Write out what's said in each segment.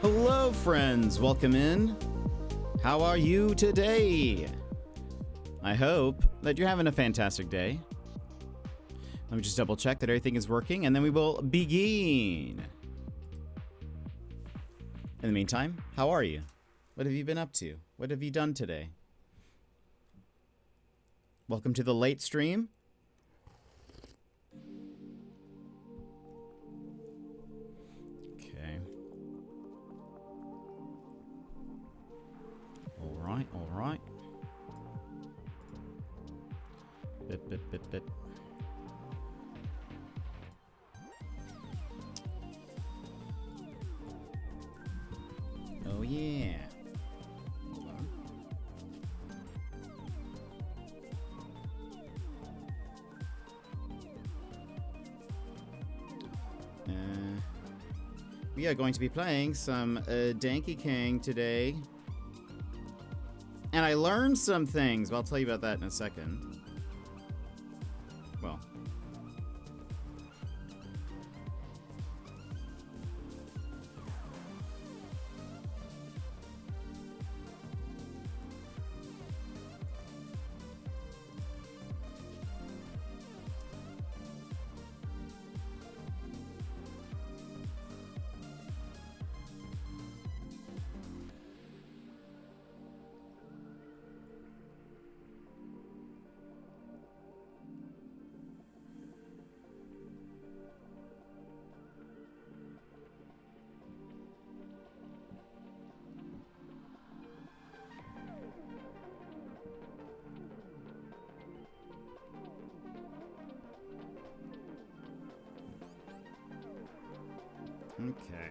Hello, friends. Welcome in. How are you today? I hope that you're having a fantastic day. Let me just double check that everything is working, and then we will begin. In the meantime, how are you? What have you been up to? What have you done today? Welcome to the late stream. Okay. All right. Bit. Oh yeah. Hold on. We are going to be playing some Donkey Kong today. And I learned some things, but I'll tell you about that in a second. Well. Okay.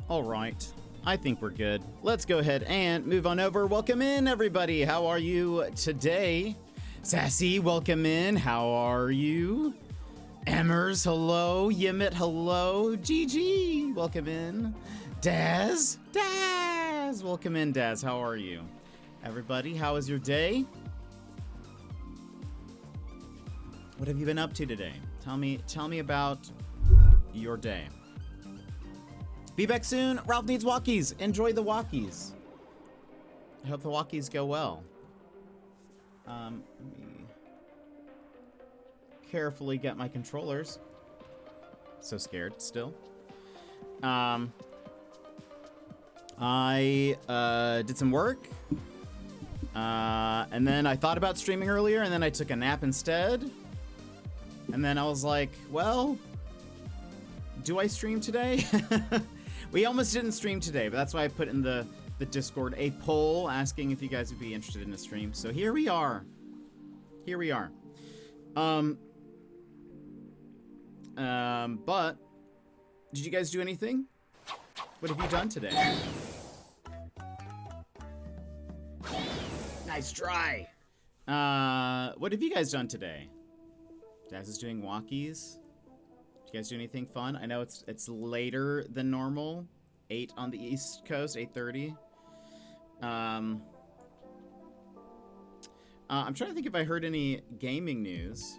All right. I think we're good. Let's go ahead and move on over. Welcome in, everybody. How are you today? Sassy, welcome in. How are you? Emmers, hello. Yimit, hello. GG, welcome in. Daz, welcome in, Daz. How are you? Everybody, how is your day? What have you been up to today? Tell me about your day. Be back soon. Ralph needs walkies. Enjoy the walkies. I hope the walkies go well. Let me carefully get my controllers. So scared still. I did some work. And then I thought about streaming earlier, and then I took a nap instead. And then I was like, well, do I stream today? We almost didn't stream today, but that's why I put in the Discord a poll asking if you guys would be interested in a stream. So here we are. But did you guys do anything? What have you done today? Nice try. What have you guys done today? Daz is doing walkies. Did you guys do anything fun? I know it's later than normal. 8 on the East Coast, 8:30. I'm trying to think if I heard any gaming news.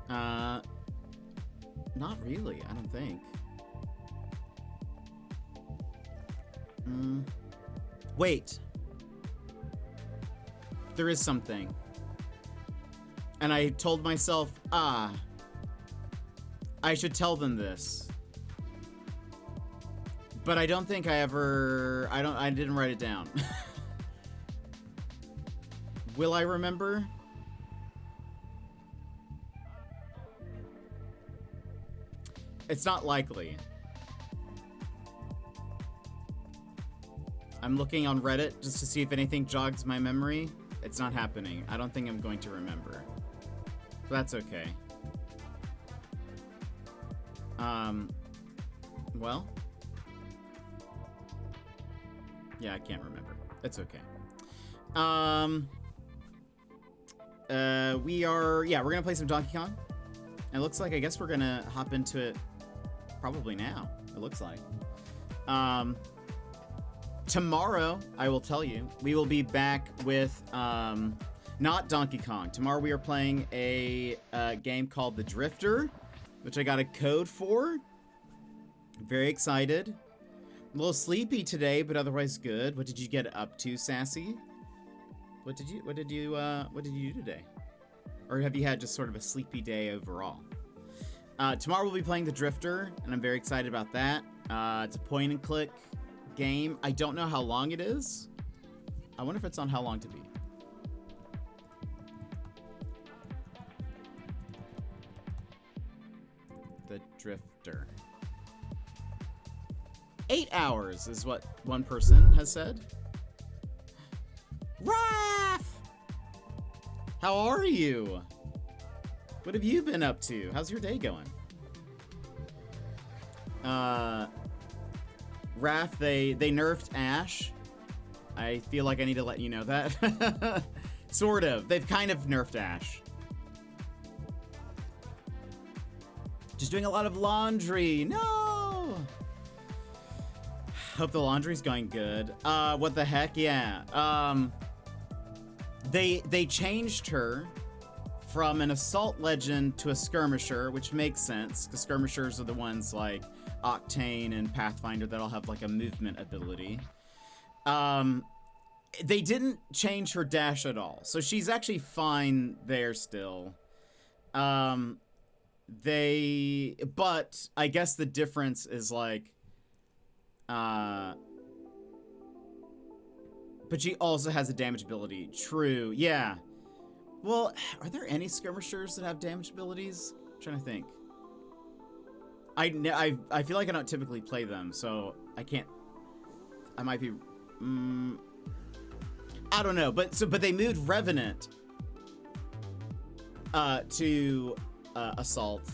Not really, I don't think. Wait. There is something. And I told myself, I should tell them this. But I don't think I didn't write it down. Will I remember? It's not likely. I'm looking on Reddit just to see if anything jogs my memory. It's not happening. I don't think I'm going to remember. But that's okay. Well. Yeah, I can't remember. It's okay. We're gonna play some Donkey Kong. It looks like, I guess we're gonna hop into it probably now. It looks like. Tomorrow, I will tell you, we will be back with, not Donkey Kong. Tomorrow we are playing a game called The Drifter, which I got a code for. Very excited. A little sleepy today, but otherwise good. What did you get up to, Sassy? What did you do today? Or have you had just sort of a sleepy day overall? Tomorrow we'll be playing The Drifter, and I'm very excited about that. It's a point and click game. I don't know how long it is. I wonder if it's on How Long to Beat. The Drifter. 8 hours is what one person has said. Raph! How are you? What have you been up to? How's your day going? Raph, they nerfed Ash. I feel like I need to let you know that. Sort of. They've kind of nerfed Ash. Just doing a lot of laundry. No! Hope the laundry's going good. What the heck? Yeah. They changed her from an assault legend to a skirmisher, which makes sense, because skirmishers are the ones like Octane and Pathfinder that'll have like a movement ability. They didn't change her dash at all, so she's actually fine there still. But I guess the difference is like, but she also has a damage ability. True, yeah. Well, are there any skirmishers that have damage abilities? I'm trying to think. I feel like I don't typically play them, so I can't. I might be. I don't know, but they moved Revenant to Assault.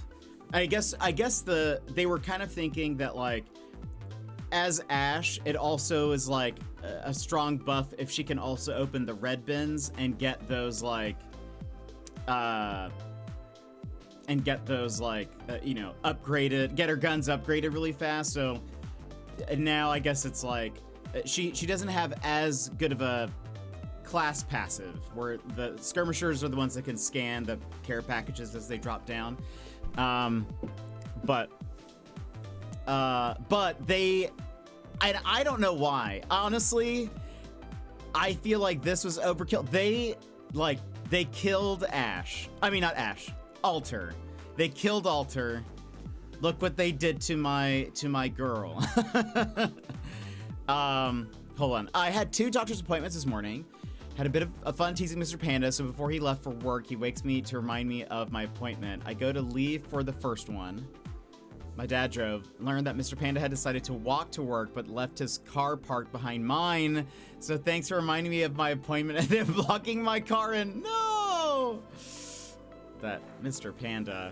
I guess they were kind of thinking that like, as Ash, it also is like a strong buff if she can also open the red bins and get those like, you know, upgraded, get her guns upgraded really fast. So now I guess it's like she doesn't have as good of a class passive, where the skirmishers are the ones that can scan the care packages as they drop down. But they, I don't know why. Honestly, I feel like this was overkill. They killed Ash. I mean, not Ash. Alter. They killed Alter. Look what they did to my girl. Hold on. I had 2 doctor's appointments this morning. Had a bit of fun teasing Mr. Panda, so before he left for work, he wakes me to remind me of my appointment. I go to leave for the first one. My dad drove, learned that Mr. Panda had decided to walk to work, but left his car parked behind mine. So thanks for reminding me of my appointment and then blocking my car in. No! That Mr. Panda.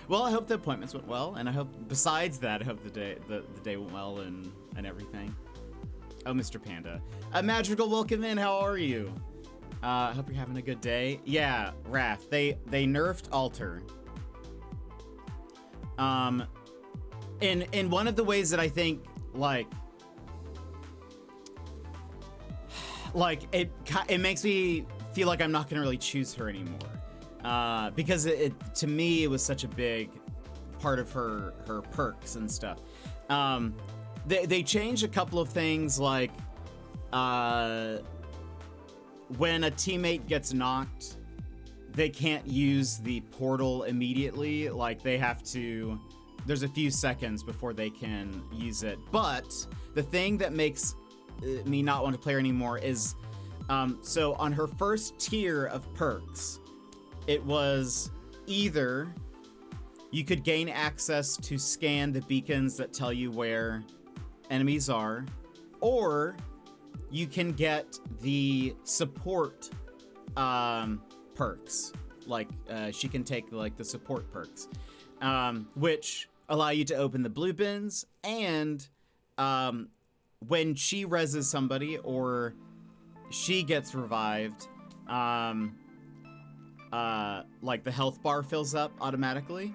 Well, I hope the appointments went well, and I hope, besides that, I hope the day went well and everything. Oh, Mr. Panda. A magical welcome in, how are you? Hope you're having a good day. Yeah, Raph, they nerfed Alter. In one of the ways that I think, like it makes me feel like I'm not gonna really choose her anymore. Because to me, it was such a big part of her perks and stuff. They changed a couple of things, like when a teammate gets knocked, they can't use the portal immediately. Like, they have to, there's a few seconds before they can use it. But the thing that makes me not want to play her anymore is, so on her first tier of perks, it was either you could gain access to scan the beacons that tell you where enemies are, or you can get the support perks. Like, she can take like the support perks, which allow you to open the blue bins, and when she reses somebody or she gets revived, like the health bar fills up automatically.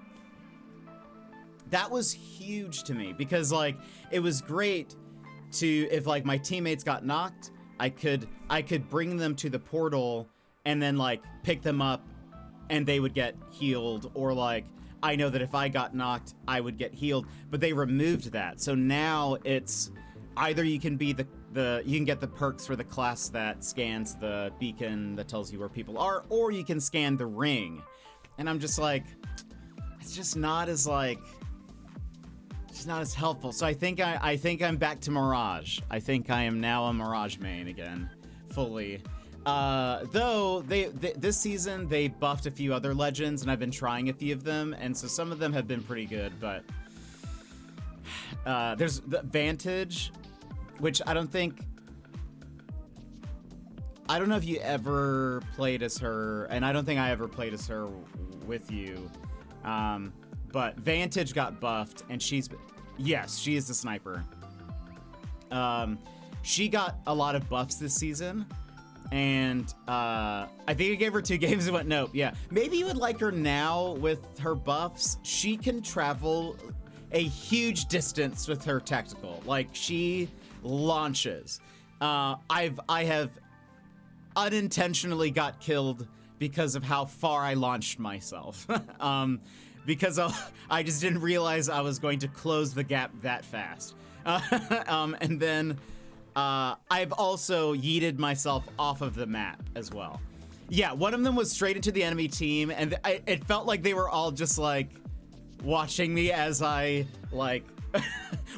that was huge to me because like it was great to, if like my teammates got knocked, I could bring them to the portal and then like pick them up and they would get healed, or like I know that if I got knocked I would get healed, but they removed that. So now it's either you can be you can get the perks for the class that scans the beacon that tells you where people are, or you can scan the ring. And I'm just like, it's just not as like, it's not as helpful. So I think I'm back to Mirage. I think I am now a Mirage main again, fully. Though this season they buffed a few other legends, and I've been trying a few of them, and so some of them have been pretty good. But there's the Vantage, which I don't know if you ever played as her, and I don't think I ever played as her with you. But Vantage got buffed, and yes, she is the sniper. She got a lot of buffs this season, and I think I gave her 2 games and went, nope, yeah. Maybe you would like her now with her buffs. She can travel a huge distance with her tactical. Like, she launches. I have unintentionally got killed because of how far I launched myself. Because I just didn't realize I was going to close the gap that fast. And then I've also yeeted myself off of the map as well. Yeah, one of them was straight into the enemy team, and it felt like they were all just like watching me as I like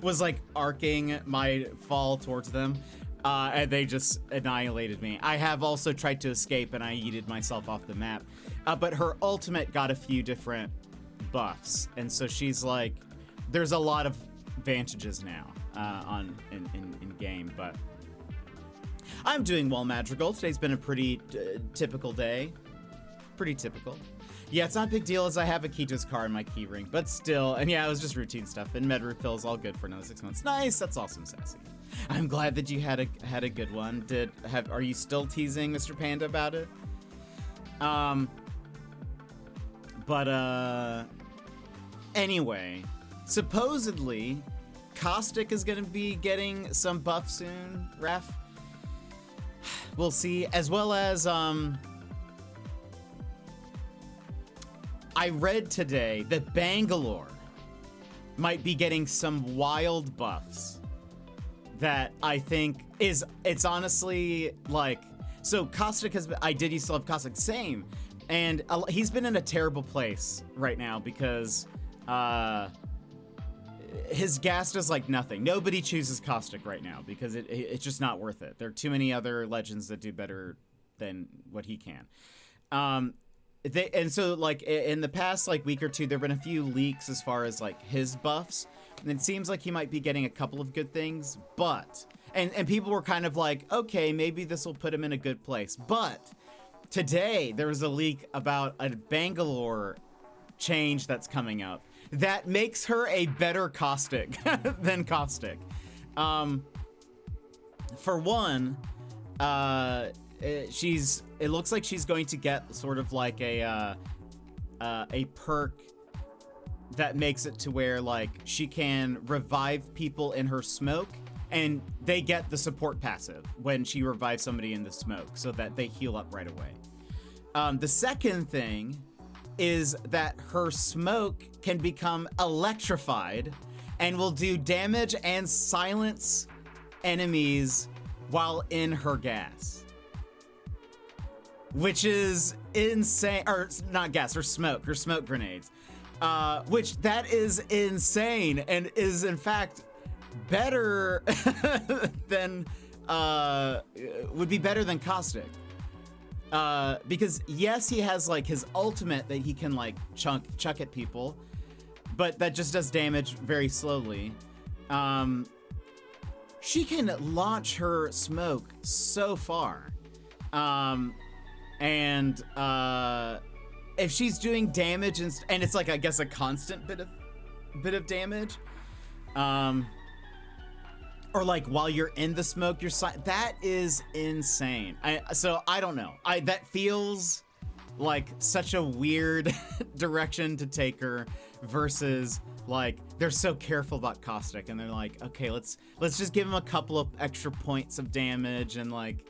was like arcing my fall towards them. And they just annihilated me. I have also tried to escape, and I yeeted myself off the map. But her ultimate got a few different buffs, and so she's like, there's a lot of advantages now in game. But I'm doing well, Madrigal. Today's been a pretty typical day. Pretty typical. Yeah, it's not a big deal as I have a Kito's car in my keyring, but still, and yeah, it was just routine stuff. And med refills all good for another 6 months. Nice, that's awesome, Sassy. I'm glad that you had a good one. Are you still teasing Mr. Panda about it? Anyway, supposedly Caustic is gonna be getting some buff soon, Ref. We'll see, as well as I read today that Bangalore might be getting some wild buffs that I think it's honestly like, so Caustic has been, I did used to love Caustic, same, and he's been in a terrible place right now because his gas does like nothing. Nobody chooses Caustic right now because it's just not worth it. There are too many other legends that do better than what he can. And so like in the past like week or two, there've been a few leaks as far as like his buffs, and it seems like he might be getting a couple of good things, but and people were kind of like, okay, maybe this will put him in a good place. But today there was a leak about a Bangalore change that's coming up that makes her a better Caustic than Caustic. For one, it looks like she's going to get sort of like a perk that makes it to where like she can revive people in her smoke, and they get the support passive when she revives somebody in the smoke so that they heal up right away. The second thing is that her smoke can become electrified and will do damage and silence enemies while in her gas. Which is insane, or not gas, her smoke grenades. Which that is insane and is in fact better than, would be better than Caustic. Because yes, he has like his ultimate that he can like chuck at people, but that just does damage very slowly. She can launch her smoke so far. And if she's doing damage and it's like, I guess, a constant bit of damage, or like while you're in the smoke, that is insane. So I don't know. That feels like such a weird direction to take her versus like they're so careful about Caustic and they're like, okay, let's just give him a couple of extra points of damage and like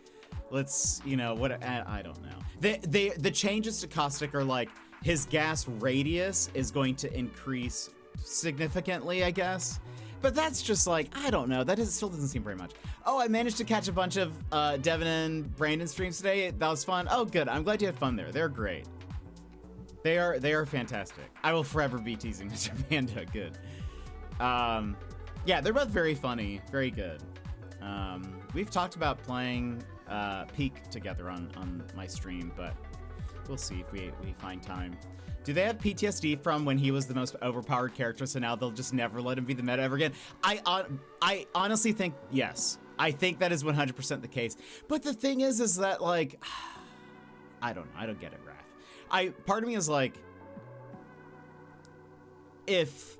let's, you know, what I don't know. The changes to Caustic are like his gas radius is going to increase significantly, I guess. But that's just like, I don't know. Still doesn't seem very much. Oh, I managed to catch a bunch of Devin and Brandon streams today. That was fun. Oh, good. I'm glad you had fun there. They're great. They are fantastic. I will forever be teasing Mr. Panda. Good. Yeah, they're both very funny. Very good. We've talked about playing Peak together on my stream, but we'll see if we find time. Do they have PTSD from when he was the most overpowered character, so now they'll just never let him be the meta ever again? I honestly think yes. I think that is 100% the case. But the thing is that like, I don't know. I don't get it, Wrath. Part of me is like, if,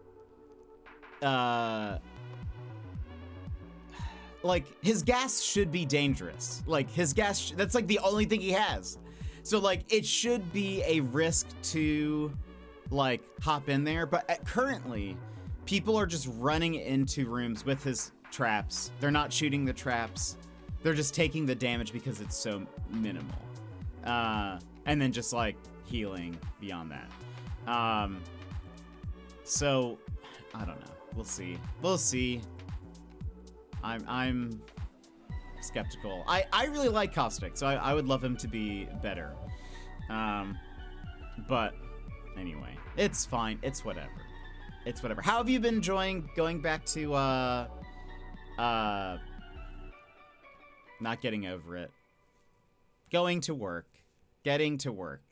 like his gas should be dangerous. Like his gas, that's like the only thing he has. So like it should be a risk to like hop in there, but currently people are just running into rooms with his traps. They're not shooting the traps. They're just taking the damage because it's so minimal. And then just like healing beyond that. So I don't know. We'll see. We'll see. I'm skeptical. I really like Caustic, so I would love him to be better. But anyway, it's fine. It's whatever. It's whatever. How have you been enjoying going back to not getting over it? Going to work. Getting to work.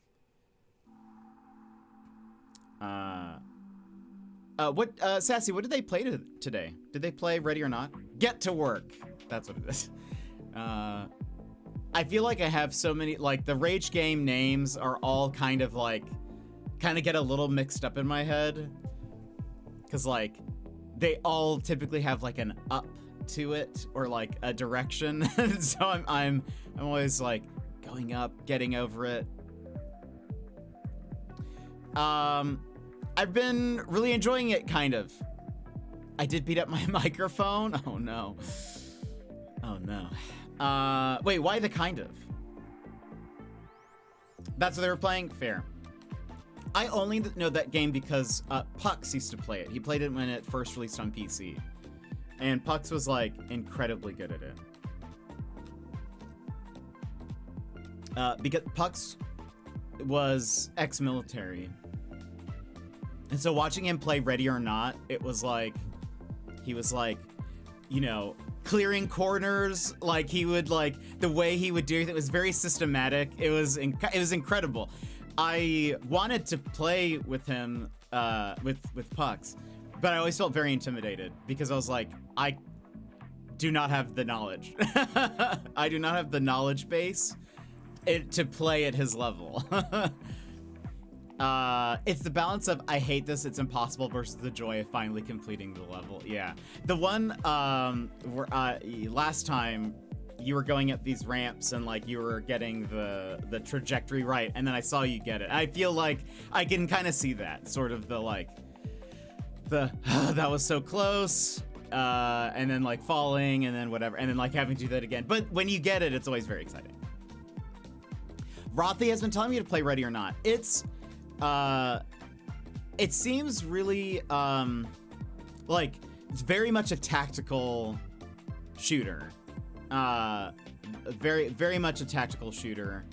Sassy, what did they play today? Did they play Ready or Not? Get to work. That's what it is. I feel like I have so many, like the rage game names are all kind of get a little mixed up in my head. Cause like they all typically have like an up to it or like a direction. So I'm always like going up, getting over it. I've been really enjoying it, kind of. I did beat up my microphone. Oh no. Oh no. Wait, why the kind of? That's what they were playing? Fair. I only know that game because Pux used to play it. He played it when it first released on PC. And Pux was like incredibly good at it. Because Pux was ex-military. And so watching him play Ready or Not, it was like, he was like, you know, clearing corners, like he would like, the way he would do it was very systematic. It was incredible. I wanted to play with him, with Pux, but I always felt very intimidated because I was like, I do not have the knowledge. I do not have the knowledge base to play at his level. It's the balance of I hate this, it's impossible versus the joy of finally completing the level. Yeah. The one where last time you were going up these ramps and like you were getting the trajectory right, and then I saw you get it. I feel like I can kind of see that sort of that was so close, and then like falling and then whatever, and then like having to do that again. But when you get it, it's always very exciting. Rothy has been telling me to play Ready or Not. It seems really, like, it's very much a tactical shooter. Very, very much a tactical shooter.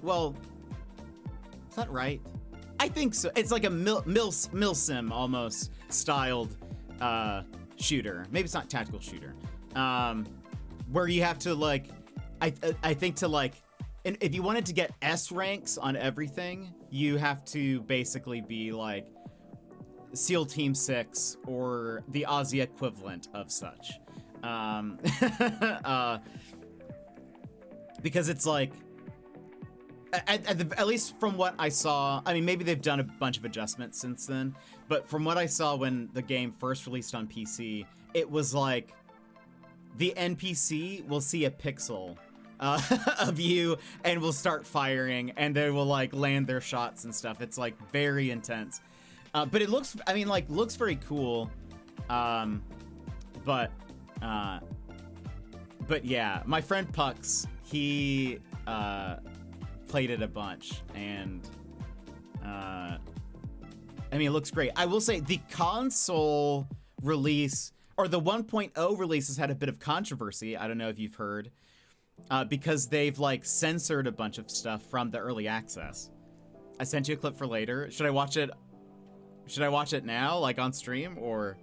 Well, is that right? I think so. It's like a milsim almost styled, shooter. Maybe it's not tactical shooter. Where you have to, like, I think to, like, and if you wanted to get S ranks on everything, you have to basically be like SEAL Team 6 or the Aussie equivalent of such. Because it's like, at least from what I saw, I mean, maybe they've done a bunch of adjustments since then, but from what I saw when the game first released on PC, it was like the NPC will see a pixel of you and will start firing, and they will like land their shots and stuff. It's like very intense. But it looks, I mean, like looks very cool. But yeah, my friend Pux, he played it a bunch, and I mean, it looks great. I will say the console release, or the 1.0 release, has had a bit of controversy. I don't know if you've heard, because they've like censored a bunch of stuff from the early access. I sent you a clip for later. Should I watch it? Should I watch it now, like on stream, or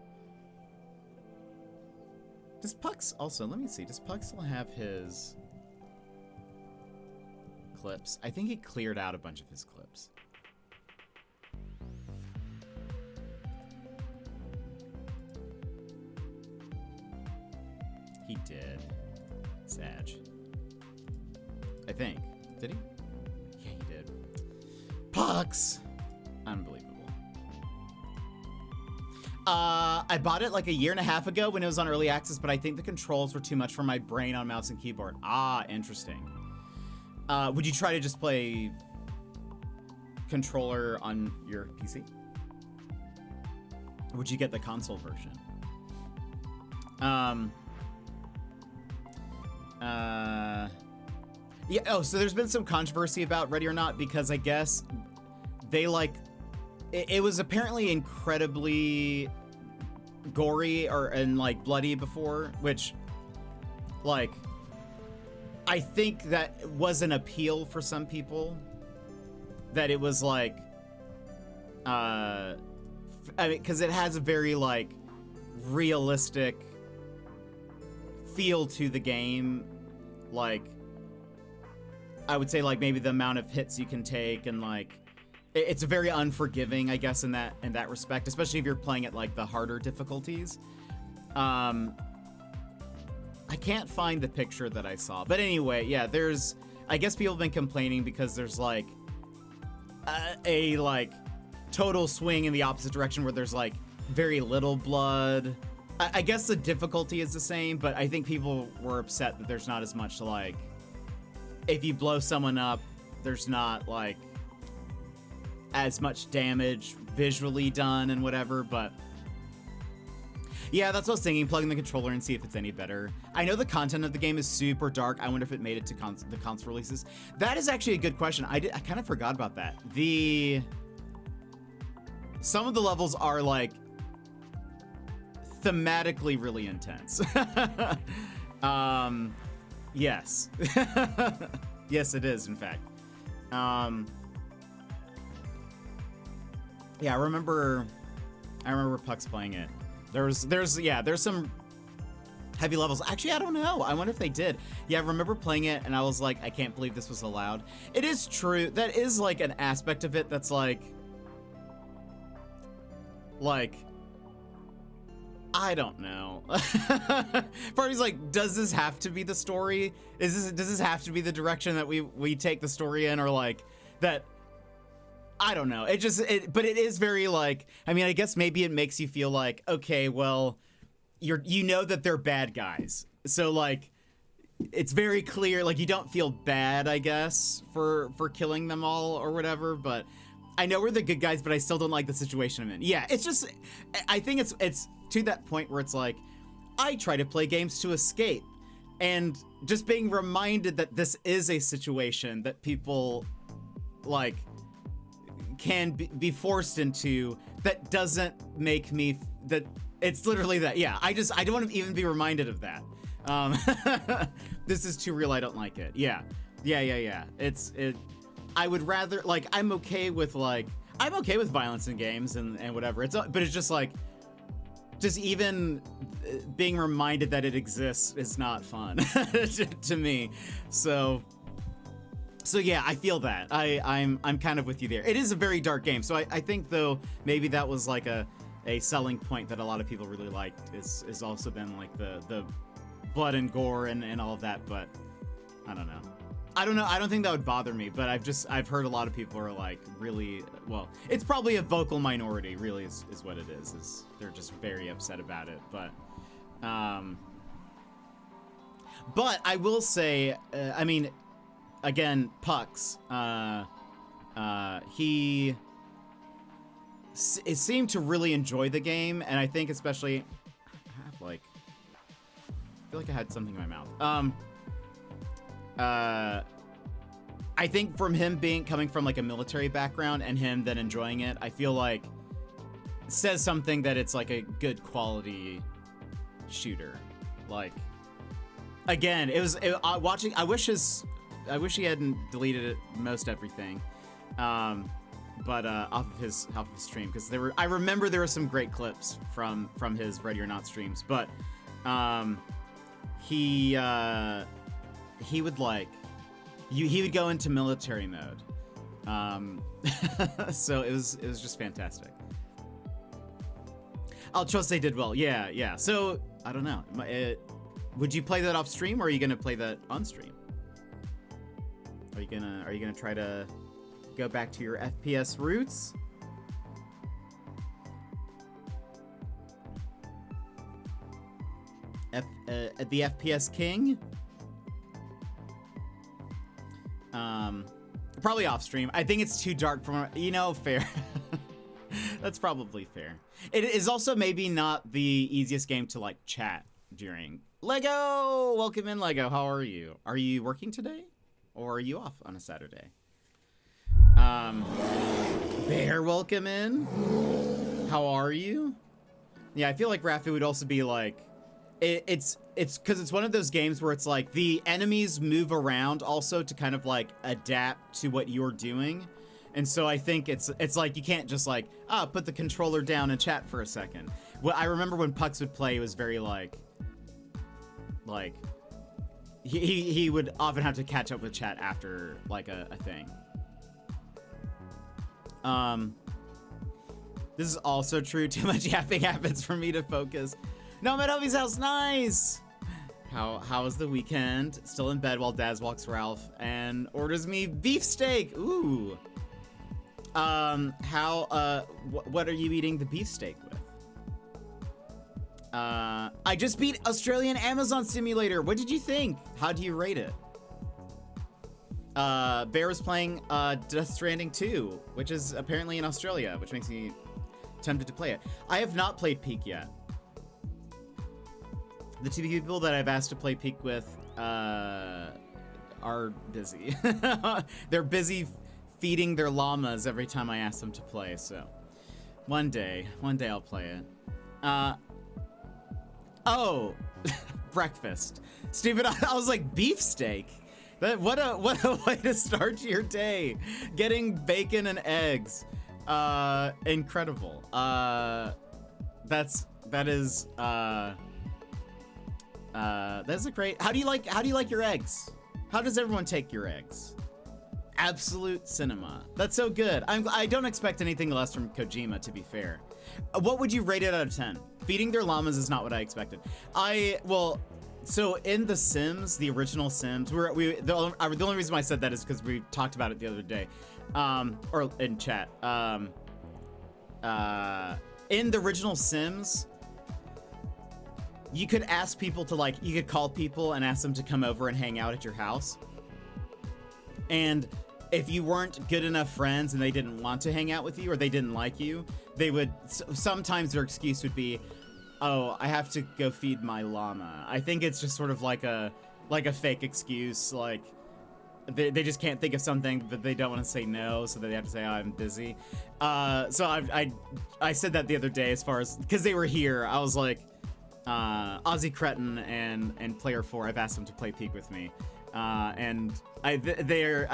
does Pux also, let me see, does Pux still have his clips? I think he cleared out a bunch of his clips. He did. Sag. I think. Did he? Yeah, he did. Pux! Unbelievable. I bought it like a year and a half ago when it was on early access, but I think the controls were too much for my brain on mouse and keyboard. Ah, interesting. Would you try to just play controller on your PC? Or would you get the console version? Yeah, oh, so there's been some controversy about Ready or Not, because I guess they like, it was apparently incredibly gory and like bloody before, which like, I think that was an appeal for some people, that it was like, I mean, because it has a very like realistic feel to the game. Like, I would say like maybe the amount of hits you can take, and like it's very unforgiving, I guess, in that respect, especially if you're playing at like the harder difficulties. I can't find the picture that I saw, but anyway, yeah, there's, I guess people have been complaining because there's like a like total swing in the opposite direction where there's like very little blood. I guess the difficulty is the same, but I think people were upset that there's not as much, like, if you blow someone up, there's not like as much damage visually done and whatever. But yeah, that's what I was thinking, plugging the controller and see if it's any better. I know the content of the game is super dark. I wonder if it made it to the console releases. That is actually a good question. I kind of forgot about that. Some of the levels are like thematically really intense. Yes. Yes, it is, in fact. Yeah, I remember Puck's playing it. There's some heavy levels. Actually, I don't know. I wonder if they did. Yeah, I remember playing it and I was like, I can't believe this was allowed. It is true. That is like an aspect of it that's like I don't know. Party's like, does this have to be the story? Does this have to be the direction that we take the story in, or like that? I don't know. But it is very like, I mean, I guess maybe it makes you feel like, okay, well, you know that they're bad guys. So like, it's very clear, like you don't feel bad, I guess, for killing them all or whatever, but I know we're the good guys, but I still don't like the situation I'm in. Yeah, it's just, I think it's to that point where it's like, I try to play games to escape, and just being reminded that this is a situation that people like can be forced into, that doesn't make me, that it's literally that. Yeah, I don't want to even be reminded of that. This is too real, I don't like it. Yeah. I would rather, like, I'm okay with violence in games and whatever. But it's just like, just even being reminded that it exists is not fun to me. So yeah, I feel that. I'm kind of with you there. It is a very dark game. So I think though, maybe that was like a selling point that a lot of people really liked, is also been like the blood and gore and all of that. But I don't know. I don't think that would bother me, but I've heard a lot of people are like really, well, it's probably a vocal minority really is what it is they're just very upset about it. But But I will say, I mean, again, Pucks, he it seemed to really enjoy the game, and I think especially, I have like, I feel like I had something in my mouth. I think from him coming from like a military background and him then enjoying it, I feel like says something that it's like a good quality shooter. Like, again, it was watching. I wish he hadn't deleted it, most everything, but off of his stream, because I remember there were some great clips from his Ready or Not streams, but he would like he would go into military mode, so it was just fantastic. I'll trust they did well. Yeah. So I don't know. Would you play that off stream, or are you gonna play that on stream? Are you gonna try to go back to your FPS roots? The FPS king? Probably off stream. I think it's too dark for, fair. That's probably fair. It is also maybe not the easiest game to like chat during. Lego, welcome in, Lego. How are you? Are you working today, or are you off on a Saturday? Bear, welcome in. How are you? Yeah, I feel like Rafi would also be like, it's because it's one of those games where it's like the enemies move around also to kind of like adapt to what you're doing. And so I think it's like you can't just like, put the controller down and chat for a second. Well, I remember when Pucks would play, it was very like he would often have to catch up with chat after like a thing. This is also true. Too much yapping happens for me to focus. No, I'm at Hubby's house. Nice. How was the weekend? Still in bed while Daz walks Ralph and orders me beefsteak. Ooh. What are you eating the beefsteak with? I just beat Australian Amazon Simulator. What did you think? How do you rate it? Bear was playing Death Stranding 2, which is apparently in Australia, which makes me tempted to play it. I have not played Peak yet. The two people that I've asked to play Peak with are busy. They're busy feeding their llamas every time I ask them to play, so one day I'll play it. Oh, breakfast. Stupid, I was like, beefsteak? What a way to start your day. Getting bacon and eggs. Incredible. That's a great. How do you like your eggs? How does everyone take your eggs? Absolute cinema. That's so good. I don't expect anything less from Kojima, to be fair. What would you rate it out of 10? Feeding their llamas is not what I expected. So in The Sims, the original Sims, the only reason why I said that is because we talked about it the other day, or in chat. In the original Sims, you could ask people to you could call people and ask them to come over and hang out at your house. And if you weren't good enough friends and they didn't want to hang out with you or they didn't like you, they would, sometimes their excuse would be, oh, I have to go feed my llama. I think it's just sort of like a fake excuse, like they just can't think of something, but they don't want to say no, so they have to say, oh, I'm busy. So I said that the other day, as far as, because they were here, I was like, Aussie Cretin and Player 4, I've asked them to play Peak with me. And they're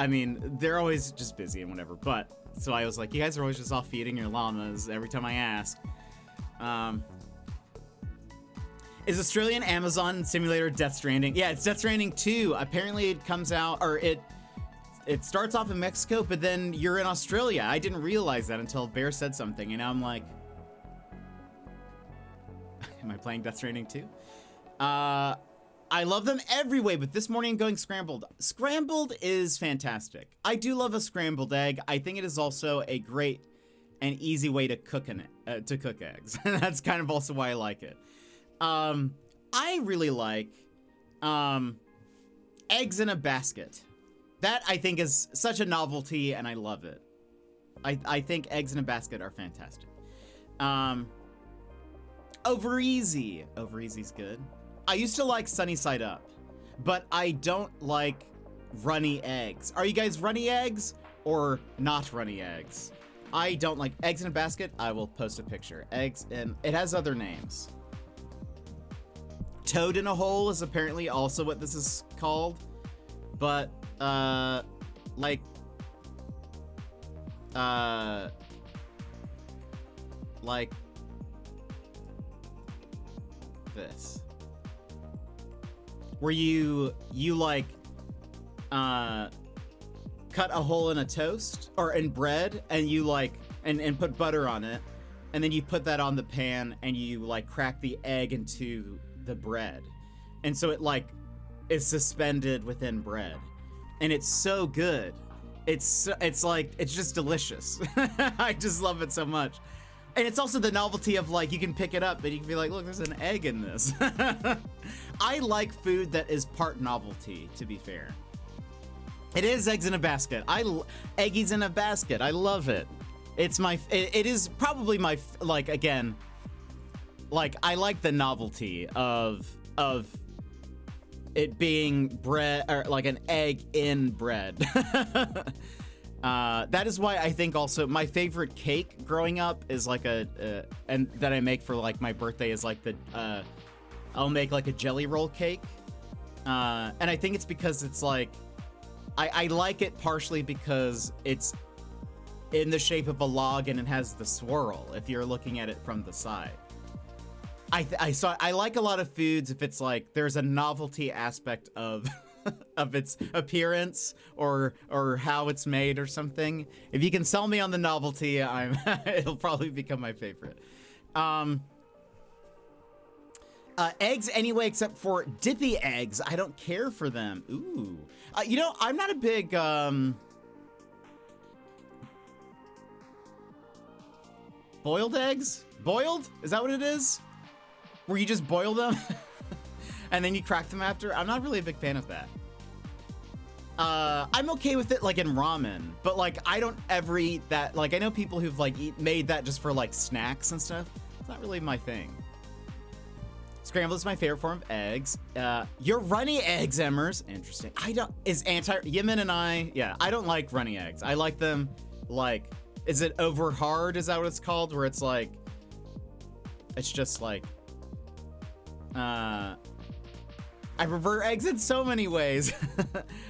always just busy and whatever, but, so I was like, you guys are always just off feeding your llamas every time I ask. Is Australian Amazon Simulator Death Stranding? Yeah, it's Death Stranding 2. Apparently it comes out, or it starts off in Mexico, but then you're in Australia. I didn't realize that until Bear said something, and now I'm like, am I playing Death Stranding 2? I love them every way, but this morning I'm going scrambled. Scrambled is fantastic. I do love a scrambled egg. I think it is also a great and easy way to cook eggs. That's kind of also why I like it. I really like, eggs in a basket. That, I think, is such a novelty, and I love it. I think eggs in a basket are fantastic. Over easy. Over easy's good. I used to like sunny side up, but I don't like runny eggs. Are you guys runny eggs or not runny eggs? I don't like eggs in a basket. I will post a picture. Eggs in, it has other names. Toad in a hole is apparently also what this is called, but like this, where you like cut a hole in a toast or in bread, and you like and put butter on it, and then you put that on the pan, and you like crack the egg into the bread, and so it like is suspended within bread, and it's so good. It's like, it's just delicious. I just love it so much. And it's also the novelty of like, you can pick it up and you can be like, look, there's an egg in this. I like food that is part novelty, to be fair. It is eggs in a basket. Eggies in a basket. I love it. It's my, it is probably my, like, again, like, I like the novelty of it being bread, or like an egg in bread. That is why I think also my favorite cake growing up is like and that I make for like my birthday is like I'll make like a jelly roll cake. And I think it's because it's like, I like it partially because it's in the shape of a log and it has the swirl if you're looking at it from the side. I like a lot of foods if it's like there's a novelty aspect of of its appearance or how it's made or something. If you can sell me on the novelty, it'll probably become my favorite. Eggs anyway, except for dippy eggs. I don't care for them. Ooh. You know, I'm not a big boiled eggs? Boiled? Is that what it is? Where you just boil them and then you crack them after? I'm not really a big fan of that. I'm okay with it like in ramen, but like I don't ever eat that. Like I know people who've like made that just for like snacks and stuff. It's not really my thing. Scrambled is my favorite form of eggs. You're runny eggs, Emmers. Interesting. Yemen and I, yeah, I don't like runny eggs. I like them like, is it over hard? Is that what it's called? Where it's like, it's just like, I prefer eggs in so many ways.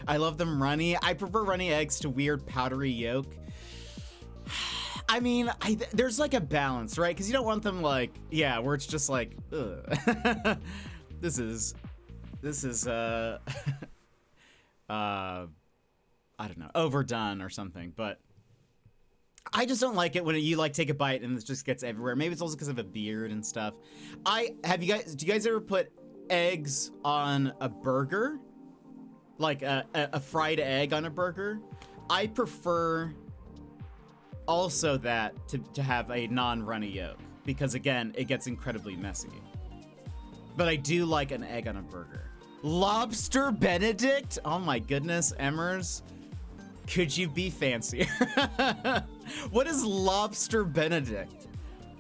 I love them runny. I prefer runny eggs to weird powdery yolk. I mean, there's like a balance, right? Because you don't want them like, yeah, where it's just like, ugh. This is I don't know, overdone or something. But I just don't like it when you like take a bite and it just gets everywhere. Maybe it's also because of a beard and stuff. Do you guys ever put eggs on a burger? Like a fried egg on a burger? I prefer also that to have a non-runny yolk, because again, it gets incredibly messy. But I do like an egg on a burger. Lobster Benedict? Oh my goodness, Emmers. Could you be fancier? What is Lobster Benedict?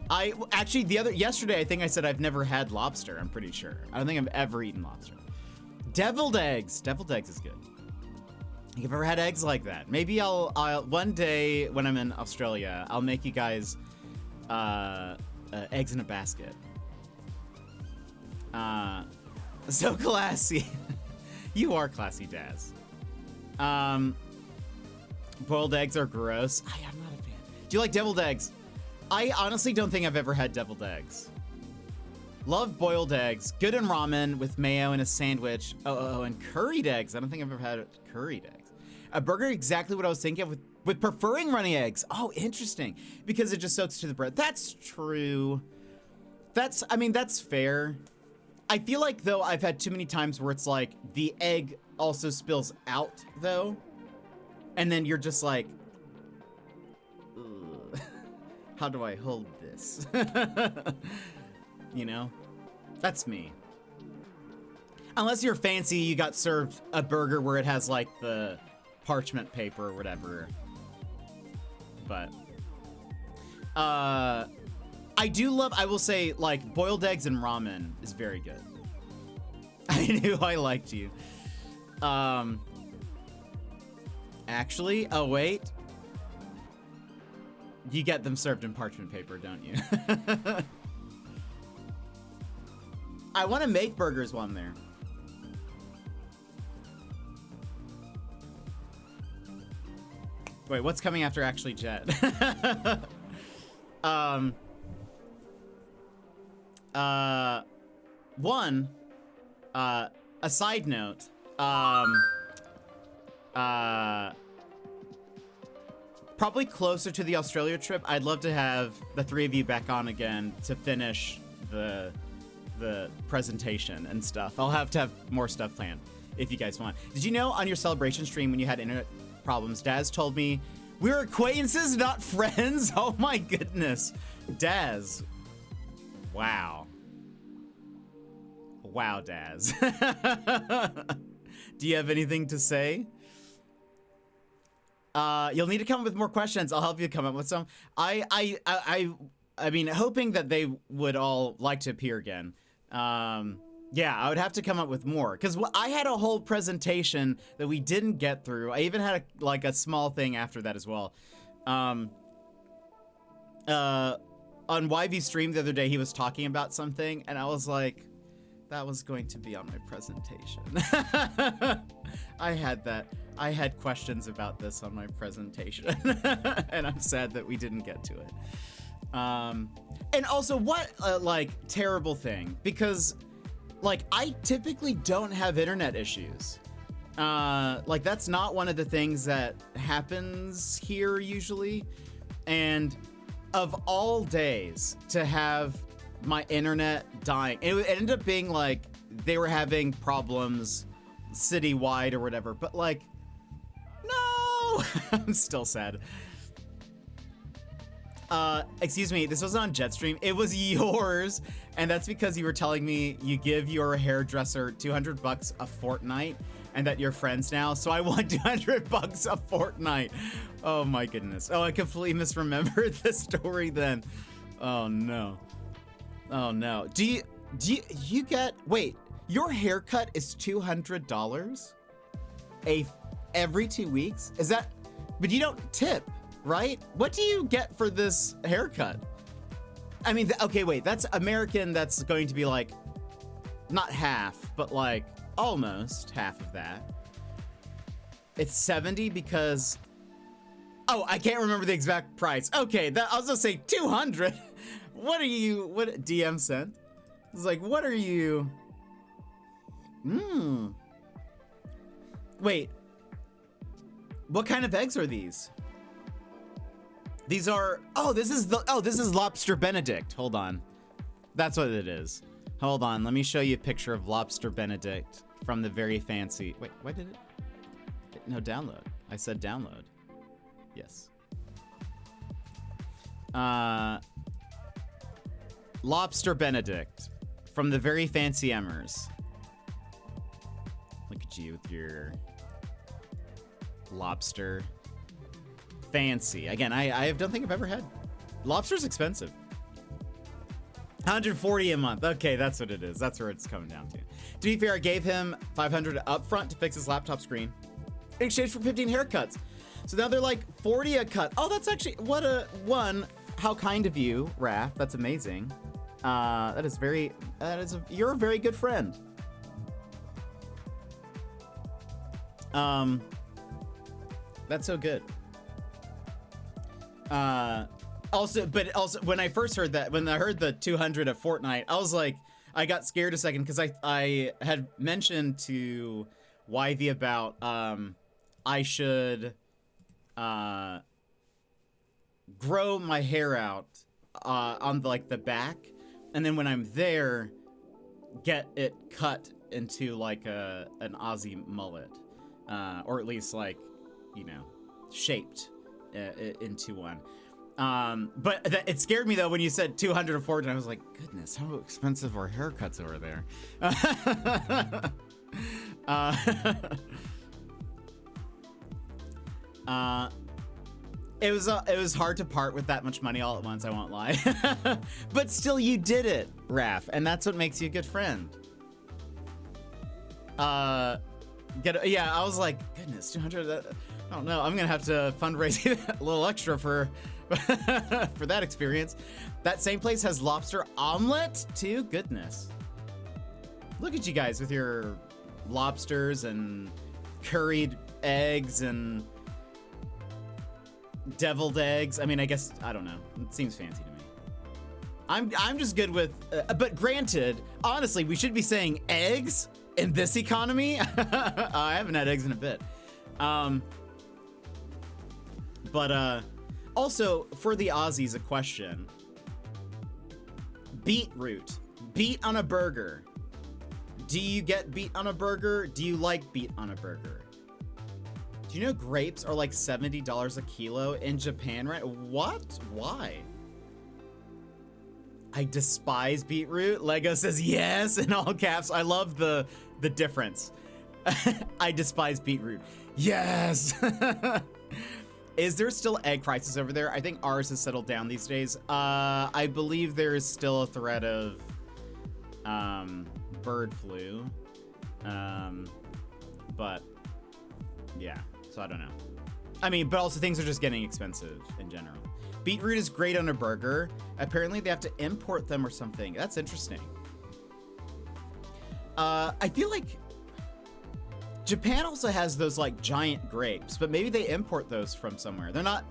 Yesterday I think I said I've never had lobster, I'm pretty sure. I don't think I've ever eaten lobster. Deviled eggs. Deviled eggs is good. You've ever had eggs like that? Maybe I'll one day when I'm in Australia, I'll make you guys eggs in a basket. So classy. You are classy, Daz. Boiled eggs are gross. I'm not a fan. Do you like deviled eggs? I honestly don't think I've ever had deviled eggs. Love boiled eggs. Good in ramen with mayo and a sandwich. Oh, and curried eggs. I don't think I've ever had curried eggs. A burger, exactly what I was thinking of with preferring runny eggs. Oh, interesting. Because it just soaks to the bread. That's true. I mean, that's fair. I feel like, though, I've had too many times where it's like the egg also spills out, though. And then you're just like, ugh, how do I hold this? You know? That's me. Unless you're fancy, you got served a burger where it has like the parchment paper or whatever. But I will say, like, boiled eggs and ramen is very good. I knew I liked you. Actually, oh wait. You get them served in parchment paper, don't you? I want to make burgers while I'm there. Wait, what's coming after actually Jet? A side note, probably closer to the Australia trip, I'd love to have the three of you back on again to finish the presentation and stuff. I'll have to have more stuff planned if you guys want. Did you know on your celebration stream when you had internet problems, Daz told me we were acquaintances, not friends? Oh my goodness. Daz. Wow. Wow, Daz. Do you have anything to say? You'll need to come up with more questions. I'll help you come up with some. I mean, hoping that they would all like to appear again. Yeah, I would have to come up with more because I had a whole presentation that we didn't get through. I even had a small thing after that as well. On YV stream the other day, he was talking about something, and I was like, that was going to be on my presentation. I had questions about this on my presentation, and I'm sad that we didn't get to it. And also, what like terrible thing, because like I typically don't have internet issues. Like that's not one of the things that happens here usually. And of all days to have my internet dying, it ended up being like they were having problems citywide or whatever, but like, no, I'm still sad. Excuse me, this wasn't on Jetstream, it was yours, and that's because you were telling me you give your hairdresser $200 a fortnight and that you're friends now, so I want $200 a fortnight. Oh my goodness. Oh, I completely misremembered the story then. Oh no. Oh no. Do you get, wait, your haircut is $200 every 2 weeks? Is that, but you don't tip, right? What do you get for this haircut? I mean, okay, wait, that's American. That's going to be like, not half, but like almost half of that. It's 70 because, oh, I can't remember the exact price. Okay, that I was gonna say 200. What DM sent? It's like, what are you? Wait, what kind of eggs are these? These are, this is Lobster Benedict. Hold on. That's what it is. Hold on, let me show you a picture of Lobster Benedict from the very fancy, wait, why did it? No, download. I said download. Yes. Lobster Benedict from the very fancy Emmers. Look at you with your lobster. Fancy. Again, I don't think I've ever had. Lobster's expensive. 140 a month. Okay, that's what it is. That's where it's coming down to. To be fair, I gave him $500 up front to fix his laptop screen in exchange for 15 haircuts. So now they're like 40 a cut. Oh, that's actually, how kind of you, Raph. That's amazing. You're a very good friend. That's so good. Also, when I first heard that, when I heard the 200 a fortnight, I was like, I got scared a second because I had mentioned to YV about I should grow my hair out on like the back, and then when I'm there, get it cut into like an Aussie mullet, or at least like, you know, shaped into one. But it scared me though when you said 200 a fortnight. I was like, goodness, how expensive are haircuts over there? It was hard to part with that much money all at once, I won't lie. But still, you did it, Raph, and that's what makes you a good friend. Yeah, I was like, goodness, 200, I don't know, I'm gonna have to fundraise a little extra for for that experience. That same place has lobster omelet too, goodness. Look at you guys with your lobsters and curried eggs and deviled eggs. I mean, I guess, I don't know. It seems fancy to me. I'm just good with, but granted, honestly, we should be saying eggs in this economy. I haven't had eggs in a bit. But also, for the Aussies, a question. Beetroot. Beet on a burger. Do you get beet on a burger? Do you like beet on a burger? Do you know grapes are like $70 a kilo in Japan, right? What? Why? I despise beetroot. Lego says yes in all caps. I love the difference. I despise beetroot. Yes. Is there still egg crisis over there? I think ours has settled down these days. I believe there is still a threat of bird flu. But yeah, so I don't know. I mean, but also things are just getting expensive in general. Beetroot is great on a burger. Apparently they have to import them or something. That's interesting. I feel like Japan also has those like giant grapes, but maybe they import those from somewhere. They're not,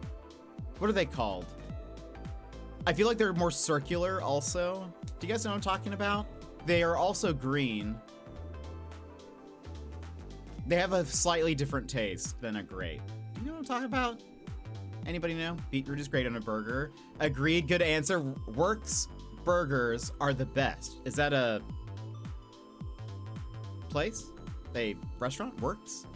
what are they called? I feel like they're more circular also. Do you guys know what I'm talking about? They are also green. They have a slightly different taste than a grape. Do you know what I'm talking about? Anybody know? Beetroot is great on a burger. Agreed, good answer. Works burgers are the best. Is that a place? A restaurant? Works?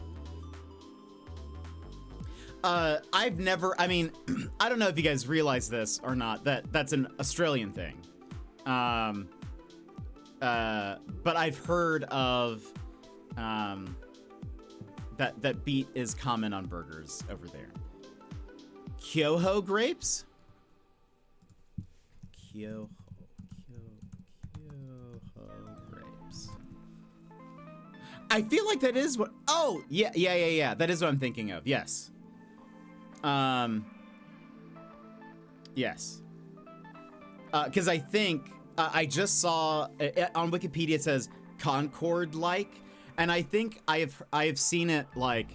I've never, I mean, I don't know if you guys realize this or not, that's an Australian thing. But I've heard of, that beet is common on burgers over there. Kyoho grapes? Kyoho grapes. I feel like that is what, oh, yeah. That is what I'm thinking of, yes. Yes. Because I think, I just saw, on Wikipedia it says Concord-like, and I think I have seen it, like,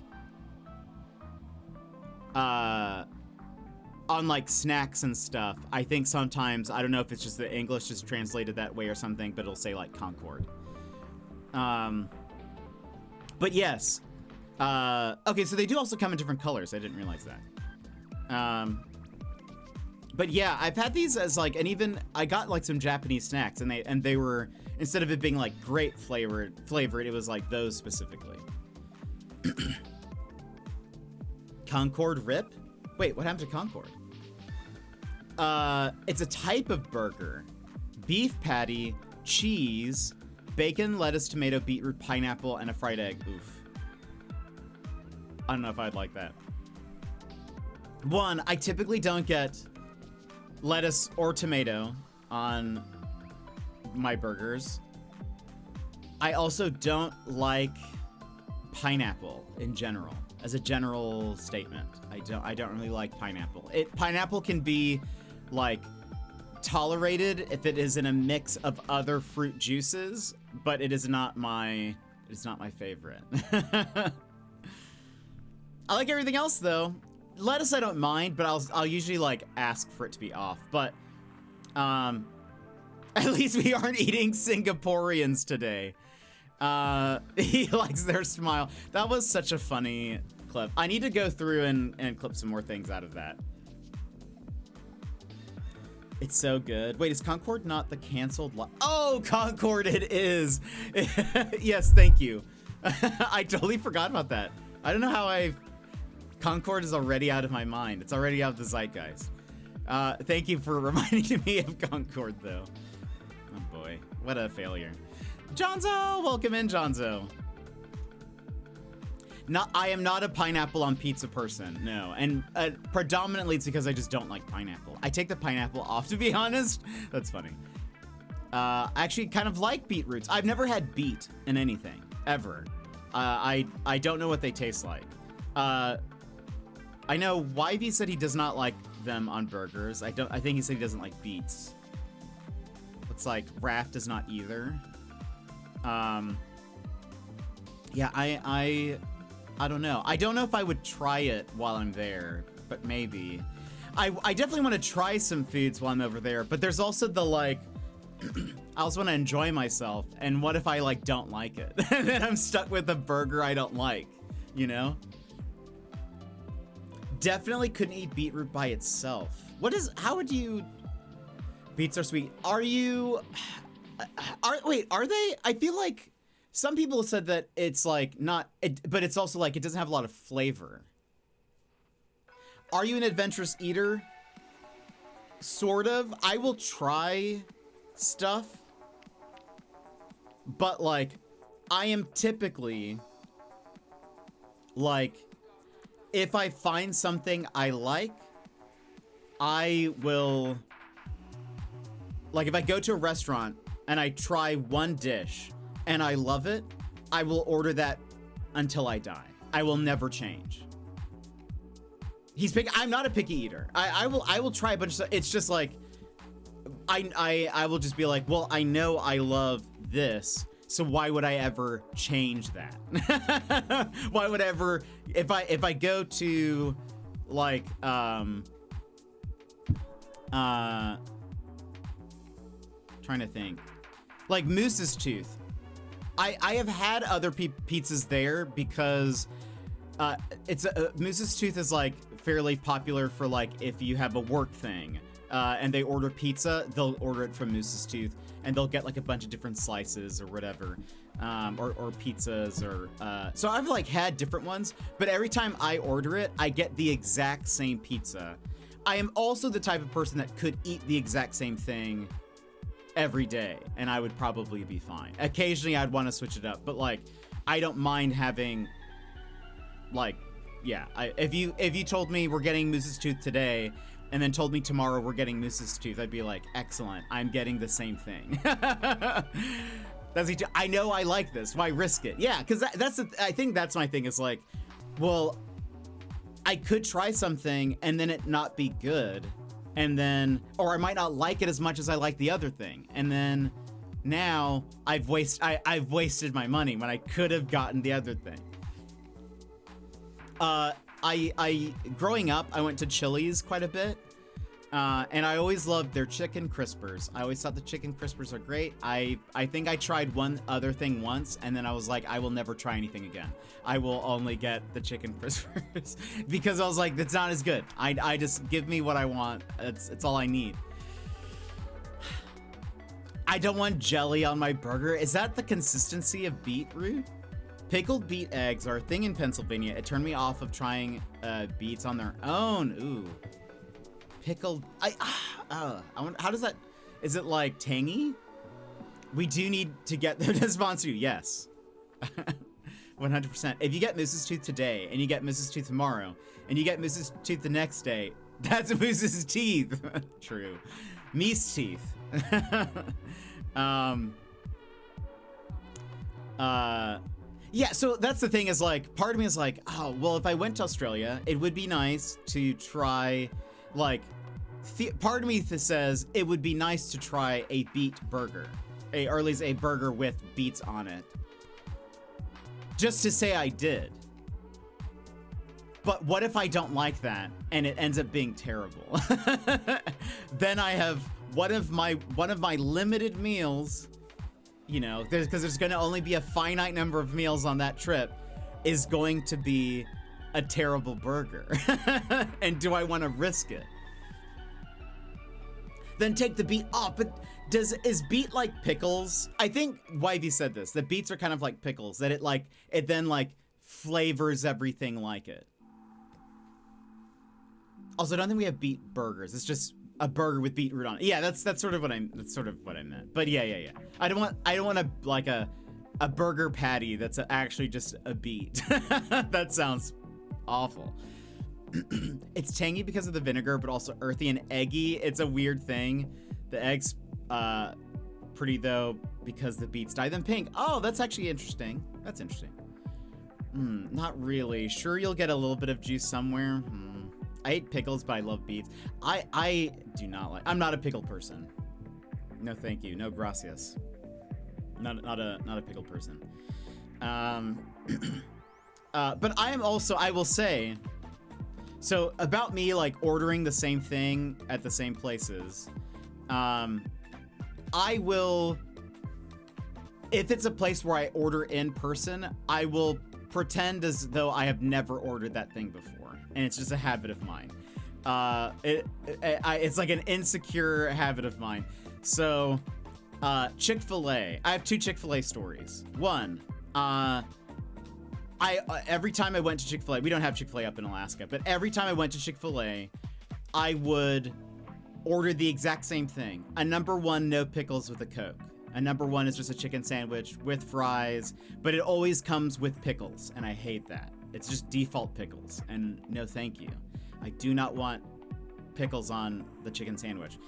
on like snacks and stuff. I think sometimes, I don't know if it's just the English just translated that way or something, but it'll say like Concord. But yes. Okay, so they do also come in different colors. I didn't realize that. But yeah, I've had these as like, and even I got like some Japanese snacks, and they were, instead of it being like grape flavored, it was like those specifically. Concord Rip? Wait, what happened to Concord? It's a type of burger. Beef patty, cheese, bacon, lettuce, tomato, beetroot, pineapple, and a fried egg. Oof. I don't know if I'd like that. One, I typically don't get lettuce or tomato on my burgers. I also don't like pineapple in general. As a general statement, I don't really like pineapple. Pineapple can be like tolerated if it is in a mix of other fruit juices, but it's not my favorite. I like everything else though. Lettuce I don't mind, but I'll usually like ask for it to be off. But at least we aren't eating Singaporeans today. He likes their smile. That was such a funny clip. I need to go through and clip some more things out of that. It's so good. Wait, is Concord not the canceled? Oh, Concord it is. Yes, thank you. I totally forgot about that. I don't know how Concord is already out of my mind. It's already out of the zeitgeist. Thank you for reminding me of Concord, though. Oh boy, what a failure. Jonzo, welcome in, Jonzo. I am not a pineapple on pizza person, no. And predominantly it's because I just don't like pineapple. I take the pineapple off, to be honest. That's funny. I actually kind of like beetroots. I've never had beet in anything, ever. I don't know what they taste like. I know Yvy said he does not like them on burgers. I think he said he doesn't like beets. Looks like Raph does not either. Yeah, I don't know. I don't know if I would try it while I'm there, but maybe. I definitely want to try some foods while I'm over there, but there's also the, like, I also want to enjoy myself, and what if I, like, don't like it? And then I'm stuck with a burger I don't like, you know? Definitely couldn't eat beetroot by itself. How would you... Beets are sweet. Wait, are they? I feel like some people said that it's like not, but it's also like it doesn't have a lot of flavor. Are you an adventurous eater? Sort of. I will try stuff, but like, I am typically like, if I find something I like, I will, like if I go to a restaurant and I try one dish and I love it, I will order that until I die. I will never change. I'm not a picky eater. I will try a bunch of stuff. It's just like, I will just be like, well, I know I love this, so why would I ever change that? Why would I ever, if I go to like, trying to think, like Moose's Tooth. I have had other pizzas there because it's Moose's Tooth is like fairly popular for like if you have a work thing and they order pizza, they'll order it from Moose's Tooth and they'll get like a bunch of different slices or whatever, or pizzas or so I've like had different ones, but every time I order it, I get the exact same pizza. I am also the type of person that could eat the exact same thing every day, and I would probably be fine. Occasionally, I'd want to switch it up, but like, I don't mind having, like, yeah. If you told me we're getting Moose's Tooth today, and then told me tomorrow we're getting Moose's Tooth, I'd be like, excellent. I'm getting the same thing. I know I like this. Why risk it? Yeah, because I think that's my thing. Is like, well, I could try something and then it not be good. And then, or I might not like it as much as I like the other thing. And then now I've wasted my money when I could have gotten the other thing. Growing up, I went to Chili's quite a bit. And I always loved their chicken crispers. I always thought the chicken crispers are great. I think I tried one other thing once, and then I was like, I will never try anything again. I will only get the chicken crispers because I was like, that's not as good. I just give me what I want. It's all I need. I don't want jelly on my burger. Is that the consistency of beetroot? Pickled beet eggs are a thing in Pennsylvania. It turned me off of trying beets on their own. Ooh. Pickled, I wonder, how does that, is it like tangy? We do need to get them to sponsor you, yes. 100%. If you get Moose's Tooth today, and you get Moose's Tooth tomorrow, and you get Moose's Tooth the next day, that's Moose's teeth. True. Meese teeth. Yeah, so that's the thing is like, part of me is like, oh, well, if I went to Australia, it would be nice to try, like, part of me says it would be nice to try a beet burger, or at least a burger with beets on it, just to say I did. But what if I don't like that and it ends up being terrible? Then I have one of my limited meals, you know, because there's going to only be a finite number of meals on that trip, is going to be a terrible burger. And do I want to risk it? Then take the beet off. But is beet like pickles? I think Yvy said this, that beets are kind of like pickles, that it then like flavors everything like it. Also, I don't think we have beet burgers. It's just a burger with beetroot on it. Yeah, that's sort of what I meant. But yeah. I don't want like a a burger patty that's actually just a beet. That sounds awful. It's tangy because of the vinegar, but also earthy and eggy. It's a weird thing. The egg's pretty though because the beets dye them pink. Oh, that's actually interesting. That's interesting. Not really. Sure, you'll get a little bit of juice somewhere. I hate pickles, but I love beets. I do not like. I'm not a pickle person. No, thank you. No, gracias. Not a pickle person. But I am also. I will say. So about me, like ordering the same thing at the same places. I will. If it's a place where I order in person, I will pretend as though I have never ordered that thing before, and it's just a habit of mine. It's like an insecure habit of mine. So, Chick-fil-A. I have 2 Chick-fil-A stories. One, every time I went to Chick-fil-A, we don't have Chick-fil-A up in Alaska, but every time I went to Chick-fil-A, I would order the exact same thing. A number 1, no pickles with a Coke. A number 1 is just a chicken sandwich with fries, but it always comes with pickles, and I hate that. It's just default pickles, and no thank you. I do not want pickles on the chicken sandwich.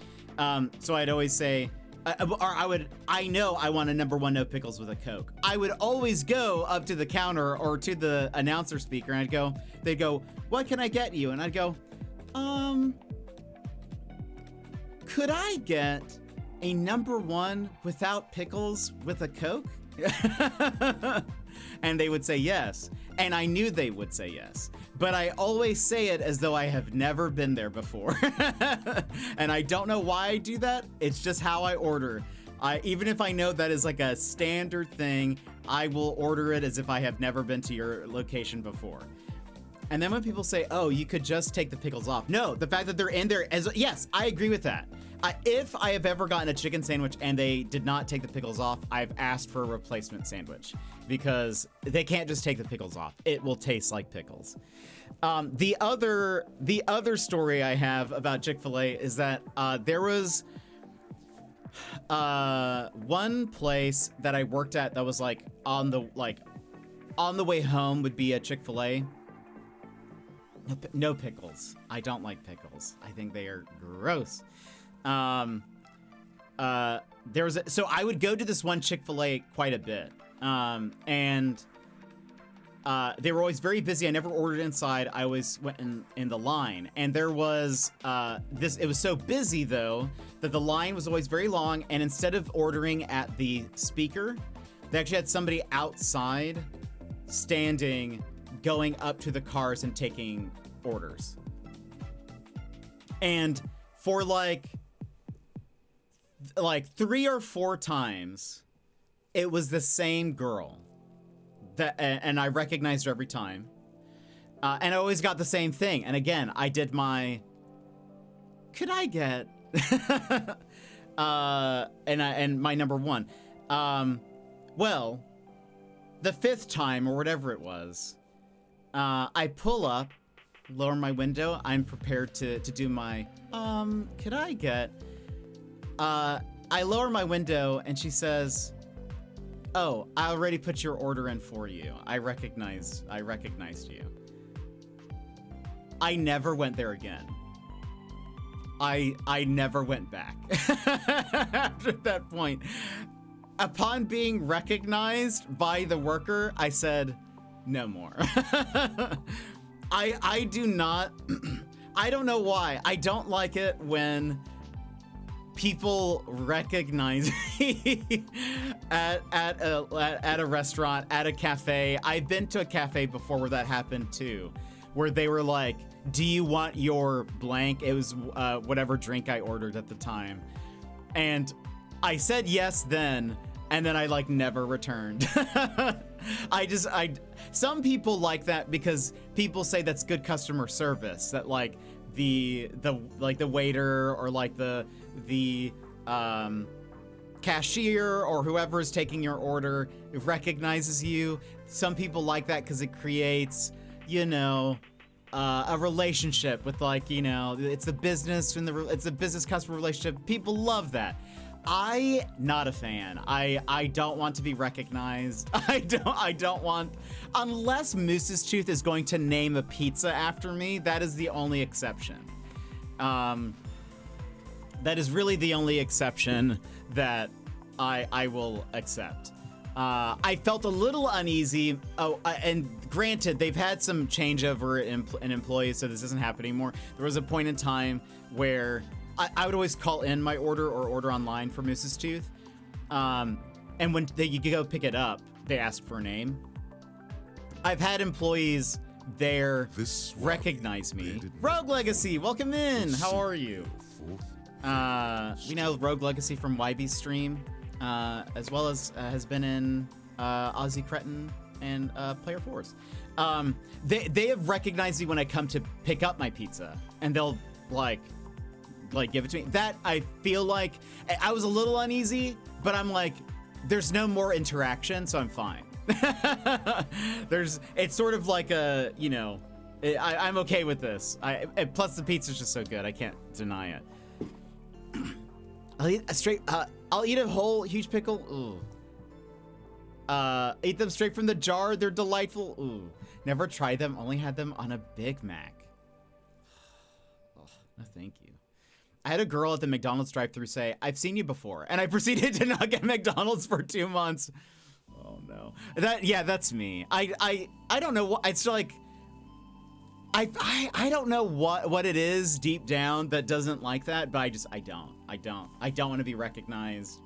So I'd always say, I know I want a number 1 no pickles with a Coke. I would always go up to the counter or to the announcer speaker, and they'd go, what can I get you? And I'd go, could I get a number 1 without pickles with a Coke? And they would say yes. And I knew they would say yes. But I always say it as though I have never been there before. And I don't know why I do that. It's just how I order. Even if I know that is like a standard thing, I will order it as if I have never been to your location before. And then when people say, oh, you could just take the pickles off. No, the fact that they're in there, yes, I agree with that. If I have ever gotten a chicken sandwich and they did not take the pickles off, I've asked for a replacement sandwich because they can't just take the pickles off. It will taste like pickles. The other story I have about Chick-fil-A is that there was one place that I worked at that was like on the way home would be a Chick-fil-A. No pickles. I don't like pickles. I think they are gross. So I would go to this one Chick-fil-A quite a bit. And they were always very busy. I never ordered inside. I always went in the line. And there was it was so busy though that the line was always very long. And instead of ordering at the speaker, they actually had somebody outside standing, going up to the cars and taking orders. And for like 3 or 4 times, it was the same girl and I recognized her every time. And I always got the same thing. And again, I did my, could I get, and my number 1. Well, the 5th time or whatever it was, I pull up, lower my window. I'm prepared to do my, could I get, I lower my window and she says, oh, I already put your order in for you. I recognized you. I never went there again. I never went back after that point. Upon being recognized by the worker, I said, no more. I do not, I don't know why. I don't like it when people recognize me at a restaurant, at a cafe. I've been to a cafe before where that happened too, where they were like, do you want your blank? It was whatever drink I ordered at the time. And I said yes then, and then I like never returned. Some people like that because people say that's good customer service, that like the waiter or like the cashier or whoever is taking your order recognizes you. Some people like that because it creates, a relationship with, like, it's the business and it's a business customer relationship. People love that. Not a fan. I don't want to be recognized. I don't want, unless Moose's Tooth is going to name a pizza after me. That is the only exception. That is really the only exception that I will accept. I felt a little uneasy. And granted, they've had some changeover in employees, so this doesn't happen anymore. There was a point in time where I would always call in my order or order online for Moose's Tooth. And when you go pick it up, they ask for a name. I've had employees there recognize me. Rogue Legacy, welcome in. How are you? We know Rogue Legacy from YB's stream, as well as has been in Aussie Cretin and Player Force. They have recognized me when I come to pick up my pizza, and they'll like give it to me. That I feel like I was a little uneasy, but I'm like, there's no more interaction, so I'm fine. It's sort of like a, you know, I'm okay with this. Plus the pizza's just so good, I can't deny it. I'll eat a straight. I'll eat a whole huge pickle. Ooh. Eat them straight from the jar. They're delightful. Ooh. Never tried them. Only had them on a Big Mac. Oh, no, thank you. I had a girl at the McDonald's drive-thru say, "I've seen you before," and I proceeded to not get McDonald's for 2 months. Oh no. That's me. I don't know what it's like. I don't know what it is deep down that doesn't like that, but I don't want to be recognized.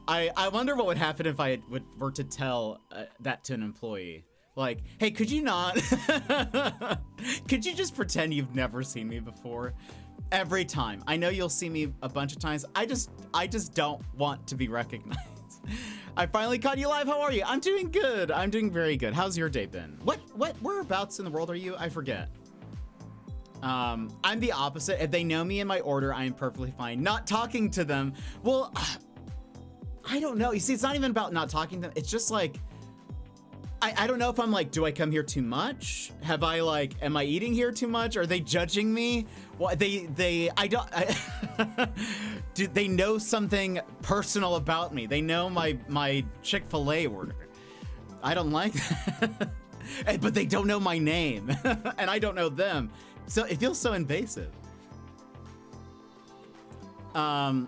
I wonder what would happen if I were to tell that to an employee. Like, hey, could you not? Could you just pretend you've never seen me before? Every time. I know you'll see me a bunch of times. I just don't want to be recognized. I finally caught you live. How are you? I'm doing good. I'm doing very good. How's your day been? Whereabouts in the world are you? I forget. I'm the opposite. If they know me in my order, I am perfectly fine. Not talking to them. Well, I don't know. You see, it's not even about not talking to them. It's just like, I don't know if I'm like, do I come here too much? Am I eating here too much? Are they judging me? Well, do they know something personal about me? They know my Chick-fil-A order. I don't like that. But they don't know my name and I don't know them. So it feels so invasive. I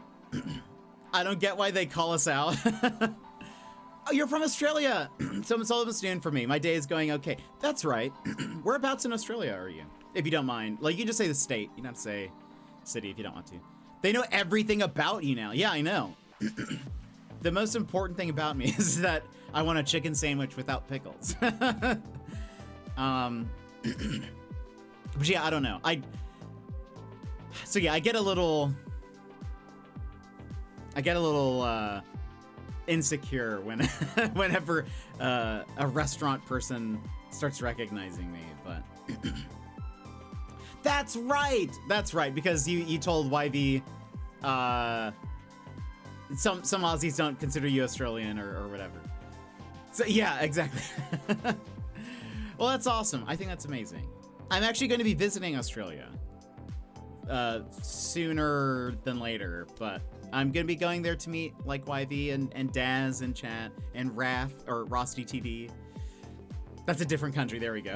don't get why they call us out. Oh, you're from Australia. So it's all of a noon for me. My day is going okay. That's right. Whereabouts in Australia are you? If you don't mind. Like, you just say the state. You don't have to say city if you don't want to. They know everything about you now. Yeah, I know. The most important thing about me is that I want a chicken sandwich without pickles. But yeah, I don't know. I get a little insecure whenever a restaurant person starts recognizing me, but that's right, because you told YV some Aussies don't consider you Australian or whatever. So yeah, exactly. Well, that's awesome. I think that's amazing. I'm actually going to be visiting Australia sooner than later, but I'm gonna be going there to meet like YV and Daz in chat and Raf or Rosty TD. That's a different country. There we go.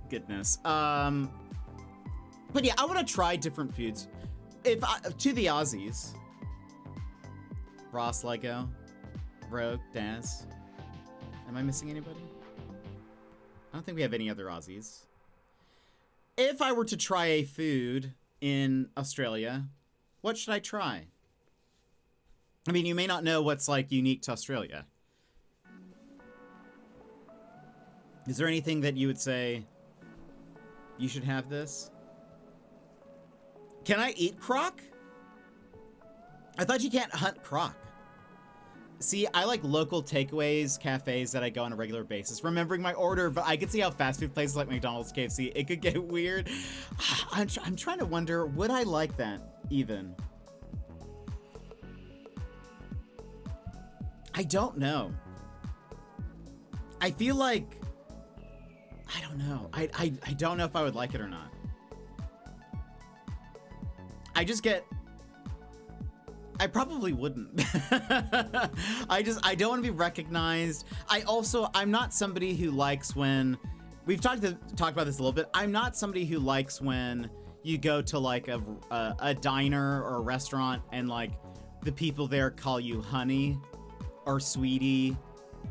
Goodness. But yeah, I want to try different foods. To the Aussies. Ross, Lego, Rogue, Daz. Am I missing anybody? I don't think we have any other Aussies. If I were to try a food in Australia, what should I try? I mean, you may not know what's like unique to Australia. Is there anything that you would say, you should have this? Can I eat croc? I thought you can't hunt croc. See, I like local takeaways, cafes that I go on a regular basis, remembering my order, but I can see how fast food places like McDonald's, KFC, it could get weird. I'm trying to wonder, would I like that even? I don't know. I feel like, I don't know. I don't know if I would like it or not. I just get, I probably wouldn't. I don't want to be recognized. I'm not somebody who likes when, we've talked about this a little bit. I'm not somebody who likes when you go to like a diner or a restaurant and like the people there call you honey or sweetie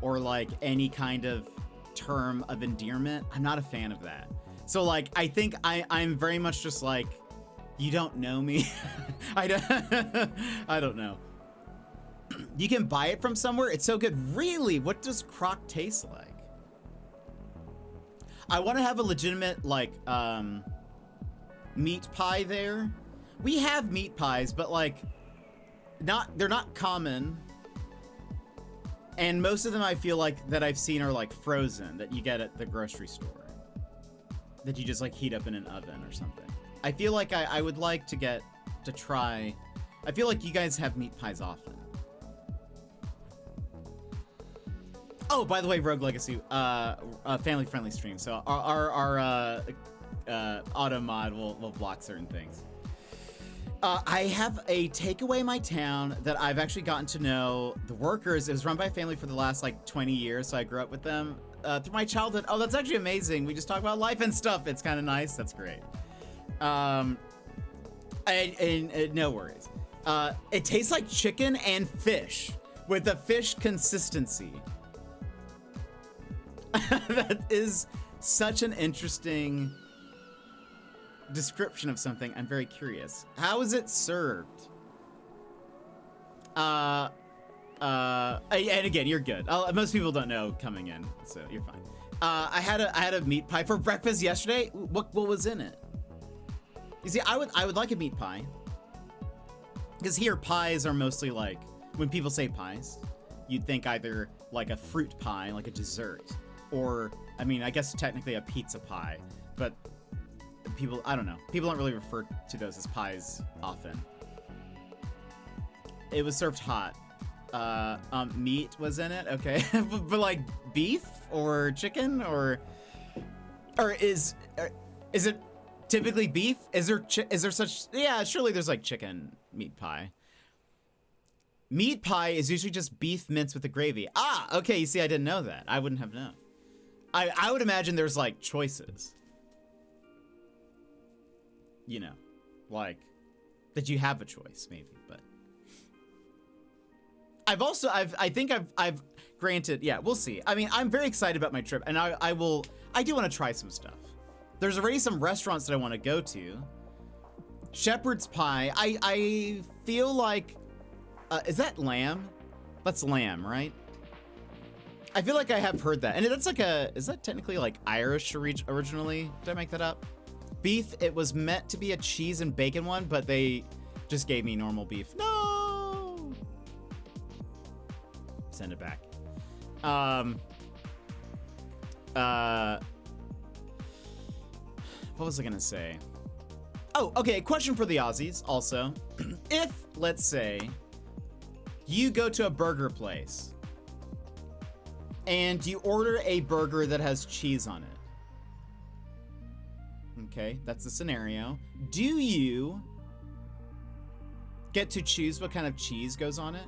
or like any kind of term of endearment. I'm not a fan of that. So like, I think I'm very much just like, you don't know me. I don't know. You can buy it from somewhere. It's so good. Really? What does crock taste like? I want to have a legitimate like meat pie there. We have meat pies, but like they're not common. And most of them I feel like that I've seen are like frozen that you get at the grocery store. That you just like heat up in an oven or something. I feel like I would like to try. I feel like you guys have meat pies often. Oh, by the way, Rogue Legacy, family-friendly stream. So our auto mod will block certain things. I have a takeaway in my town that I've actually gotten to know the workers. It was run by a family for the last like 20 years, so I grew up with them through my childhood. Oh, that's actually amazing. We just talk about life and stuff. It's kind of nice. That's great. No worries. It tastes like chicken and fish with a fish consistency. That is such an interesting description of something. I'm very curious. How is it served? And again, you're good. Most people don't know coming in, so you're fine. I had a meat pie for breakfast yesterday. What was in it? You see, I would like a meat pie. Because here, pies are mostly like, when people say pies, you'd think either like a fruit pie, like a dessert, or, I mean, I guess technically a pizza pie, but people, I don't know. People don't really refer to those as pies often. It was served hot. Meat was in it, okay. But like beef or chicken or is it typically beef? Is there such, yeah, surely there's like chicken meat pie. Meat pie is usually just beef minced with the gravy. Ah, okay, you see, I didn't know that. I wouldn't have known. I would imagine there's like choices. You know, like that you have a choice maybe, but I think I've granted, yeah, we'll see. I mean, I'm very excited about my trip and I do want to try some stuff. There's already some restaurants that I want to go to. Shepherd's pie, I feel like, is that lamb? That's lamb, right? I feel like I have heard that. And that's like is that technically like Irish originally? Did I make that up? Beef, it was meant to be a cheese and bacon one, but they just gave me normal beef. No! Send it back. What was I gonna say? Oh, okay, question for the Aussies also. If, let's say, you go to a burger place and you order a burger that has cheese on it. Okay, that's the scenario. Do you get to choose what kind of cheese goes on it?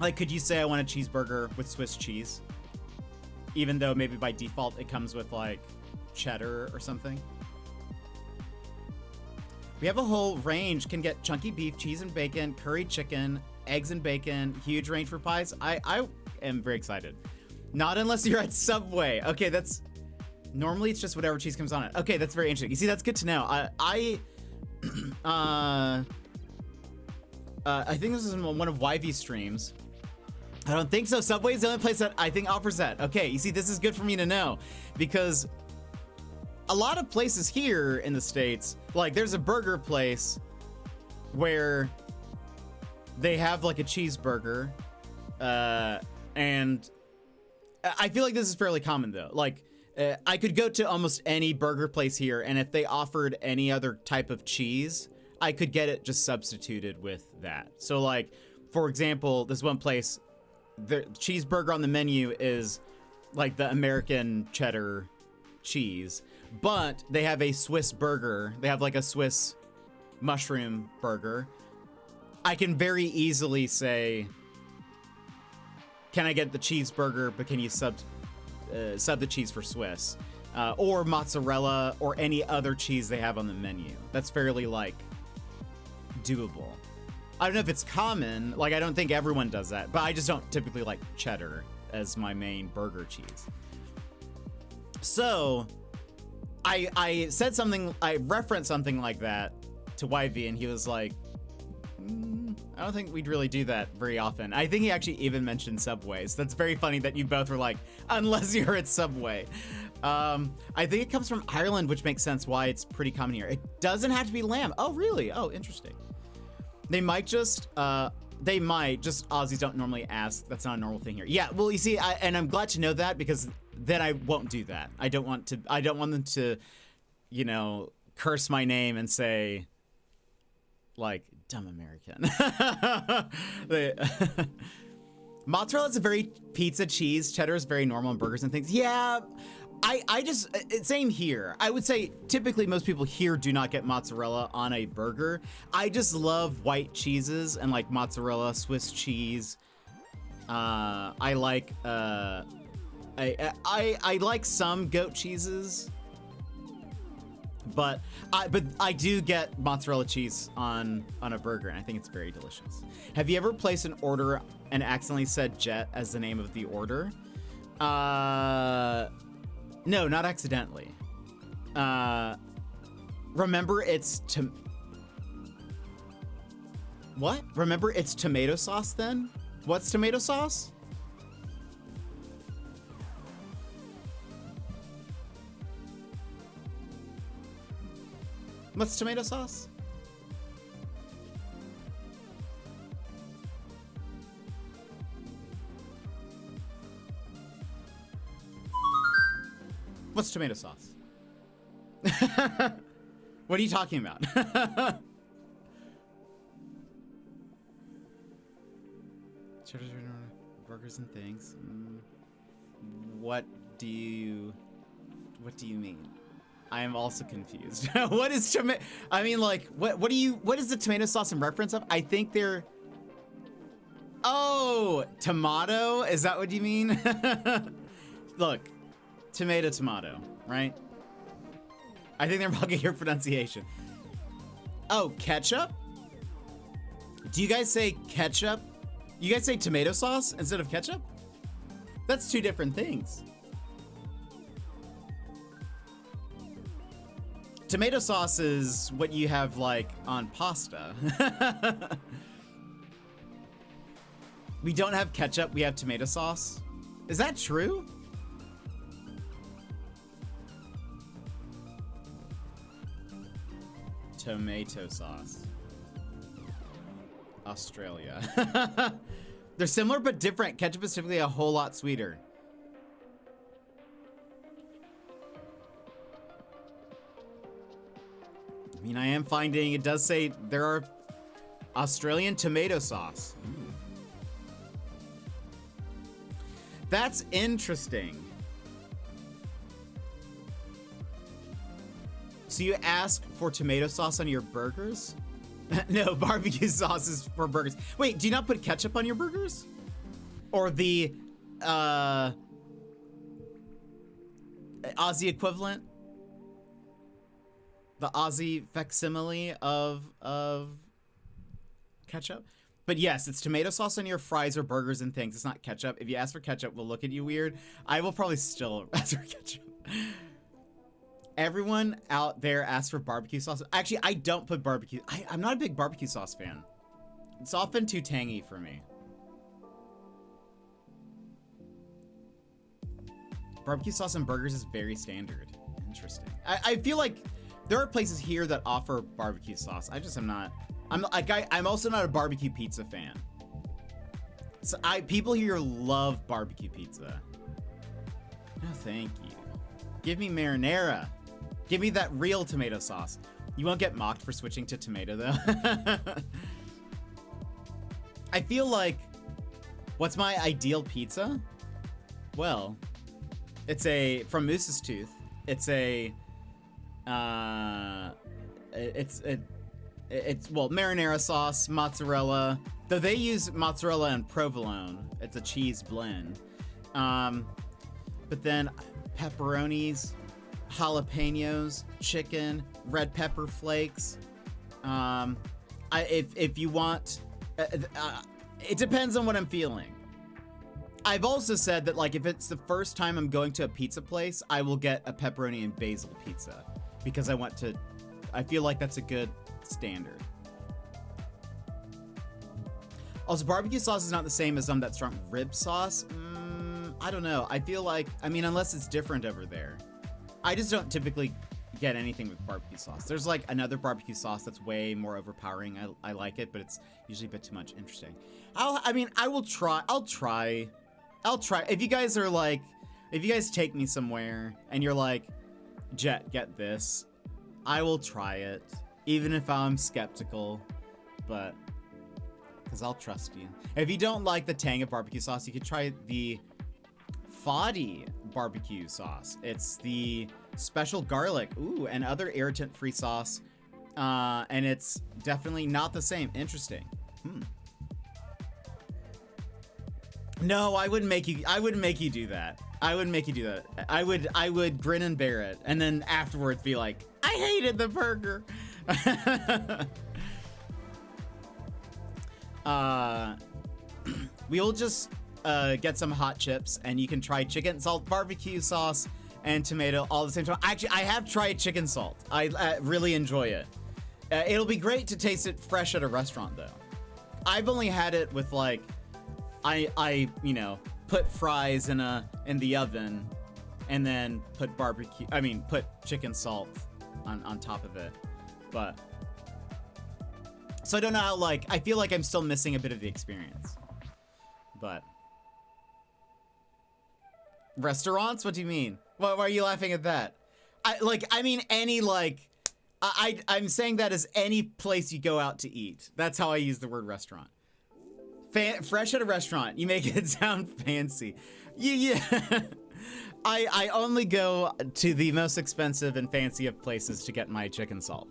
Like, could you say I want a cheeseburger with Swiss cheese? Even though maybe by default it comes with like cheddar or something? We have a whole range. Can get chunky beef, cheese and bacon, curried chicken, eggs and bacon, huge range for pies. I am very excited. Not unless you're at Subway. Okay, that's, normally it's just whatever cheese comes on it. Okay, that's very interesting. You see, that's good to know. I think this is in one of YV's streams. I don't think so. Subway is the only place that I think offers that. Okay, you see, this is good for me to know because a lot of places here in the States, like there's a burger place where they have like a cheeseburger, and I feel like this is fairly common though. Like I could go to almost any burger place here, and if they offered any other type of cheese, I could get it just substituted with that. So like, for example, this one place, the cheeseburger on the menu is like the American cheddar cheese, but they have a Swiss burger. They have like a Swiss mushroom burger. I can very easily say, can I get the cheeseburger, but can you sub the cheese for Swiss? Or mozzarella or any other cheese they have on the menu. That's fairly, like, doable. I don't know if it's common. Like, I don't think everyone does that, but I just don't typically like cheddar as my main burger cheese. So, I said something, I referenced something like that to YV, and he was like, I don't think we'd really do that very often. I think he actually even mentioned Subways. That's very funny that you both were like, unless you're at Subway. I think it comes from Ireland, which makes sense why it's pretty common here. It doesn't have to be lamb. Oh, really? Oh, interesting. They might just, Aussies don't normally ask. That's not a normal thing here. Yeah, well, you see, and I'm glad to know that, because then I won't do that. I don't want them to, you know, curse my name and say, like, dumb American. Mozzarella is a very pizza cheese. Cheddar is very normal in burgers and things. Yeah, I just, same here. I would say typically most people here do not get mozzarella on a burger. I just love white cheeses and like mozzarella, Swiss cheese. I like, I like some goat cheeses. But I do get mozzarella cheese on a burger, and I think it's very delicious. Have you ever placed an order and accidentally said Jet as the name of the order? No, not accidentally. Remember it's what? Remember it's tomato sauce then? What's tomato sauce? What's tomato sauce? What's tomato sauce? What are you talking about? Burgers and things. What do you mean? I am also confused. What is tomato? I mean, like, what is the tomato sauce in reference of? I think they're. Oh, tomato? Is that what you mean? Look, tomato, right? I think they're bugging your pronunciation. Oh, ketchup? Do you guys say ketchup? You guys say tomato sauce instead of ketchup? That's two different things. Tomato sauce is what you have, like, on pasta. We don't have ketchup, we have tomato sauce. Is that true? Tomato sauce. Australia. They're similar but different. Ketchup is typically a whole lot sweeter. I mean, I am finding it does say there are Australian tomato sauce. Ooh. That's interesting. So you ask for tomato sauce on your burgers? No, barbecue sauce is for burgers. Wait, do you not put ketchup on your burgers? Or the Aussie equivalent? The Aussie facsimile of ketchup? But yes, it's tomato sauce on your fries or burgers and things. It's not ketchup. If you ask for ketchup, we'll look at you weird. I will probably still ask for ketchup. Everyone out there asks for barbecue sauce. Actually, I don't put barbecue. I'm not a big barbecue sauce fan. It's often too tangy for me. Barbecue sauce on burgers is very standard. Interesting. I feel like there are places here that offer barbecue sauce. I just am not. I'm also not a barbecue pizza fan. So people here love barbecue pizza. No, thank you. Give me marinara. Give me that real tomato sauce. You won't get mocked for switching to tomato though. I feel like, what's my ideal pizza? Well, It's from Moose's Tooth. It's well, marinara sauce, mozzarella. Though they use mozzarella and provolone. It's a cheese blend. But then pepperonis, jalapenos, chicken, red pepper flakes. If you want, it depends on what I'm feeling. I've also said that, like, if it's the first time I'm going to a pizza place, I will get a pepperoni and basil pizza because I feel like that's a good standard. Also, barbecue sauce is not the same as that strong rib sauce. I don't know. I feel like, I mean, unless it's different over there. I just don't typically get anything with barbecue sauce. There's like another barbecue sauce that's way more overpowering. I like it, but it's usually a bit too much. Interesting. I'll try. If you guys are like, if you guys take me somewhere and you're like, Jet, get this, I will try it, even if I'm skeptical, but because I'll trust you. If you don't like the tang of barbecue sauce, you could try the VOD barbecue sauce. It's the special garlic, and other irritant-free sauce, and it's definitely not the same. Interesting. No, I wouldn't make you do that. I wouldn't make you do that. I would grin and bear it, and then afterwards be like, I hated the burger. We'll just get some hot chips, and you can try chicken salt, barbecue sauce, and tomato all at the same time. Actually, I have tried chicken salt. I really enjoy it. It'll be great to taste it fresh at a restaurant, though. I've only had it with, like, I put fries in the oven, and then put put chicken salt on top of it. But so I don't know how, like, I feel like I'm still missing a bit of the experience. But restaurants? What do you mean? Why are you laughing at that? I'm saying that as any place you go out to eat. That's how I use the word restaurant. Fresh at a restaurant. You make it sound fancy. Yeah. I only go to the most expensive and fancy of places to get my chicken salt.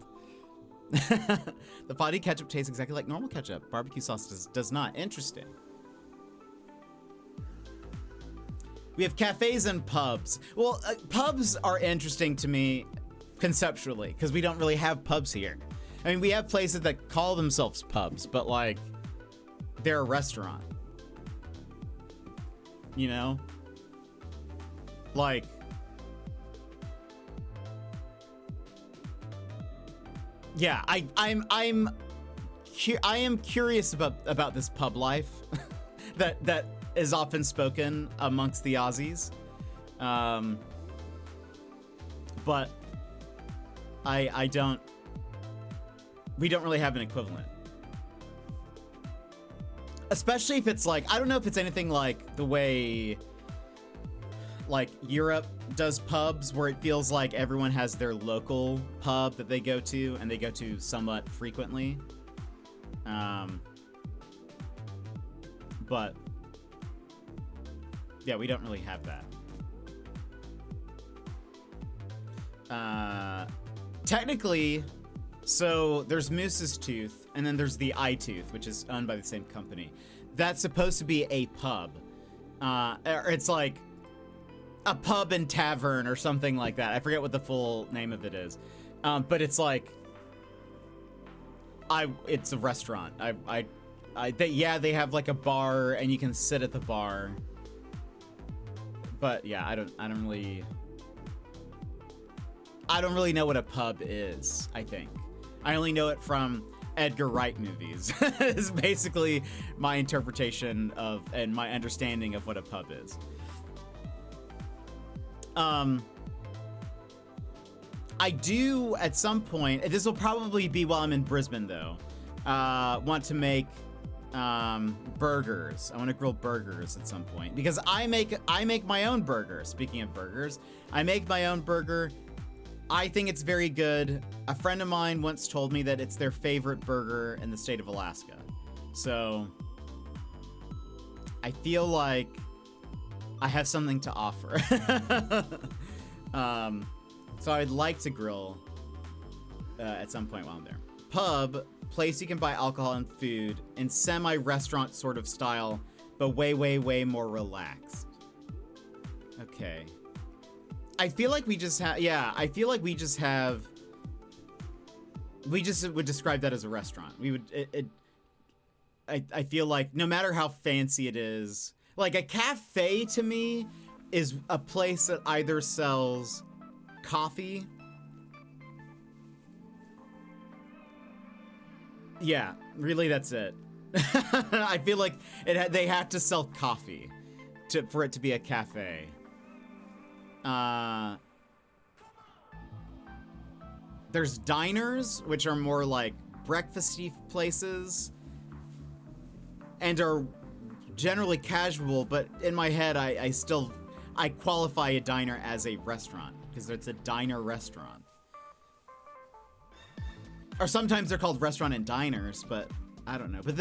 The body ketchup tastes exactly like normal ketchup. Barbecue sauce does not. Interesting. We have cafes and pubs. Well, pubs are interesting to me conceptually because we don't really have pubs here. I mean, we have places that call themselves pubs, but like, they're a restaurant. You know? Like, yeah, I am curious about this pub life that is often spoken amongst the Aussies. But we don't really have an equivalent. Especially if it's like, I don't know if it's anything like the way like Europe does pubs, where it feels like everyone has their local pub that they go to, and they go to somewhat frequently. But yeah, we don't really have that. Technically, so there's Moose's Tooth, and then there's the Eye Tooth, which is owned by the same company. That's supposed to be a pub. Or it's like a pub and tavern or something like that. I forget what the full name of it is. But it's like, it's a restaurant. They have like a bar, and you can sit at the bar. But yeah, I don't really know what a pub is, I think. I only know it from Edgar Wright movies. Is basically my interpretation of and my understanding of what a pub is. I do at some point, this will probably be while I'm in Brisbane though, want to make burgers. I want to grill burgers at some point because I make my own burger. Speaking of burgers, I make my own burger. I think it's very good. A friend of mine once told me that it's their favorite burger in the state of Alaska. So I feel like I have something to offer. So I'd like to grill at some point while I'm there. Pub, place you can buy alcohol and food in semi-restaurant sort of style, but way, way, way more relaxed. Okay. I feel like we just have, yeah, I feel like we just would describe that as a restaurant. We would, I feel like no matter how fancy it is, like a cafe to me is a place that either sells coffee. Yeah, really that's it. I feel like they had to sell coffee for it to be a cafe. There's diners, which are more like breakfasty places and are generally casual, but in my head, I qualify a diner as a restaurant because it's a diner restaurant. Or sometimes they're called restaurant and diners, but I don't know. But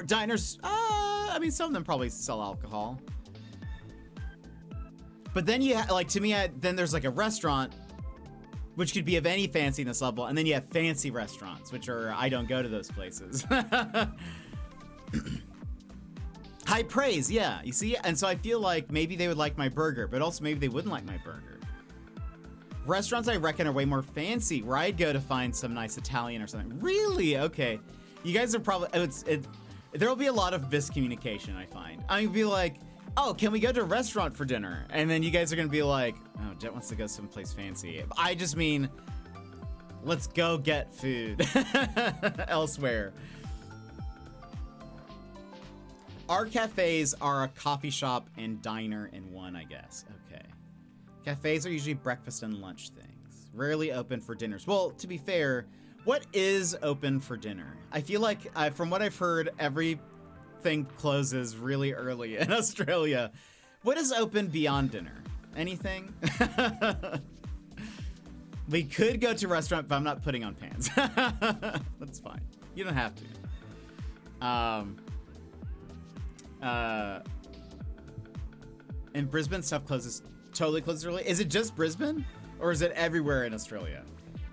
diners, I mean, some of them probably sell alcohol. But then then there's like a restaurant, which could be of any fanciness level, and then you have fancy restaurants, which are, I don't go to those places. High praise, yeah, you see? And so I feel like maybe they would like my burger, but also maybe they wouldn't like my burger. Restaurants I reckon are way more fancy, where I'd go to find some nice Italian or something. Really? Okay. You guys are probably, there'll be a lot of miscommunication, I find. I mean, be like, oh, can we go to a restaurant for dinner? And then you guys are gonna be like, oh, Jet wants to go someplace fancy. I just mean, let's go get food elsewhere. Our cafes are a coffee shop and diner in one, I guess. Okay. Cafes are usually breakfast and lunch things. Rarely open for dinners. Well, to be fair, what is open for dinner? I feel like, from what I've heard, everything closes really early in Australia. What is open beyond dinner? Anything? We could go to a restaurant, but I'm not putting on pants. That's fine. You don't have to. In Brisbane, stuff totally closes early. Is it just Brisbane? Or is it everywhere in Australia?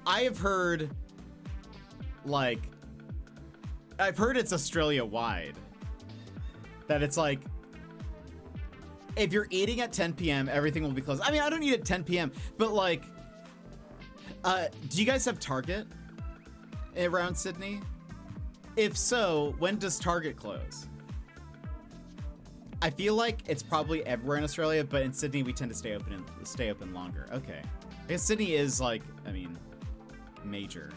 I have heard, it's Australia-wide. That it's like, if you're eating at 10 p.m., everything will be closed. I mean, I don't eat at 10 p.m., but do you guys have Target around Sydney? If so, when does Target close? I feel like it's probably everywhere in Australia, but in Sydney we tend to stay open longer. Okay. I guess Sydney is major.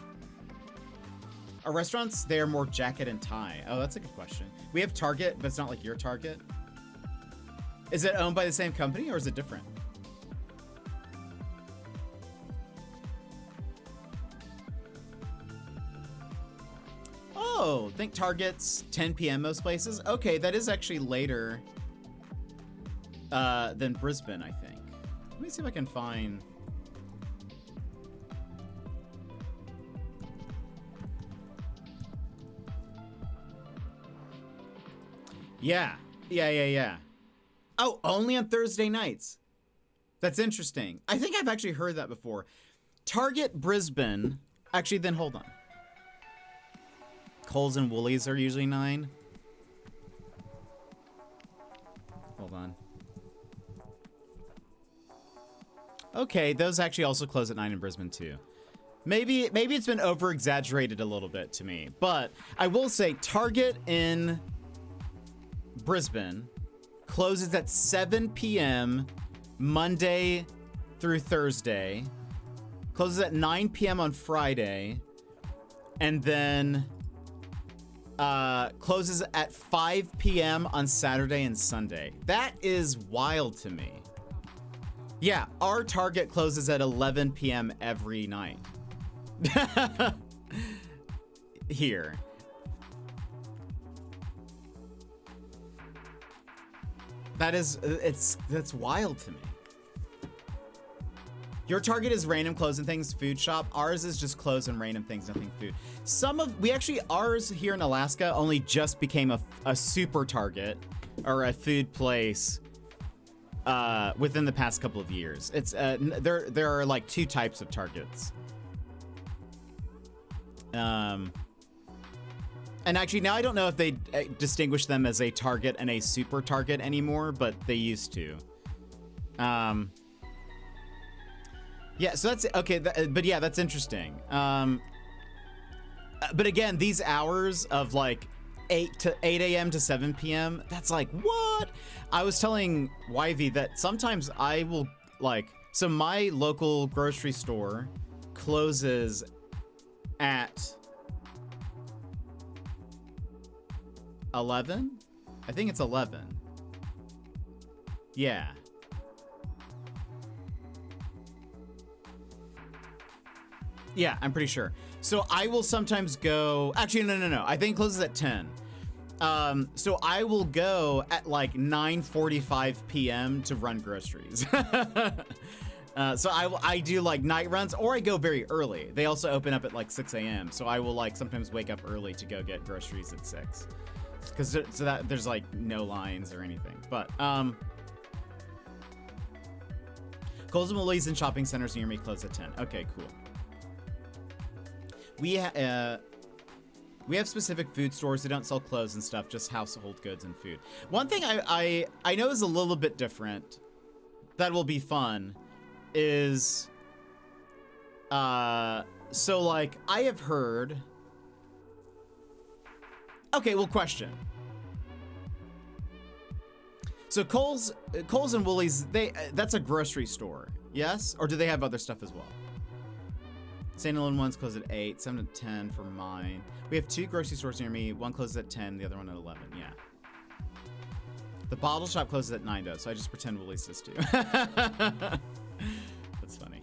Are restaurants there more jacket and tie? Oh, that's a good question. We have Target, but it's not like your Target. Is it owned by the same company or is it different? Oh, I think Target's 10 p.m. most places. Okay, that is actually later than Brisbane, I think. Let me see if I can find... Yeah. Oh, only on Thursday nights. That's interesting. I think I've actually heard that before. Target Brisbane... Actually, then hold on. Coles and Woolies are usually 9. Hold on. Okay, those actually also close at 9 in Brisbane too. Maybe it's been over-exaggerated a little bit to me, but I will say Target in Brisbane closes at 7 p.m. Monday through Thursday, closes at 9 p.m. on Friday, and then closes at 5 p.m. on Saturday and Sunday. That is wild to me. Yeah, our Target closes at 11 p.m. every night. Here. That's wild to me. Your Target is random clothes and things, food shop. Ours is just clothes and random things, nothing food. Ours here in Alaska only just became a super Target or a food place within the past couple of years. It's there are like two types of targets. And actually now I don't know if they distinguish them as a target and a super target anymore, but they used to. Yeah, so that's okay. But yeah, that's interesting. But again, these hours of like 8 a.m. to 7 p.m. That's like, what? I was telling YV that sometimes I will like, so my local grocery store closes at 11? I think it's 11. Yeah. Yeah, I'm pretty sure. So I will sometimes go, actually, no. I think it closes at 10. So I will go at like 9:45 p.m. to run groceries. So I do like night runs, or I go very early. They also open up at like 6 a.m. So I will like sometimes wake up early to go get groceries at 6. Because so that there's like no lines or anything. But Kohl's and Woolies and shopping centers near me close at 10. Okay, cool. We have specific food stores that don't sell clothes and stuff, just household goods and food. One thing I know is a little bit different that will be fun is so like I have heard. Okay, well, question. So Kohl's and Woolies, that's a grocery store, yes? Or do they have other stuff as well? Standalone ones close at 8, 7 to 10 for mine. We have 2 grocery stores near me. One closes at 10, the other one at 11, yeah. The bottle shop closes at 9 though, so I just pretend Woolies does too. That's funny.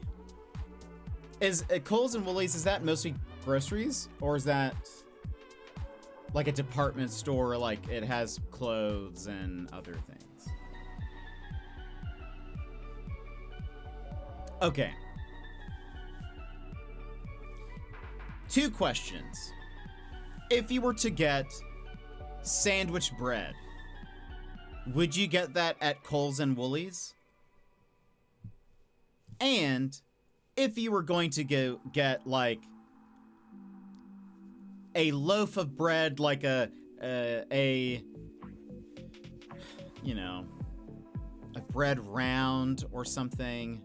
Is Kohl's and Woolies, is that mostly groceries? Or is that like a department store, like it has clothes and other things? Okay. 2 questions. If you were to get sandwich bread, would you get that at Kohl's and Woolies? And if you were going to go get like a loaf of bread, like a you know, a bread round or something,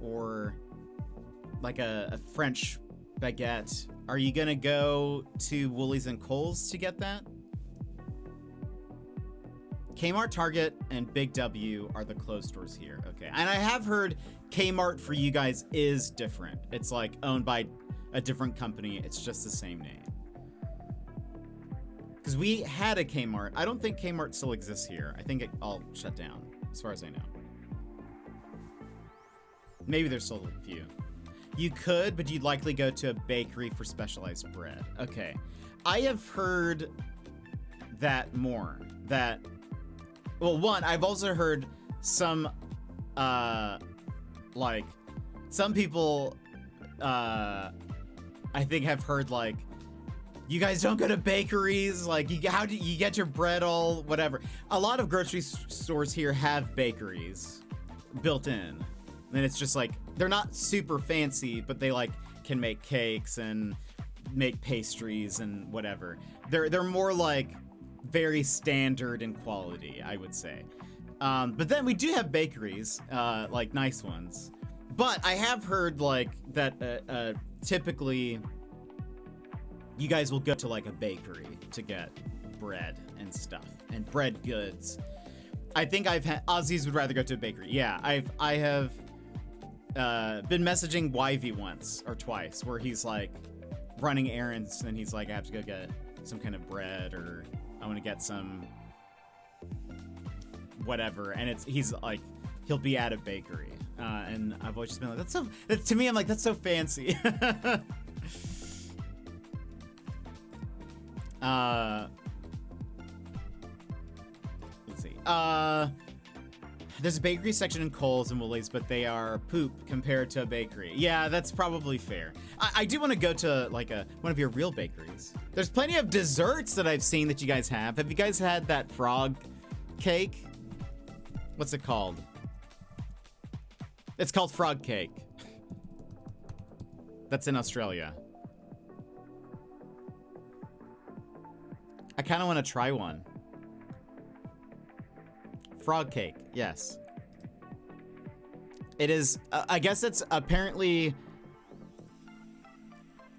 or like a French baguette, are you gonna go to Woolies and Kohl's to get that? Kmart, Target, and Big W are the closed stores here. Okay, and I have heard Kmart for you guys is different. It's like owned by a different company. It's just the same name. Because we had a Kmart. I don't think Kmart still exists here. I think it all shut down, as far as I know. Maybe there's still a few. You could, but you'd likely go to a bakery for specialized bread. Okay. I have heard that more. That, well, one, I've also heard some, like, some people, I think have heard, like, you guys don't go to bakeries, like, how do you get your bread all, whatever. A lot of grocery stores here have bakeries built in. And it's just like, they're not super fancy, but they like can make cakes and make pastries and whatever. They're more like very standard in quality, I would say. But then we do have bakeries, like nice ones. But I have heard like that typically you guys will go to like a bakery to get bread and stuff and bread goods. I think I've had Aussies would rather go to a bakery. Yeah, I have been messaging YV once or twice where he's like running errands and he's like, I have to go get some kind of bread, or I want to get some whatever, and he's like, he'll be at a bakery, and I've always just been like, that's so, to me I'm like, that's so fancy. Let's see. There's a bakery section in Kohl's and Woolies, but they are poop compared to a bakery. Yeah, that's probably fair. I do want to go to like one of your real bakeries. There's plenty of desserts that I've seen that you guys have. Have you guys had that frog cake? What's it called? It's called frog cake. That's in Australia. I kind of want to try one. Frog cake, yes. It is, I guess it's apparently,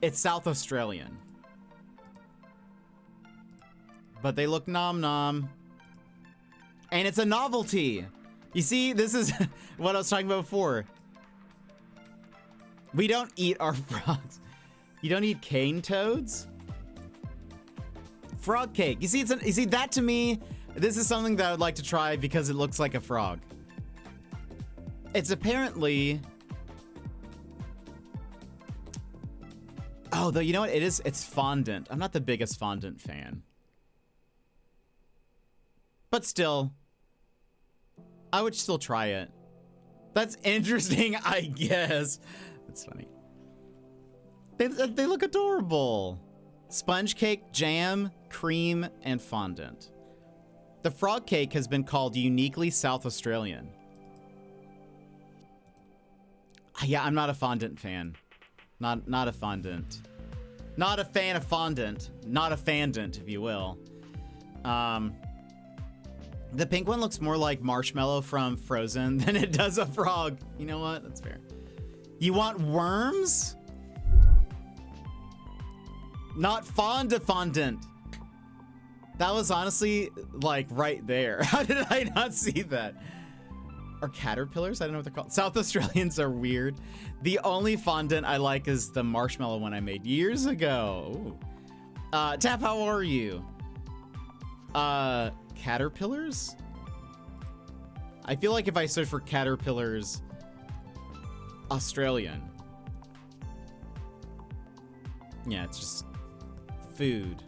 it's South Australian. But they look nom nom. And it's a novelty. You see, this is what I was talking about before. We don't eat our frogs. You don't eat cane toads? Frog cake. You see, you see that to me, this is something that I would like to try because it looks like a frog. It's apparently, oh, though, you know what? It's fondant. I'm not the biggest fondant fan. But still, I would still try it. That's interesting, I guess. That's funny. They look adorable. Sponge cake, jam, cream, and fondant. The frog cake has been called uniquely South Australian. Yeah, I'm not a fondant fan. Not a fondant. Not a fan of fondant. Not a fandant, if you will. The pink one looks more like marshmallow from Frozen than it does a frog. You know what? That's fair. You want worms? Not fond of fondant. That was honestly like right there. How did I not see that? Or caterpillars? I don't know what they're called. South Australians are weird. The only fondant I like is the marshmallow one I made years ago. Ooh. Tap, how are you? Caterpillars? I feel like if I search for caterpillars, Australian. Yeah, it's just food.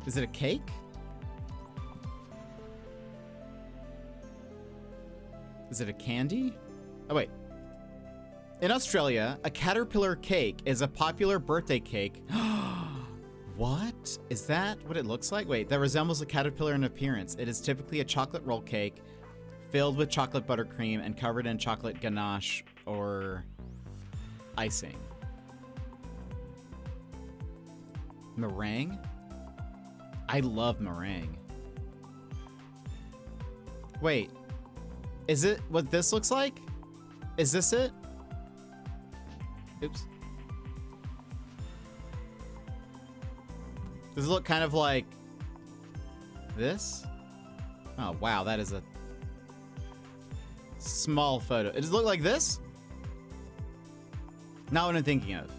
Is it a cake? Is it a candy? Oh, wait. In Australia, a caterpillar cake is a popular birthday cake. What? Is that what it looks like? Wait, that resembles a caterpillar in appearance. It is typically a chocolate roll cake filled with chocolate buttercream and covered in chocolate ganache or icing. Meringue? I love meringue. Wait, is it what this looks like? Is this it? Oops. Does it look kind of like this? Oh, wow, that is a small photo. Does it look like this? Not what I'm thinking of.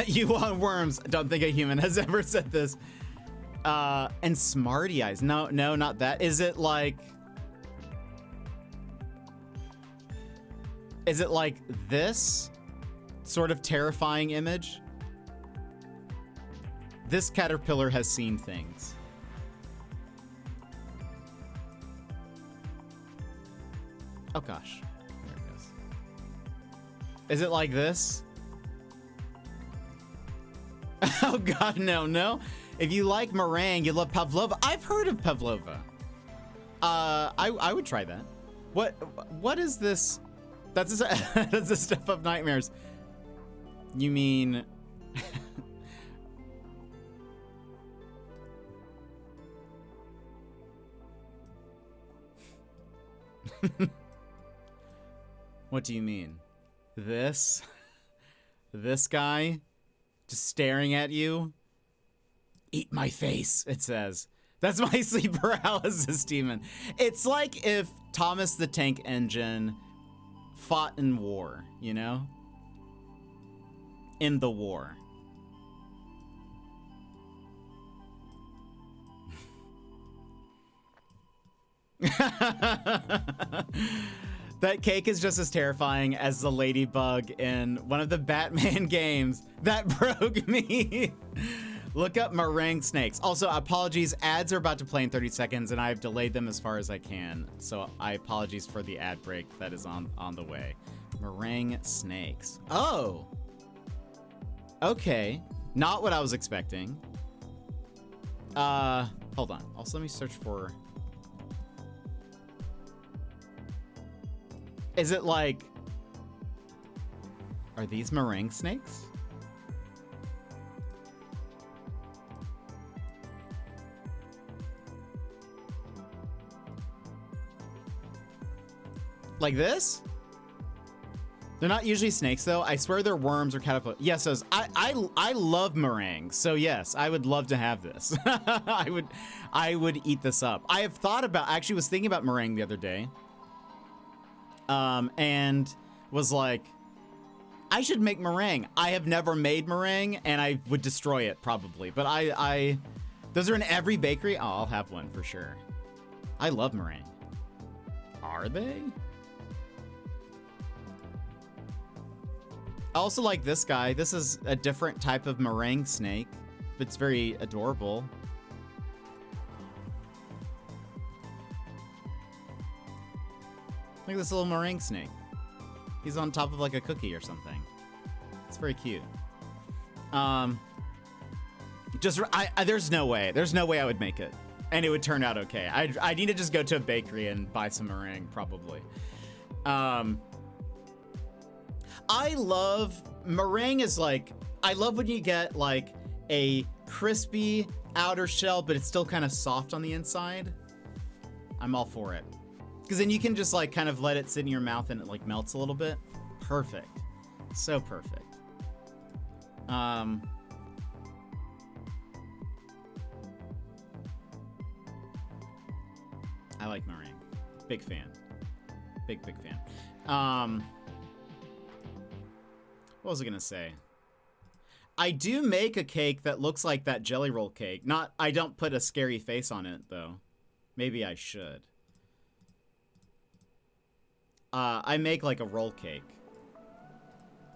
You want worms. Don't think a human has ever said this. And smarty eyes. No, not that. Is it like this sort of terrifying image? This caterpillar has seen things. Oh gosh. There it goes. Is it like this? Oh god, no. If you like meringue, you love pavlova. I've heard of pavlova. I would try that. What is this? That's the stuff of nightmares. You mean what do you mean? This guy just staring at you? Eat my face, it says. That's my sleep paralysis demon. It's like if Thomas the Tank Engine fought in war, you know? In the war. That cake is just as terrifying as the ladybug in one of the Batman games. That broke me. Look up meringue snakes. Also, apologies, ads are about to play in 30 seconds and I've delayed them as far as I can. So I apologize for the ad break that is on the way. Meringue snakes. Oh. Okay. Not what I was expecting. Hold on. Also, let me search for... Is it like... Are these meringue snakes? Like this? They're not usually snakes, though. I swear they're worms or caterpillars. Yes, I love meringue, so yes, I would love to have this. I would eat this up. I have thought about, I actually was thinking about meringue the other day, and was like, I should make meringue. I have never made meringue, and I would destroy it probably. But those are in every bakery. Oh, I'll have one for sure. I love meringue. Are they? I also like this guy. This is a different type of meringue snake, but it's very adorable. Look at this little meringue snake. He's on top of like a cookie or something. It's very cute. There's no way I would make it, and it would turn out okay. I need to just go to a bakery and buy some meringue, probably. I love meringue is like, I love when you get like a crispy outer shell, but it's still kind of soft on the inside. I'm all for it. Because then you can just like kind of let it sit in your mouth and it like melts a little bit. Perfect. So perfect. I like meringue. Big fan. Big fan. What was I gonna say? I do make a cake that looks like that jelly roll cake. I don't put a scary face on it though. Maybe I should. I make like a roll cake.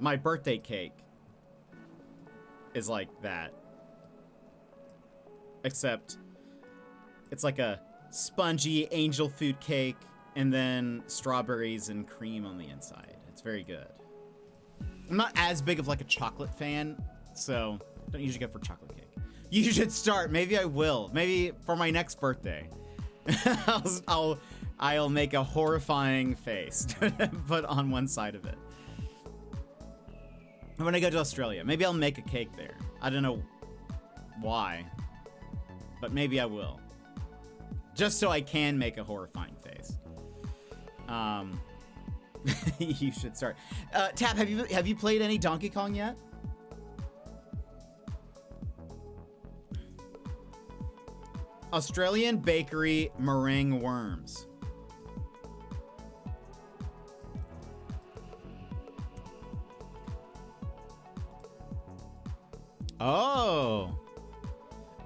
My birthday cake is like that. Except it's like a spongy angel food cake and then strawberries and cream on the inside. It's very good. I'm not as big of like a chocolate fan, so don't usually go for chocolate cake. You should start. Maybe I will. Maybe for my next birthday. I'll make a horrifying face to put on one side of it. When I go to Australia, maybe I'll make a cake there. I don't know why, but maybe I will. Just so I can make a horrifying face. You should start. Tap, have you played any Donkey Kong yet? Australian bakery meringue worms. Oh,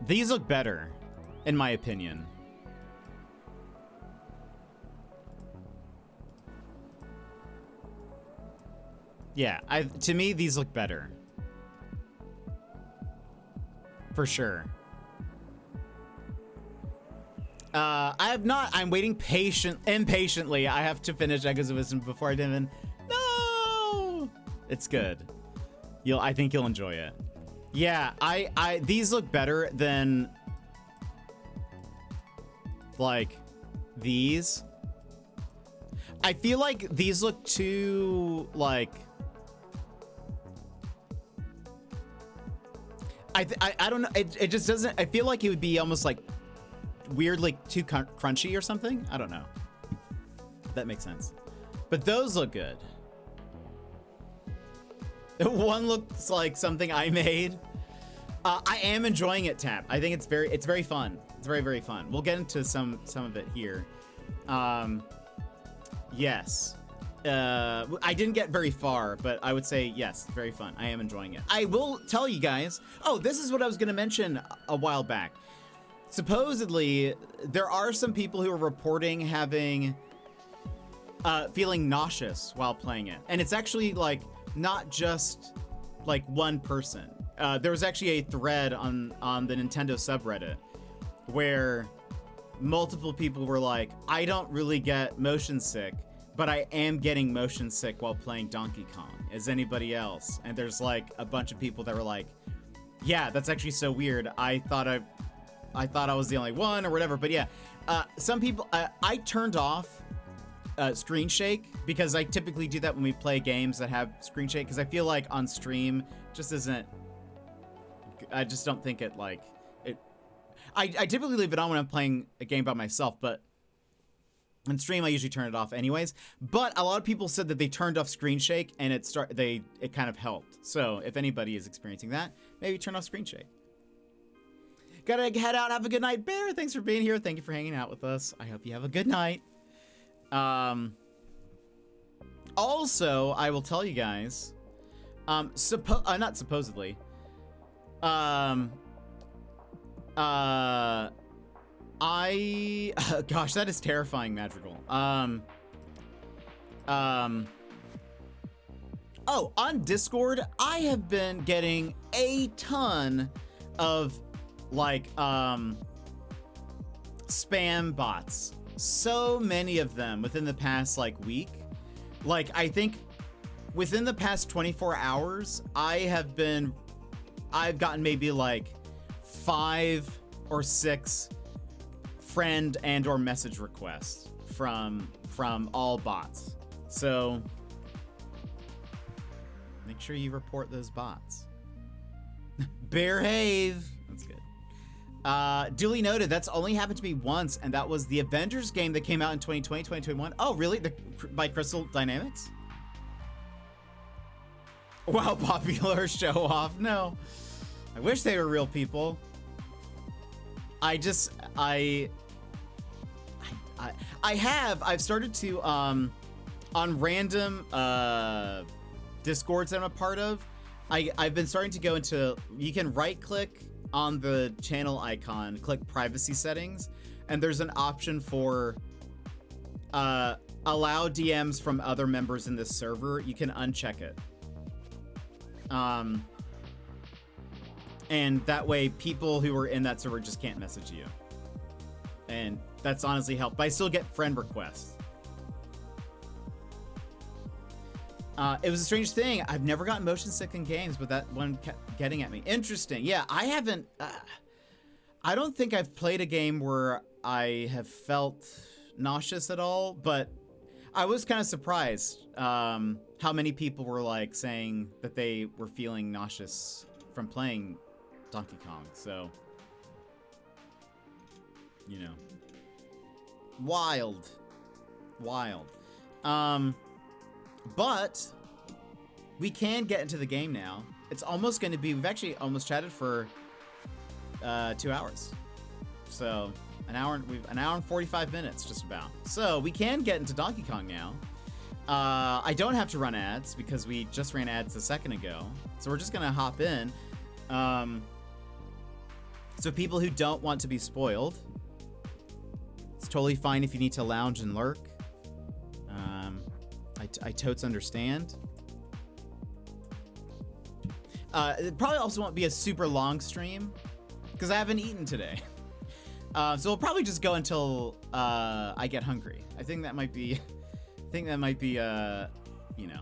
these look better, in my opinion. Yeah, to me, these look better. For sure. I'm waiting impatiently. I have to finish Echoes of Wisdom before I dive in. No! It's good. I think you'll enjoy it. Yeah, these look better than like these. I feel like these look too like I don't know. It just doesn't. I feel like it would be almost like weirdly too crunchy or something. I don't know. If that makes sense. But those look good. One looks like something I made. I am enjoying it, Tap. I think it's very fun. It's very, very fun. We'll get into some of it here. Yes. I didn't get very far, but I would say yes, very fun. I am enjoying it. I will tell you guys. Oh, this is what I was going to mention a while back. Supposedly, there are some people who are reporting having feeling nauseous while playing it, and it's actually like not just like one person. There was actually a thread on the Nintendo subreddit where multiple people were like, I don't really get motion sick, but I am getting motion sick while playing Donkey Kong. Is anybody else? And there's like a bunch of people that were like, yeah, that's actually so weird. I thought I thought I was the only one or whatever. But yeah, some people, I turned off screen shake because I typically do that when we play games that have screen shake, because I feel like on stream just isn't, I just don't think it like it. I typically leave it on when I'm playing a game by myself, but on stream I usually turn it off anyways. But a lot of people said that they turned off screen shake and it kind of helped. So if anybody is experiencing that, maybe turn off screen shake. Gotta head out. Have a good night, Bear. Thanks for being here. Thank you for hanging out with us. I hope you have a good night. Also, I will tell you guys, not supposedly, gosh, that is terrifying, Madrigal. Oh, on Discord, I have been getting a ton of, like, spam bots. So many of them within the past, like, week. Like, I think within the past 24 hours, I've gotten maybe, like, 5 or 6 friend and or message requests from all bots. So make sure you report those bots. Behave. That's good. Duly noted. That's only happened to me once, and that was the Avengers game that came out in 2020, 2021. Oh, really? By Crystal Dynamics? Wow, popular show off. No. I wish they were real people. I've started to, on random, Discords that I'm a part of, I've been starting to go into, you can right click on the channel icon, click privacy settings, and there's an option for, allow DMs from other members in this server. You can uncheck it. And that way people who are in that server just can't message you. And that's honestly helped, but I still get friend requests. It was a strange thing. I've never gotten motion sick in games, but that one kept getting at me. Interesting. Yeah, I haven't, I don't think I've played a game where I have felt nauseous at all, but I was kind of surprised how many people were like saying that they were feeling nauseous from playing Donkey Kong. So, you know, wild. But we can get into the game now. It's almost going to be, we've actually almost chatted for 2 hours. So an hour and 45 minutes just about. So we can get into Donkey Kong now. I don't have to run ads because we just ran ads a second ago. So we're just going to hop in. So people who don't want to be spoiled, it's totally fine if you need to lounge and lurk. I totes understand. It probably also won't be a super long stream because I haven't eaten today. So we'll probably just go until I get hungry. I think that might be, you know,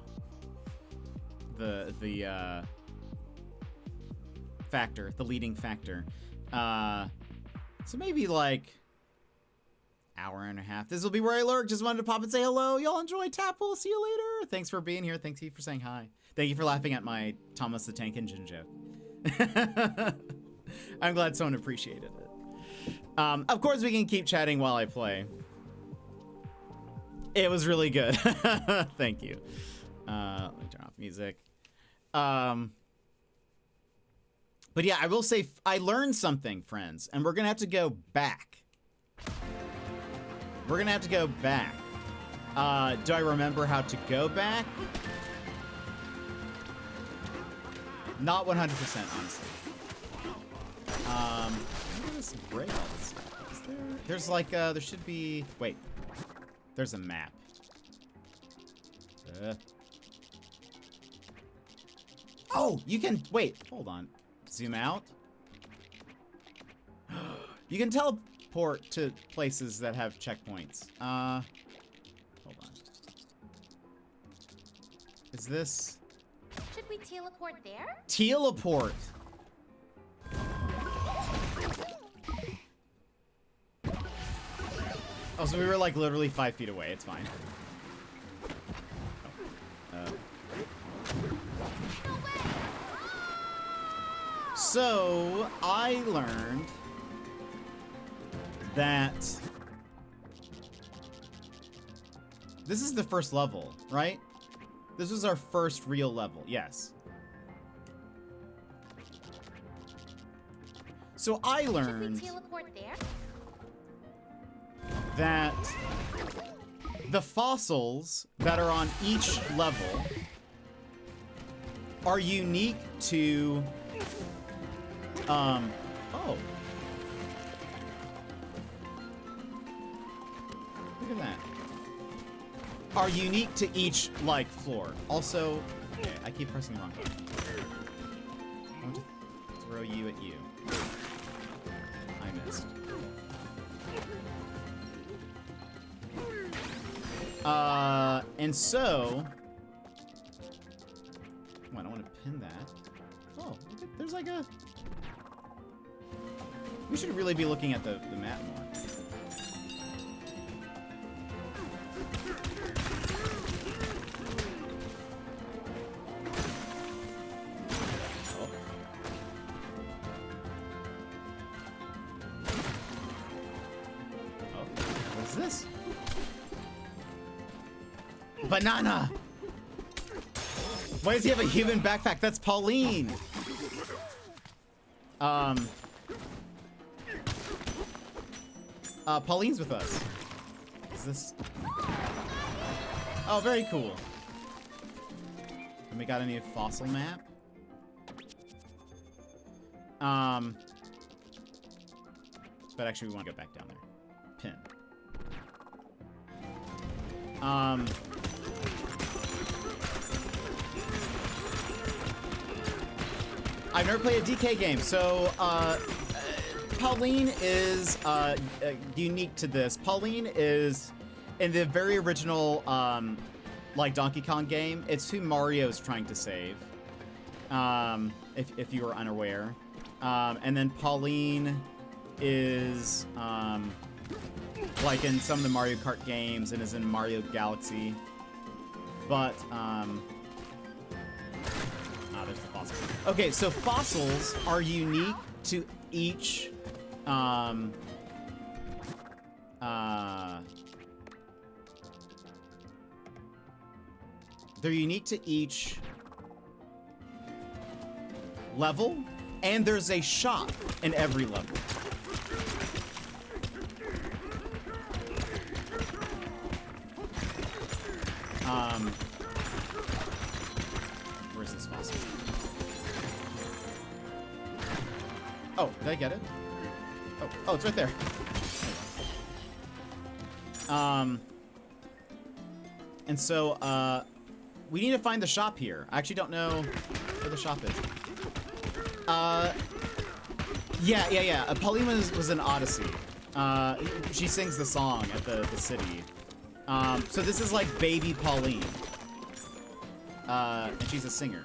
the factor, the leading factor. So maybe like hour and a half. This will be where I lurk. Just wanted to pop and say hello. Y'all enjoy Tapple. See you later. Thanks for being here. Thank you for saying hi. Thank you for laughing at my Thomas the Tank Engine joke. I'm glad someone appreciated it. Of course, we can keep chatting while I play. It was really good. Thank you. Let me turn off music. But yeah, I will say I learned something, friends, and we're gonna have to go back. We're gonna have to go back. Do I remember how to go back? Not 100%, honestly. I'm gonna break all this stuff. Is there? There's like, there should be. Wait, there's a map. Oh, you can wait. Hold on. Zoom out. You can teleport to places that have checkpoints. Hold on. Is this? Should we teleport there? Teleport. Oh, so we were like literally 5 feet away. It's fine. So I learned that this is the first level, right? This was our first real level. Yes. So I learned that the fossils that are on each level are unique to oh. Look at that. Are unique to each, like, floor. Also, okay, I keep pressing the wrong button. I want to throw you at you. I missed. And so... Come on, I want to pin that. Oh, look at, there's like a... We should really be looking at the map more. Oh. Oh, what is this? Banana! Why does he have a human backpack? That's Pauline! Pauline's with us. Is this... Oh, very cool. And we got a new fossil map. But actually we want to go back down there. Pin. I've never played a DK game, so, Pauline is unique to this. Pauline is in the very original like Donkey Kong game. It's who Mario's trying to save. If you were unaware. And then Pauline is like in some of the Mario Kart games and is in Mario Galaxy. But there's the fossil. Okay, so fossils are unique to each they're unique to each level, and there's a shop in every level. Where's this fossil? Oh, did I get it? Oh, it's right there. And so, we need to find the shop here. I actually don't know where the shop is. Yeah. Pauline was in Odyssey. She sings the song at the city. So this is like baby Pauline. And she's a singer.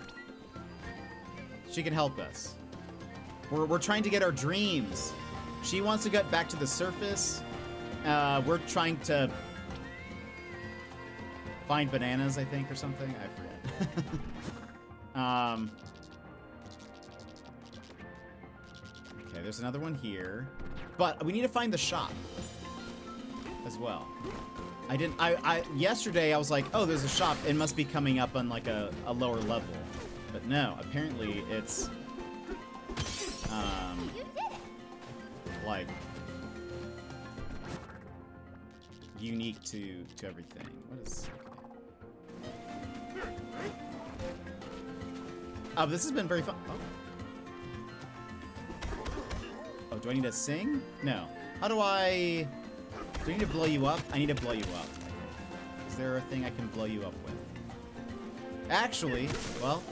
She can help us. We're trying to get our dreams. She wants to get back to the surface. We're trying to find bananas, I think, or something. I forget. Okay, there's another one here. But we need to find the shop as well. Yesterday I was like, oh, there's a shop. It must be coming up on like a lower level. But no, apparently it's like unique to everything. What is... Oh, this has been very fun. Oh, do I need to sing? No. How do I... Do I need to blow you up? I need to blow you up. Is there a thing I can blow you up with? Actually, well,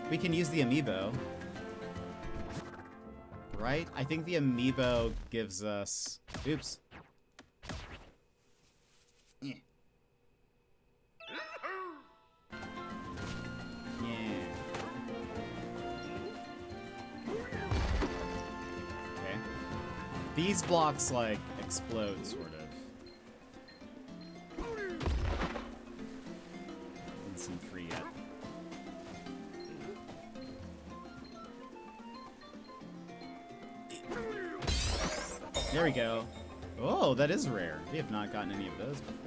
we can use the amiibo. Right? I think the amiibo gives us... Oops. Yeah. Okay. These blocks, like, explode, sort of. There we go. Oh, that is rare. We have not gotten any of those before.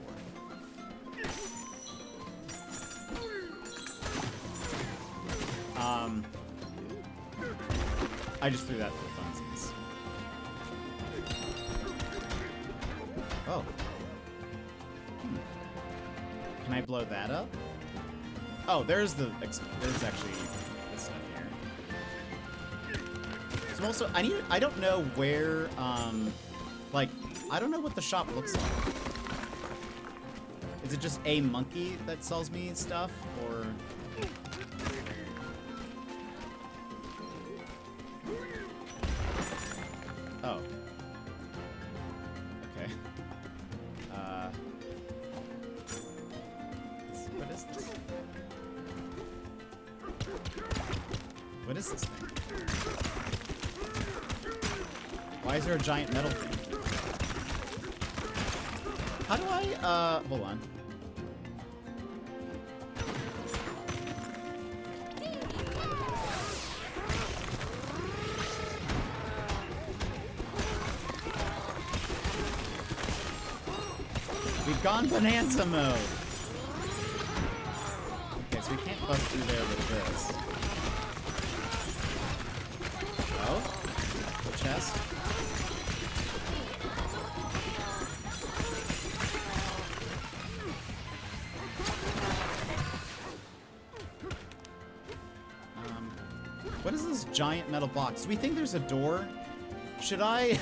I just threw that for funsies. Oh. Can I blow that up? Oh, there's actually this stuff here. So also, I don't know where, like, I don't know what the shop looks like. Is it just a monkey that sells me stuff, or? Oh. Okay. What is this? What is this thing? Why is there a giant metal thing? How do I, hold on. We've gone Bonanza mode. Okay, so we can't bust through there with this. Oh, the chest. What is this giant metal box? Do we think there's a door? Should I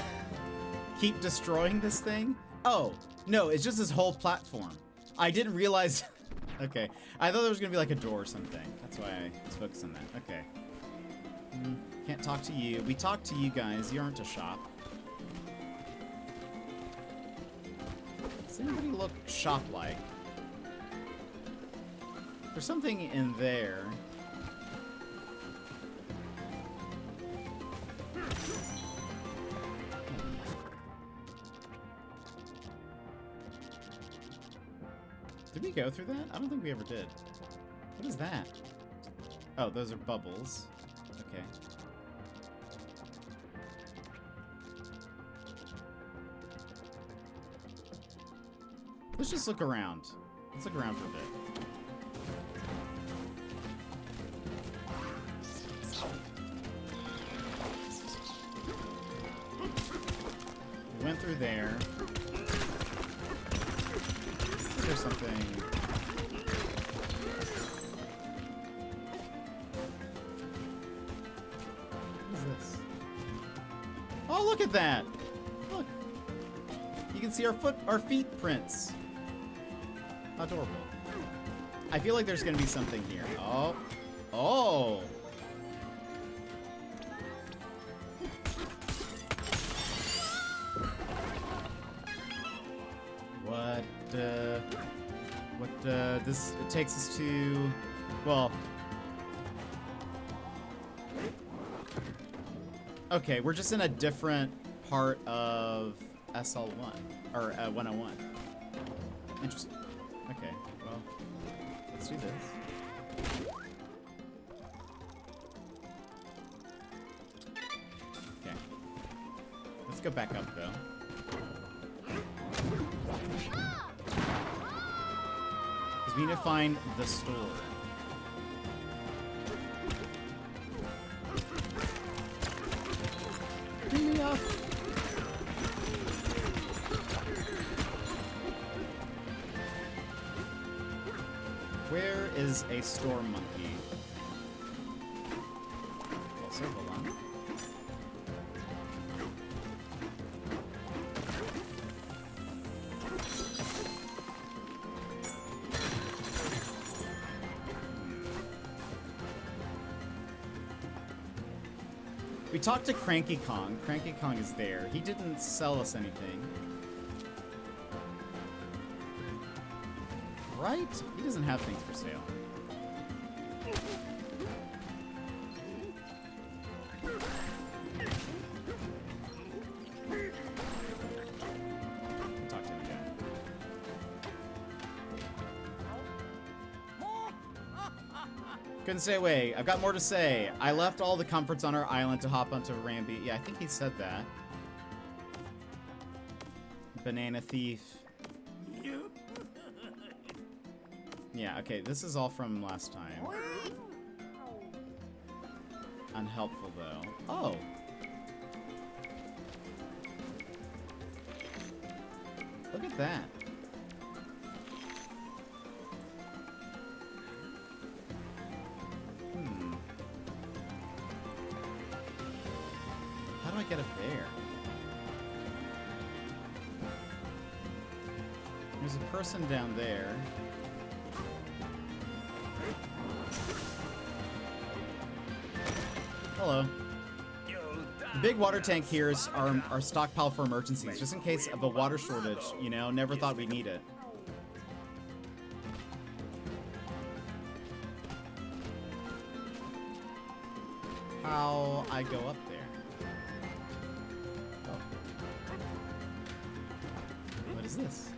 keep destroying this thing? Oh, no, it's just this whole platform. I didn't realize... Okay, I thought there was gonna be like a door or something. That's why I was focused on that. Okay. Can't talk to you. We talked to you guys. You aren't a shop. Does anybody look shop-like? There's something in there. Did we go through that? I don't think we ever did. What is that? Oh, those are bubbles. Okay. Let's just look around. Let's look around for a bit. We went through there. There's something. What is this? Oh, look at that! Look. You can see our feet prints. Adorable. I feel like there's gonna be something here. Oh. Oh! This it takes us to, well, okay, we're just in a different part of SL1 or 101. Interesting. Okay, well, let's do this. Okay, let's go back up though. We need to find the store. Bring me up. Where is a store monkey? Well, circle on. We talked to Cranky Kong. Cranky Kong is there. He didn't sell us anything. Right? He doesn't have things for sale. Talk to him again. Couldn't stay away. I've got more to say. I left all the comforts on our island to hop onto Rambi. Yeah, I think he said that. Banana thief. Yeah, okay, this is all from last time. Unhelpful, though. Oh! Look at that. How do I get up there? There's a person down there. Hello. The big water tank here is our stockpile for emergencies, just in case of a water shortage, you know? Never thought we'd need it. How I go up there? Oh. What is this?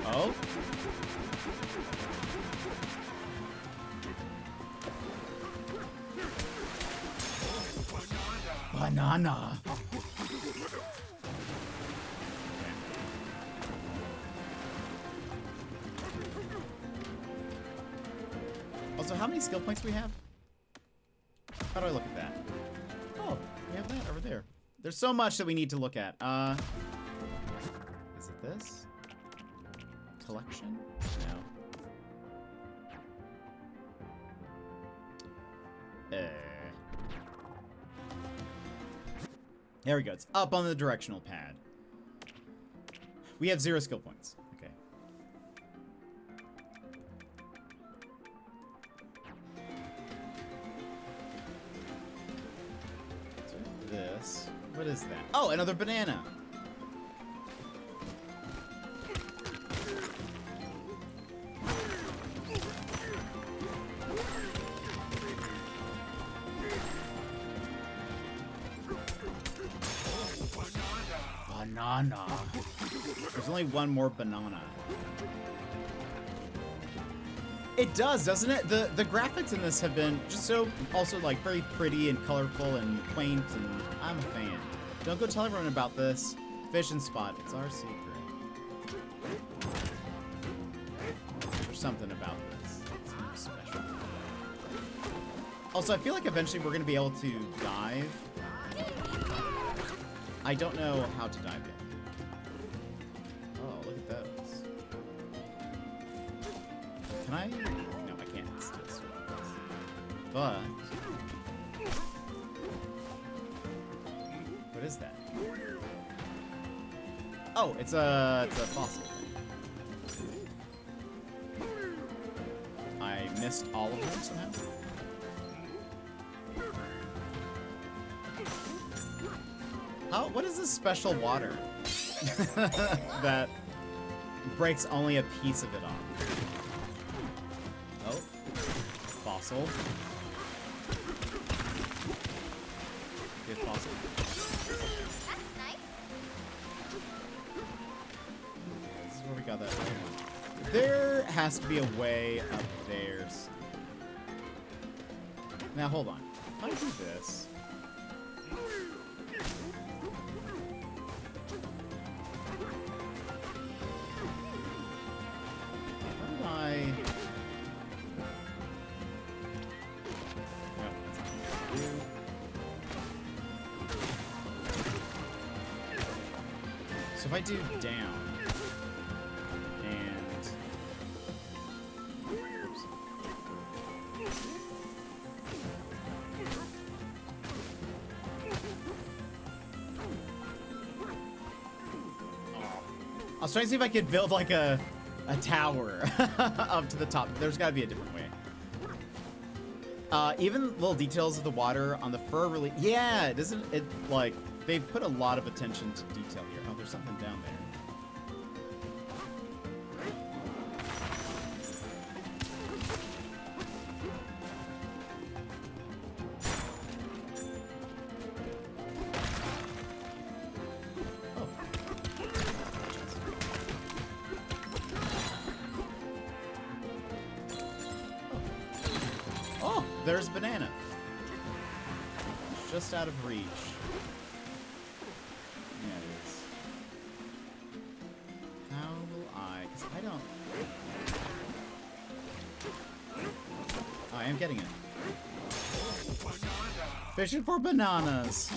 Oh? Banana. Also, how many skill points do we have? How do I look at that? Oh, we have that over there. There's so much that we need to look at. Is it this? Collection? No. There we go. It's up on the directional pad. We have 0 skill points. Okay. So this. What is that? Oh, another banana. Banana. There's only one more banana. It does, doesn't it? The graphics in this have been just so also like very pretty and colorful and quaint, and I'm a fan. Don't go tell everyone about this. Fishing spot. It's our secret. There's something about this. It's special. Also, I feel like eventually we're gonna be able to dive. I don't know how to dive yet. Oh, look at those. Can I? No, I can't. It's still so close. But what is that? Oh, it's a fossil. I missed all of them somehow. What is this special water that breaks only a piece of it off? Oh, fossil. Good fossil. That's nice. This is where we got that other one. There has to be a way up there. Now hold on. If I do this. So if I do down and oops. I was trying to see if I could build like a tower up to the top. There's got to be a different way. Even little details of the water on the fur really, yeah, it isn't it like they've put a lot of attention to detail here. Oh, there's something down there. Oh, there's banana. Just out of reach. I don't... Oh, I am getting it. Fishing for bananas.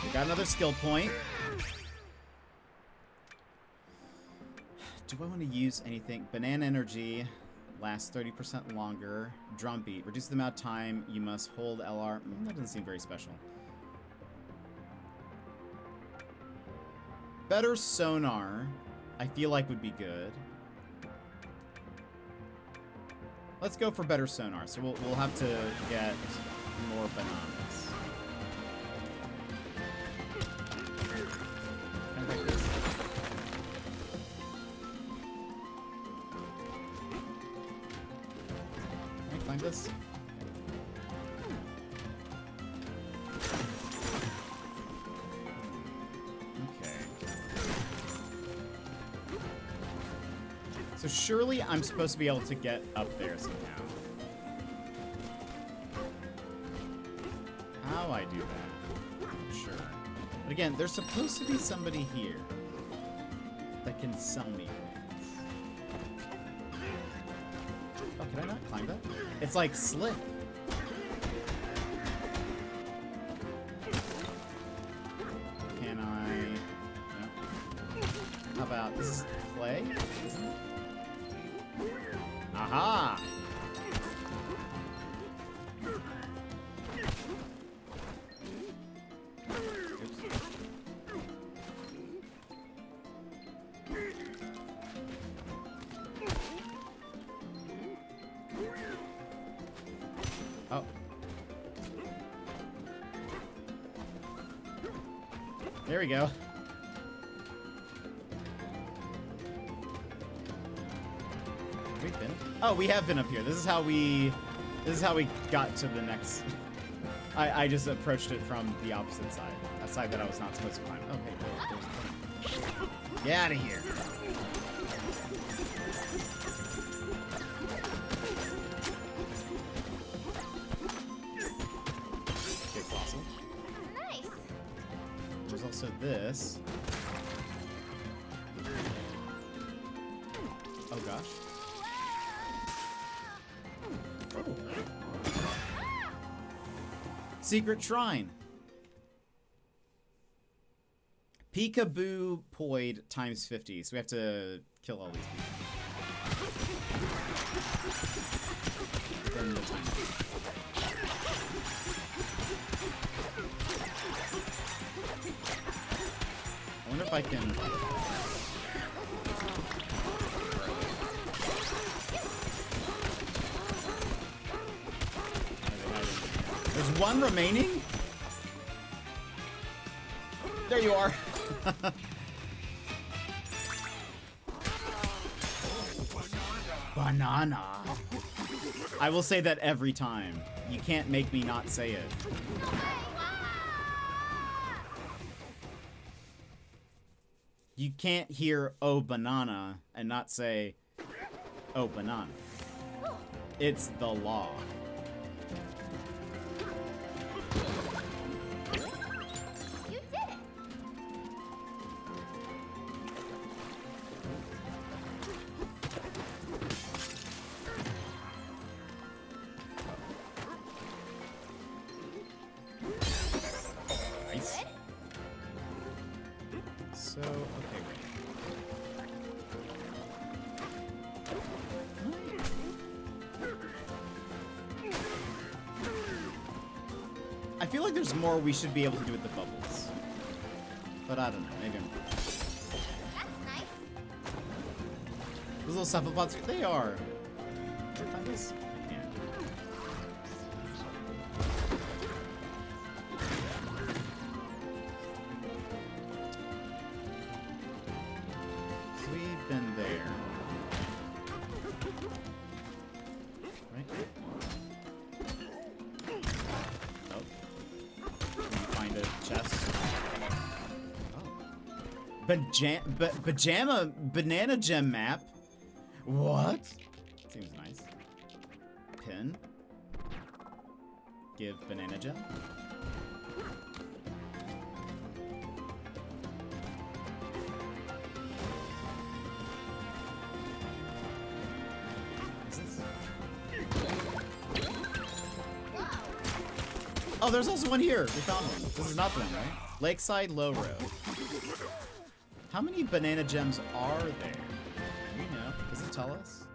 We got another skill point. Do I want to use anything? Banana energy lasts 30% longer. Drum beat. Reduce the amount of time you must hold LR. That doesn't seem very special. Better sonar, I feel like would be good. Let's go for better sonar. So we'll have to get more bananas. Can I break this? Can I climb this? So surely I'm supposed to be able to get up there somehow. How I do that? I'm not sure. But again, there's supposed to be somebody here that can sell me things. Oh, can I not climb that? It's like slick. Can I? No. How about this is clay? Isn't it? Aha! Oops. Oh. There we go. Oh, we have been up here. This is how we got to the next. I just approached it from the opposite side. That side that I was not supposed to climb. Oh, hey, there's get out of here. Okay, fossil. Nice. There's also this. Oh gosh. Secret shrine. Peekaboo Poid times 50. So we have to kill all these people. Burn the time. I wonder if I can... There's one remaining? There you are. Banana. I will say that every time. You can't make me not say it. You can't hear "oh banana" and not say "oh banana." It's the law. You did it. Nice. So, okay, wait. I feel like there's more we should be able to do with the bubbles. But I don't know, maybe I'm wrong. That's nice. Those little cephalopods, they are. Can I find this? I can't. So we've been there. Right? Oh. Can you find a chest? Oh. Banana gem map? What? Seems nice. Pin. Give banana gem. Oh, there's also one here. We found one. This is not the one, right? Lakeside Low Road. How many banana gems are there? Do you know? Does it tell us?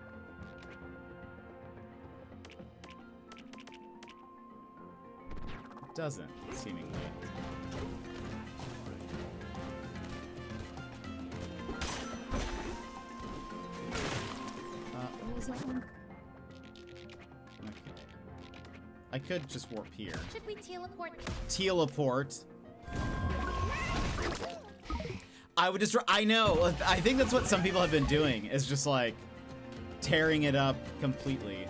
It doesn't, seemingly. What was that one? Okay. I could just warp here. Should we teleport? Teleport. I would just. I know. I think that's what some people have been doing. Is just like tearing it up completely.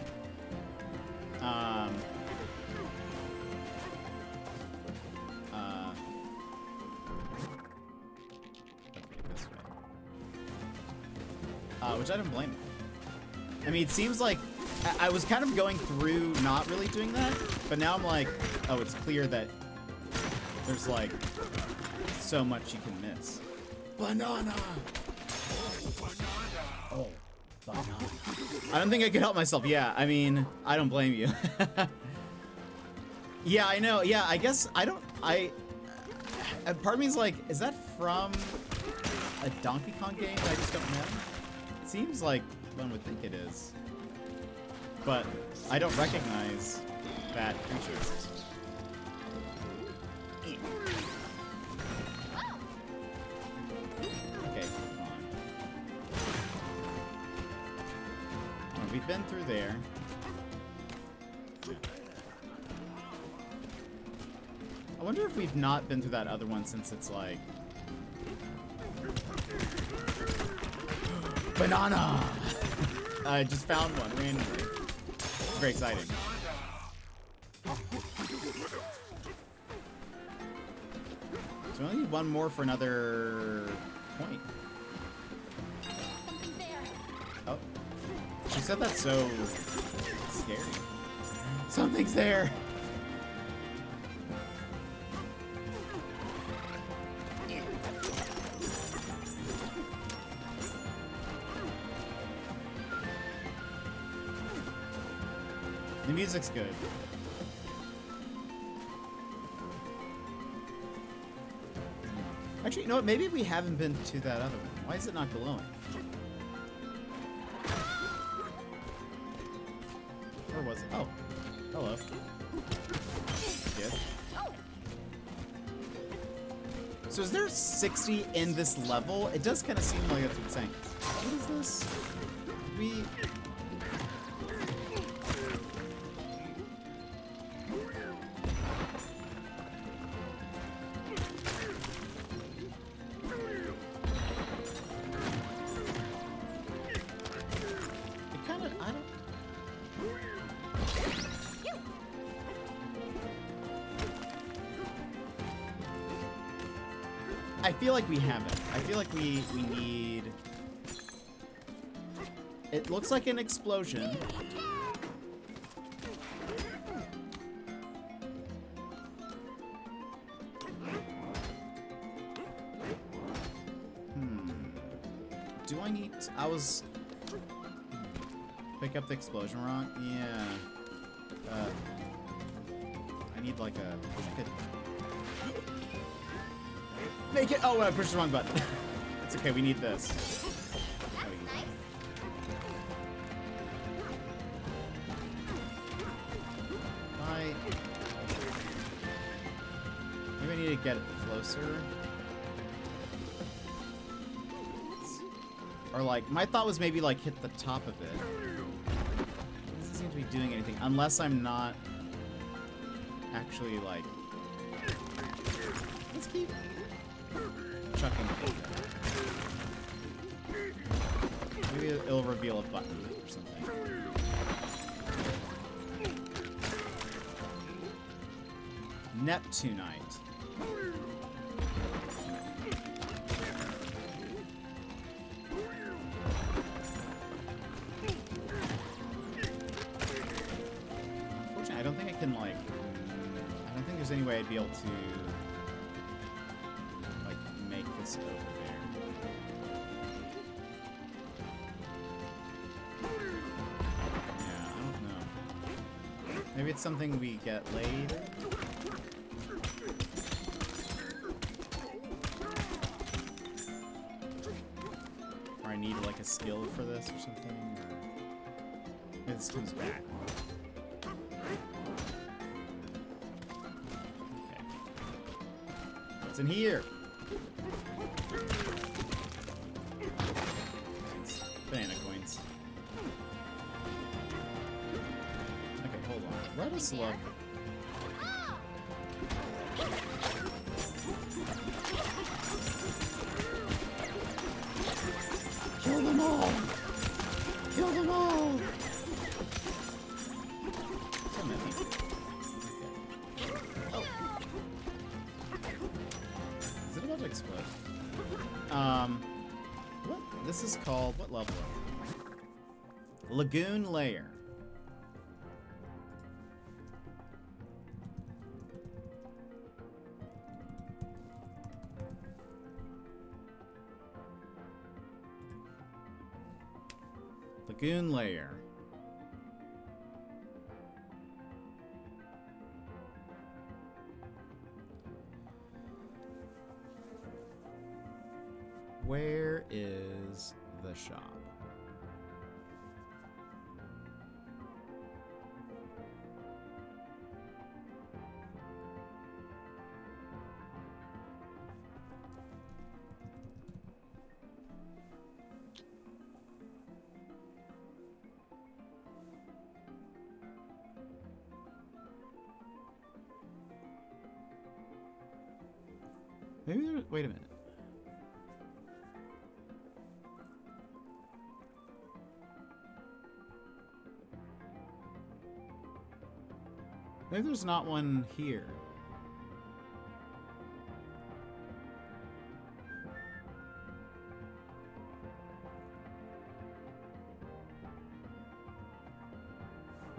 Okay, this way. Which I don't blame them. I mean, it seems like I was kind of going through not really doing that, but now I'm like, oh, it's clear that there's like so much you can miss. Banana! Oh, banana. I don't think I could help myself. Yeah, I mean, I don't blame you. Yeah, I know. Yeah, I guess I don't. Part of me is like, is that from a Donkey Kong game? I just don't know. It seems like one would think it is, but I don't recognize that creature. Okay, come on. Oh, we've been through there. I wonder if we've not been through that other one since it's like... Banana! I just found one randomly. It's very exciting. So we only need one more for another point. Oh. She said that so scary. Something's there! The music's good. Actually, you know what? Maybe we haven't been to that other one. Why is it not glowing? Where was it? Oh. Hello. Good. So is there 60 in this level? It does kind of seem like that's what it's saying. What is this? We... I feel like we haven't. I feel like we need... It looks like an explosion. Do I need... I was... Pick up the explosion rock? Yeah. I need like a... I could... Make it! Oh, I pushed the wrong button. It's okay, we need this. Maybe I need to get it closer. Or like, my thought was maybe like hit the top of it. It doesn't seem to be doing anything, unless I'm not actually like... Let's keep... chucking it. Maybe it'll reveal a button or something. Neptunite. Unfortunately, I don't think I can like... I don't think there's any way I'd be able to... over there. Yeah, I don't know. Maybe it's something we get later? need like a skill for this or something? Or maybe this comes back. Okay. What's in here? Banana coins. Okay, hold on. Let us look. Kill them all! Kill them all! Come at me. Okay. Oh. Is it about to explode? What? This is called, what level? Lagoon Lair. Lagoon Lair. Where is the shop? Maybe there, wait a minute. Maybe there's not one here.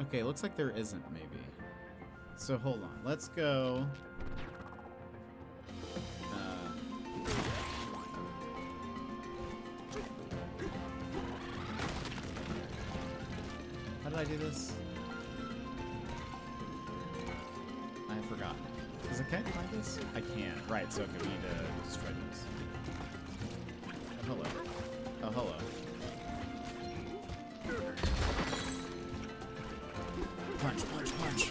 Okay, looks like there isn't, maybe. So hold on, let's go. How did I do this? I have forgotten. Because I can't find this? I can. Right, so okay, we need to destroy this. Oh, hello. Oh, hello. Punch, punch, punch.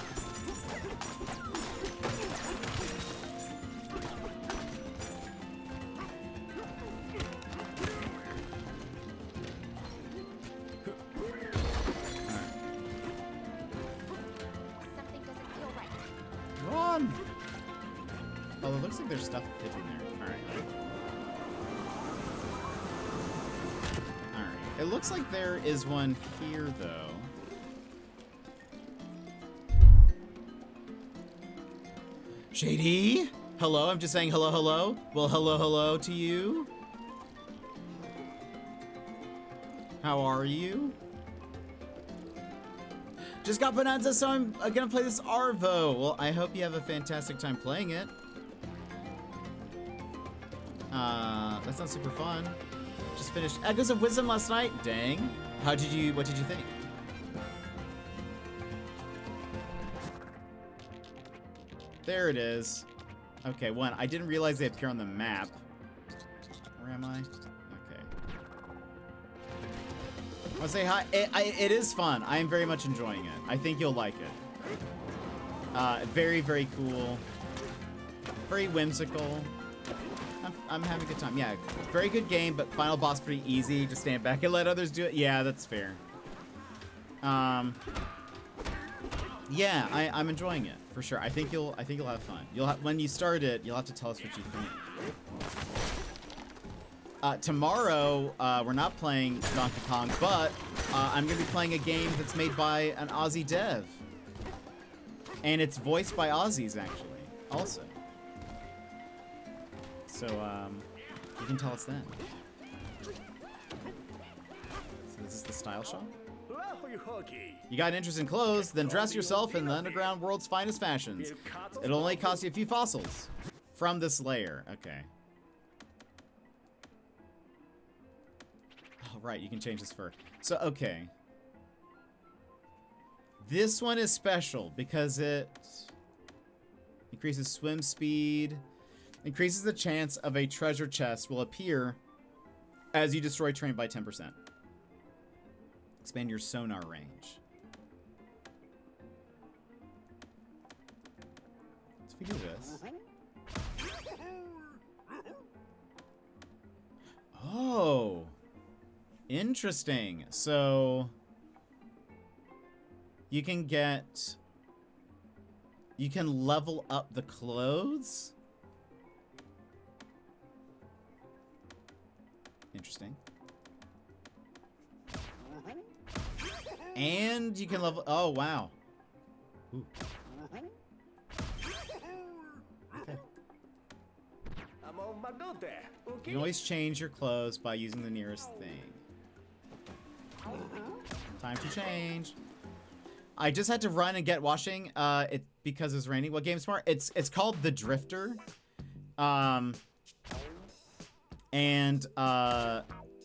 Oh, it looks like there's stuff hidden there. Alright. Alright. It looks like there is one here, though. Shady? Hello? I'm just saying hello, hello? Well, hello, hello to you. How are you? Just got Bananza, so I'm gonna play this Arvo. Well, I hope you have a fantastic time playing it. That sounds super fun. Just finished Echoes of Wisdom last night. Dang. What did you think? There it is. Okay, one, I didn't realize they appear on the map. Where am I? Okay. I want to say hi. It is fun. I am very much enjoying it. I think you'll like it. Very, very cool. Very whimsical. I'm having a good time. Yeah, very good game, but final boss pretty easy. Just stand back and let others do it. Yeah, that's fair. Yeah, I'm enjoying it for sure. I think you'll have fun. When you start it, you'll have to tell us what you think. Tomorrow, we're not playing Donkey Kong, but I'm gonna be playing a game that's made by an Aussie dev, and it's voiced by Aussies actually, also. So you can tell us then. So this is the style shop. You got an interest in clothes? Then dress yourself in the underground world's finest fashions. It'll only cost you a few fossils from this layer. Okay. Oh, right, you can change this fur. So, okay. This one is special because it increases swim speed, increases the chance of a treasure chest will appear As you destroy terrain by 10%. Expand your sonar range. So if we do this. Oh. Interesting. So you can level up the clothes. Interesting. And you can level, oh wow. Ooh. Okay. You can always change your clothes by using the nearest thing. Time to change. I just had to run and get washing because it's raining. What game smart? It's called The Drifter. And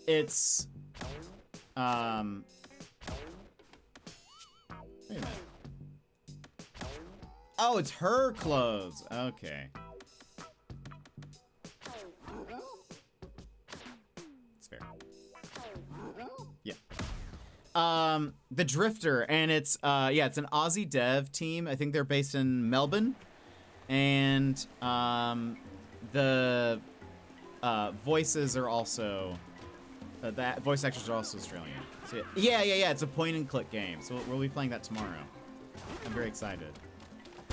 it's wait a minute. Oh, it's her clothes. Okay. It's fair. Yeah. The Drifter, and it's yeah, it's an Aussie dev team. I think they're based in Melbourne, and the voices are also that voice actors are also Australian. So yeah, it's a point and click game. So we'll be playing that tomorrow. I'm very excited.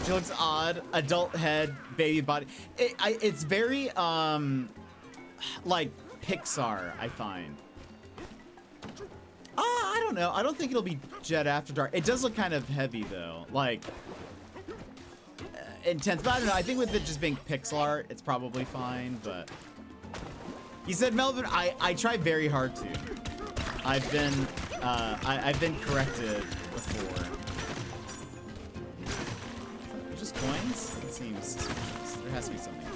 She looks odd, adult head, baby body. It's very like Pixar, I find. I don't know. I don't think it'll be Jet After Dark. It does look kind of heavy though, like intense. But I don't know. I think with it just being pixel art, it's probably fine. But you said Melvin. I try very hard to. I've been corrected before. They're just coins? It seems suspicious. There has to be something.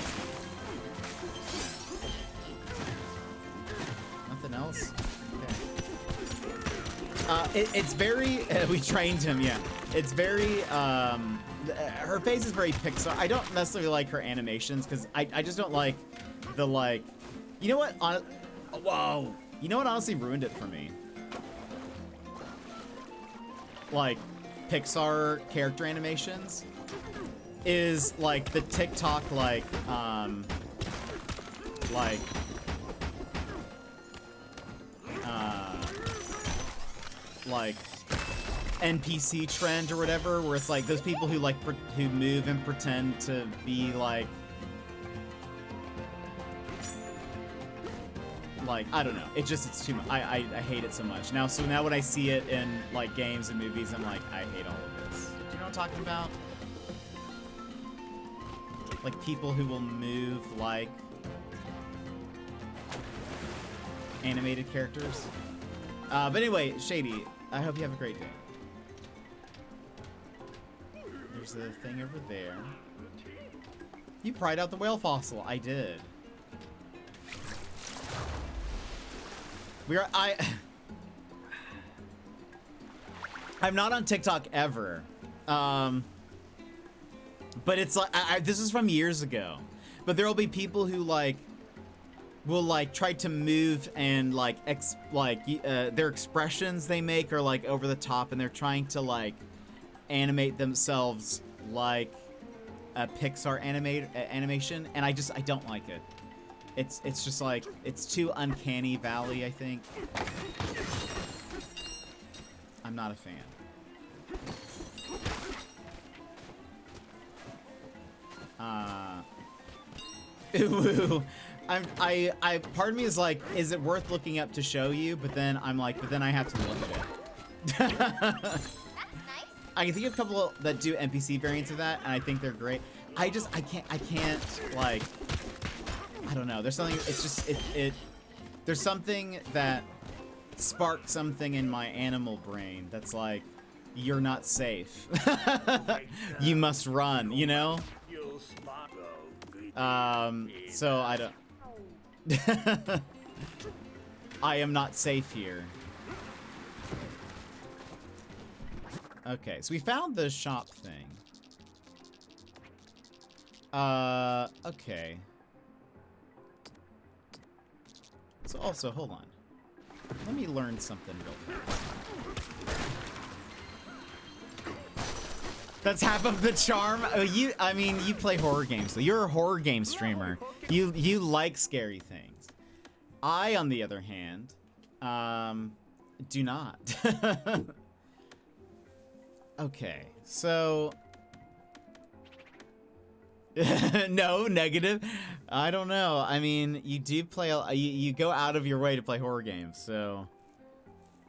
Nothing else? Okay. It's very, we trained him, yeah. It's very, her face is very Pixar. I don't necessarily like her animations, because I just don't like the, like, you know what, whoa. You know what honestly ruined it for me? Like, Pixar character animations is, like, the TikTok, like NPC trend or whatever, where it's like those people who like who move and pretend to be like I don't know. It's too much. I hate it so much now. So now when I see it in like games and movies, I'm like, I hate all of this. Do you know what I'm talking about? Like people who will move like animated characters. But anyway, Shady, I hope you have a great day. There's the thing over there. You pried out the whale fossil. I did. I'm not on TikTok ever. But it's like, this is from years ago. But there'll be people who like, will like try to move and like, their expressions they make are like over the top, and they're trying to like animate themselves like a Pixar animation. And I don't like it. It's just like, it's too uncanny valley, I think. I'm not a fan. Ooh, part of me is like, is it worth looking up to show you? But then I'm like, but then I have to look at it. That's nice. I can think of a couple that do NPC variants of that, and I think they're great. I can't, like, I don't know. There's something, it's just, there's something that sparked something in my animal brain that's like, you're not safe. You must run, you know? So I don't, I am not safe here. Okay, so we found the shop thing. Okay. Let's So also, hold on. Let me learn something real fast. That's half of the charm. Oh, I mean, you play horror games, so you're a horror game streamer. You like scary things. I, on the other hand, do not. Okay, so no, negative. I don't know. I mean, you do play. You go out of your way to play horror games, so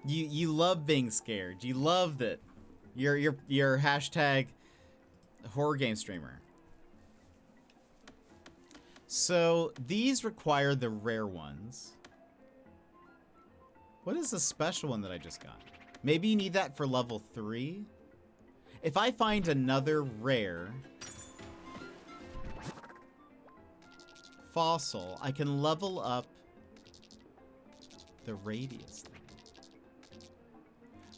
you love being scared. You love that. You're hashtag horror game streamer. So these require the rare ones. What is the special one that I just got? Maybe you need that for level 3. If I find another rare fossil, I can level up the radius thing.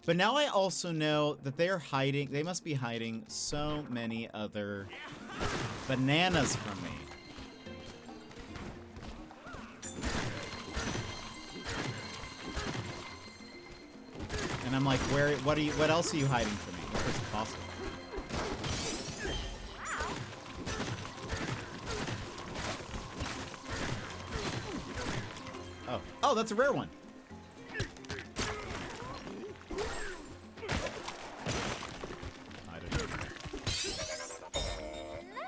But now I also know that they are hiding, they must be hiding so many other bananas from me. And I'm like, what else are you hiding from me? Where's the fossil? Oh, that's a rare one. I don't know.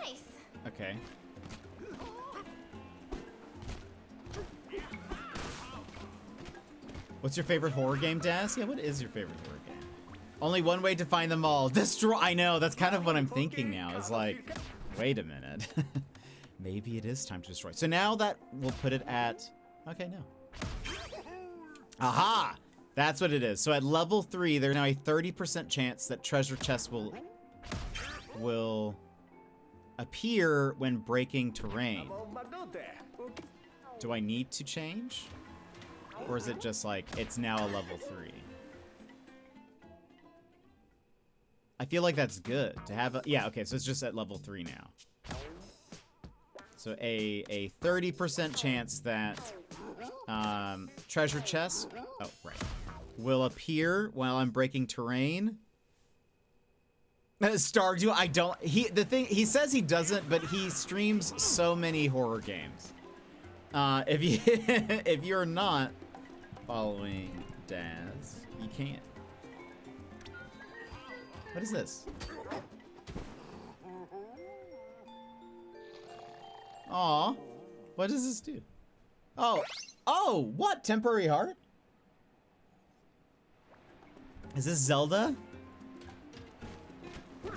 Nice. Okay. What's your favorite horror game, Daz? Yeah, what is your favorite horror game? Only one way to find them all. Destroy. I know, that's kind of what I'm thinking now. Is like, wait a minute. Maybe it is time to destroy. So now that we'll put it at, okay, no. Aha! That's what it is. So at level 3, there's now a 30% chance that treasure chests will appear when breaking terrain. Do I need to change? Or is it just like, it's now a level 3? I feel like that's good to have a, yeah, okay, so it's just at level 3 now. So a 30% chance that treasure chests, oh, right, will appear while I'm breaking terrain. Stardew, I don't, he says he doesn't, but he streams so many horror games. If you're not following Daz, you can't. What is this? Aw, what does this do? Oh, what? Temporary heart? Is this Zelda? So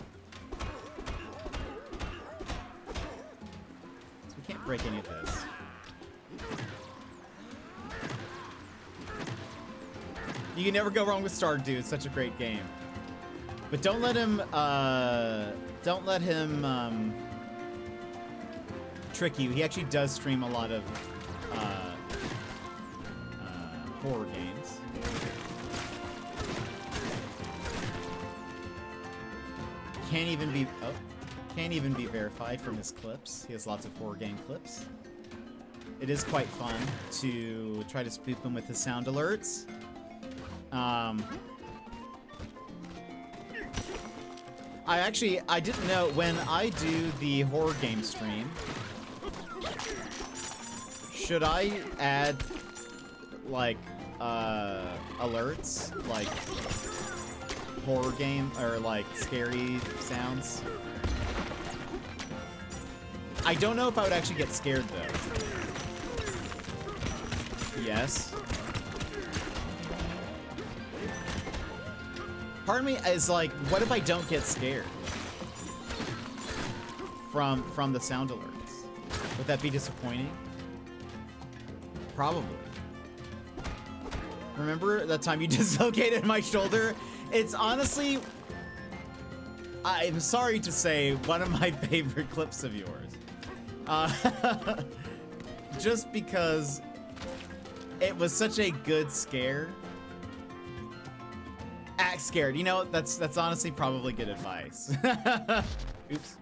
we can't break any of this. You can never go wrong with Stardew. It's such a great game. But don't let him, trick you. He actually does stream a lot of, horror games. Can't even be verified from his clips. He has lots of horror game clips. It is quite fun to try to spook him with his sound alerts. I didn't know when I do the horror game stream, should I add like alerts, like horror game or like scary sounds? I don't know if I would actually get scared though. Yes. Part of me is like, what if I don't get scared from the sound alerts? Would that be disappointing? Probably. Remember that time you dislocated my shoulder? It's honestly, I'm sorry to say, one of my favorite clips of yours. Just because it was such a good scare. Act scared. You know, that's honestly probably good advice. Oops.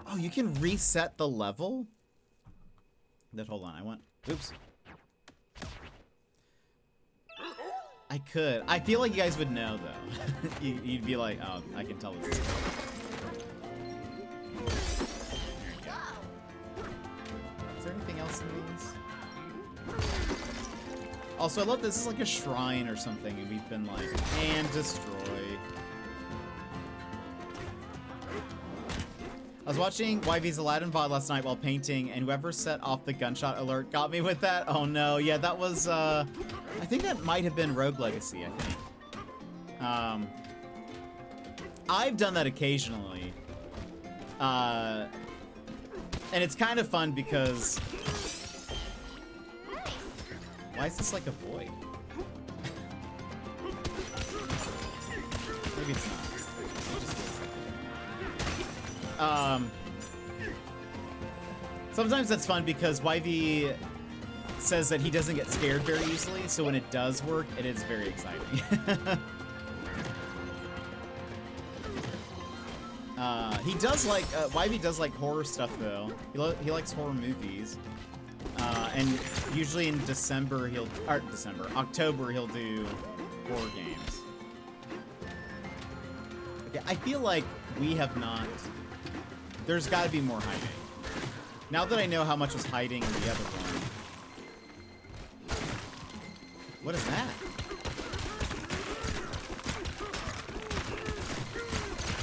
Oh, you can reset the level? Hold on, I want... Oops. I could. I feel like you guys would know, though. You'd be like, oh, I can tell this. There you go. Is there anything else in these? Also, I love this is like a shrine or something, and we've been like, and destroy. I was watching YV's Aladdin VOD last night while painting, and whoever set off the gunshot alert got me with that. Oh no, yeah, that was, I think that might have been Rogue Legacy, I think. I've done that occasionally. And it's kind of fun because... Why is this like a void? Maybe it's not. Sometimes that's fun because YV says that he doesn't get scared very easily, so when it does work, it is very exciting. He does like, YV does like horror stuff though. He likes horror movies. And usually in October he'll do horror games. Okay, I feel like we have not... There's got to be more hiding. Now that I know how much was hiding in the other one. What is that?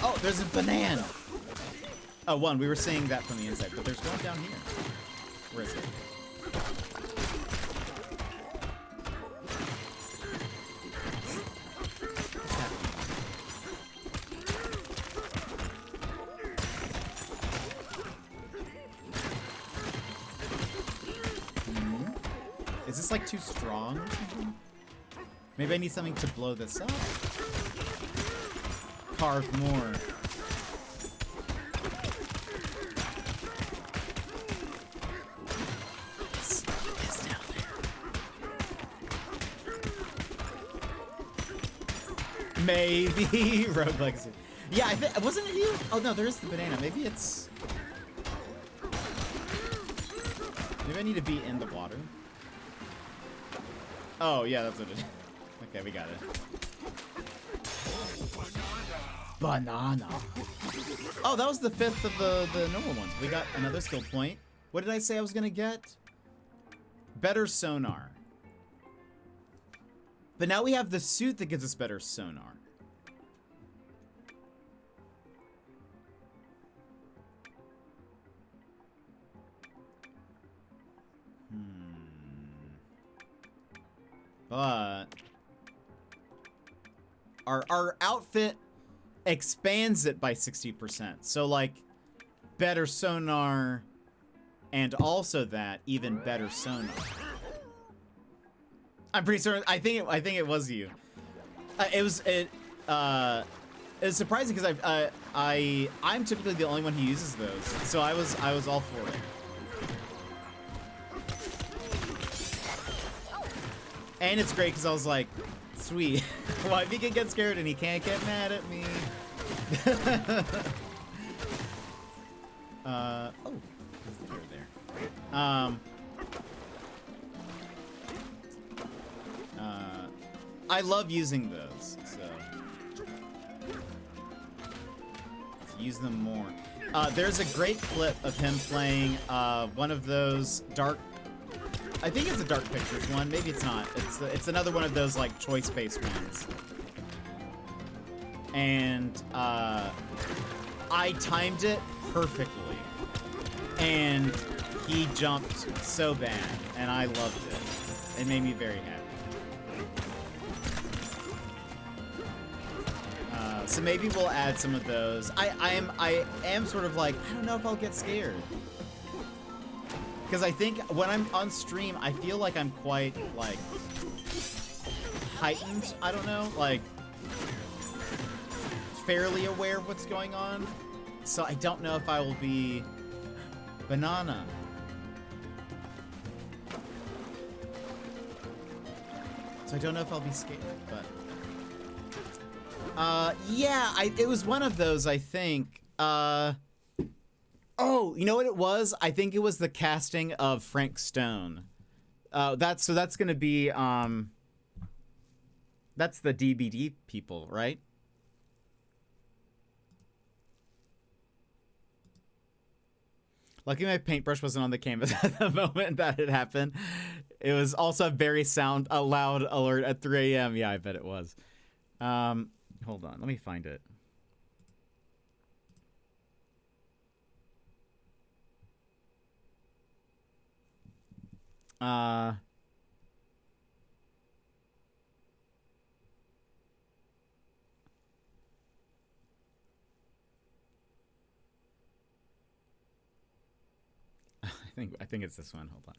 Oh, there's a banana! Oh, one. We were seeing that from the inside, but there's one down here. Where is it? Is this like too strong or something? Maybe I need something to blow this up. Carve more. It's down there. Maybe Rogue Legacy. Yeah, I think wasn't it you? Oh no, there is the banana. Maybe it's. Maybe I need to be in the water. Oh, yeah, that's what it is. Okay, we got it. Banana. Oh, that was the 5th of the normal ones. We got another skill point. What did I say I was going to get? Better sonar. But now we have the suit that gives us better sonar. But our outfit expands it by 60%. So like better sonar and also that even better sonar. I'm pretty certain I think it was you. It was surprising because I'm typically the only one who uses those. So I was all for it. And it's great because I was like, sweet. Well, if he can get scared and he can't get mad at me. Oh, there's there. I love using those, so let's use them more. There's a great clip of him playing one of those dark. I think it's a Dark Pictures one. Maybe it's not. It's another one of those like choice-based ones. And I timed it perfectly, and he jumped so bad, and I loved it. It made me very happy. So maybe we'll add some of those. I am sort of like, I don't know if I'll get scared. Because I think when I'm on stream, I feel like I'm quite, like, heightened. I don't know, like, fairly aware of what's going on. So I don't know if I will be banana. So I don't know if I'll be scared, but... yeah, it was one of those, I think. Oh, you know what it was? I think it was the casting of Frank Stone. That's gonna be That's the DBD people, right? Lucky my paintbrush wasn't on the canvas at the moment that it happened. It was also a very loud alert at 3 a.m. Yeah, I bet it was. Hold on, let me find it. I think it's this one. Hold on.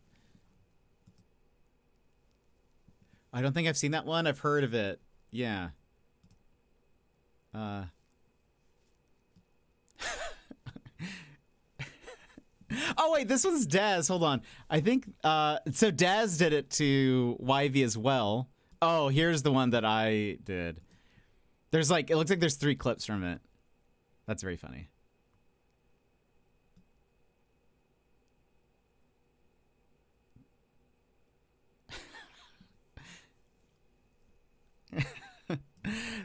I don't think I've seen that one. I've heard of it. Yeah. Oh wait, this one's Daz. Hold on. I think so Daz did it to Yvy as well. Oh, here's the one that I did. There's like, it looks like there's 3 clips from it. That's very funny.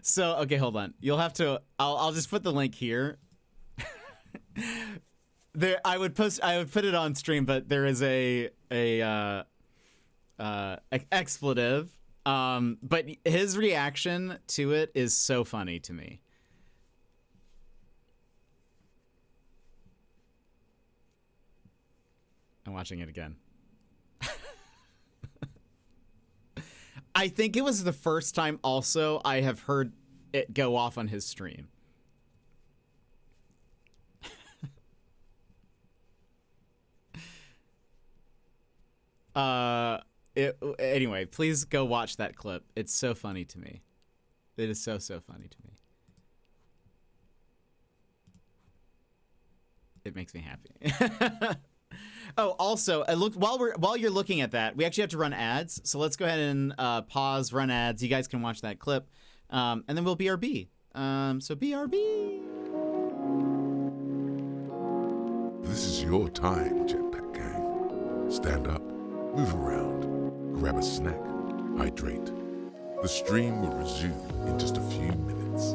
So, okay, hold on. You'll have to, I'll just put the link here. There, I would put it on stream, but there is a expletive. But his reaction to it is so funny to me. I'm watching it again. I think it was the first time also I have heard it go off on his stream. Anyway, please go watch that clip. It's so funny to me. It is so funny to me. It makes me happy. Oh, also, look, while you're looking at that, we actually have to run ads. So let's go ahead and pause, run ads. You guys can watch that clip, and then we'll BRB. So BRB. This is your time, Jetpack Gang. Stand up, move around, grab a snack, hydrate. The stream will resume in just a few minutes.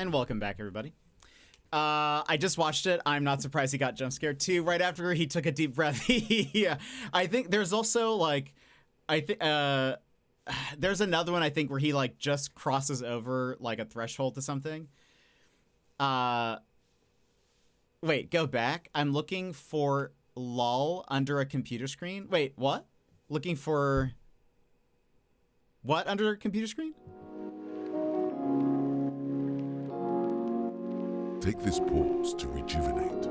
And welcome back, everybody. I just watched it. I'm not surprised he got jump scared too. Right after he took a deep breath. Yeah, I think there's also like, there's another one I think where he like just crosses over like a threshold to something. Wait, go back. I'm looking for lol under a computer screen. Wait, what? Looking for what under a computer screen? Take this pause to rejuvenate,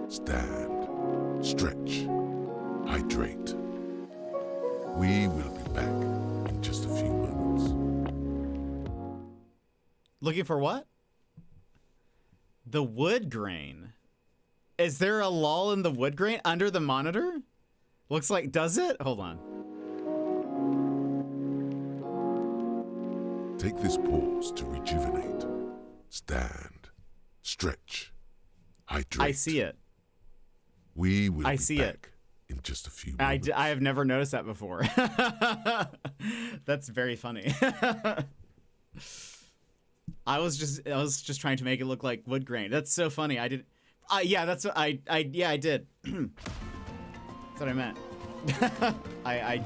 stand, stretch, hydrate. We will be back in just a few moments. Looking for what? The wood grain. Is there a lull in the wood grain under the monitor? Looks like, does it? Hold on. Take this pause to rejuvenate, stand, stretch, hydrate. I see it. We will be see back in just a few moments. I have never noticed that before. That's very funny. I was just trying to make it look like wood grain. That's so funny. I did. Yeah, that's what I did. That's what I meant. I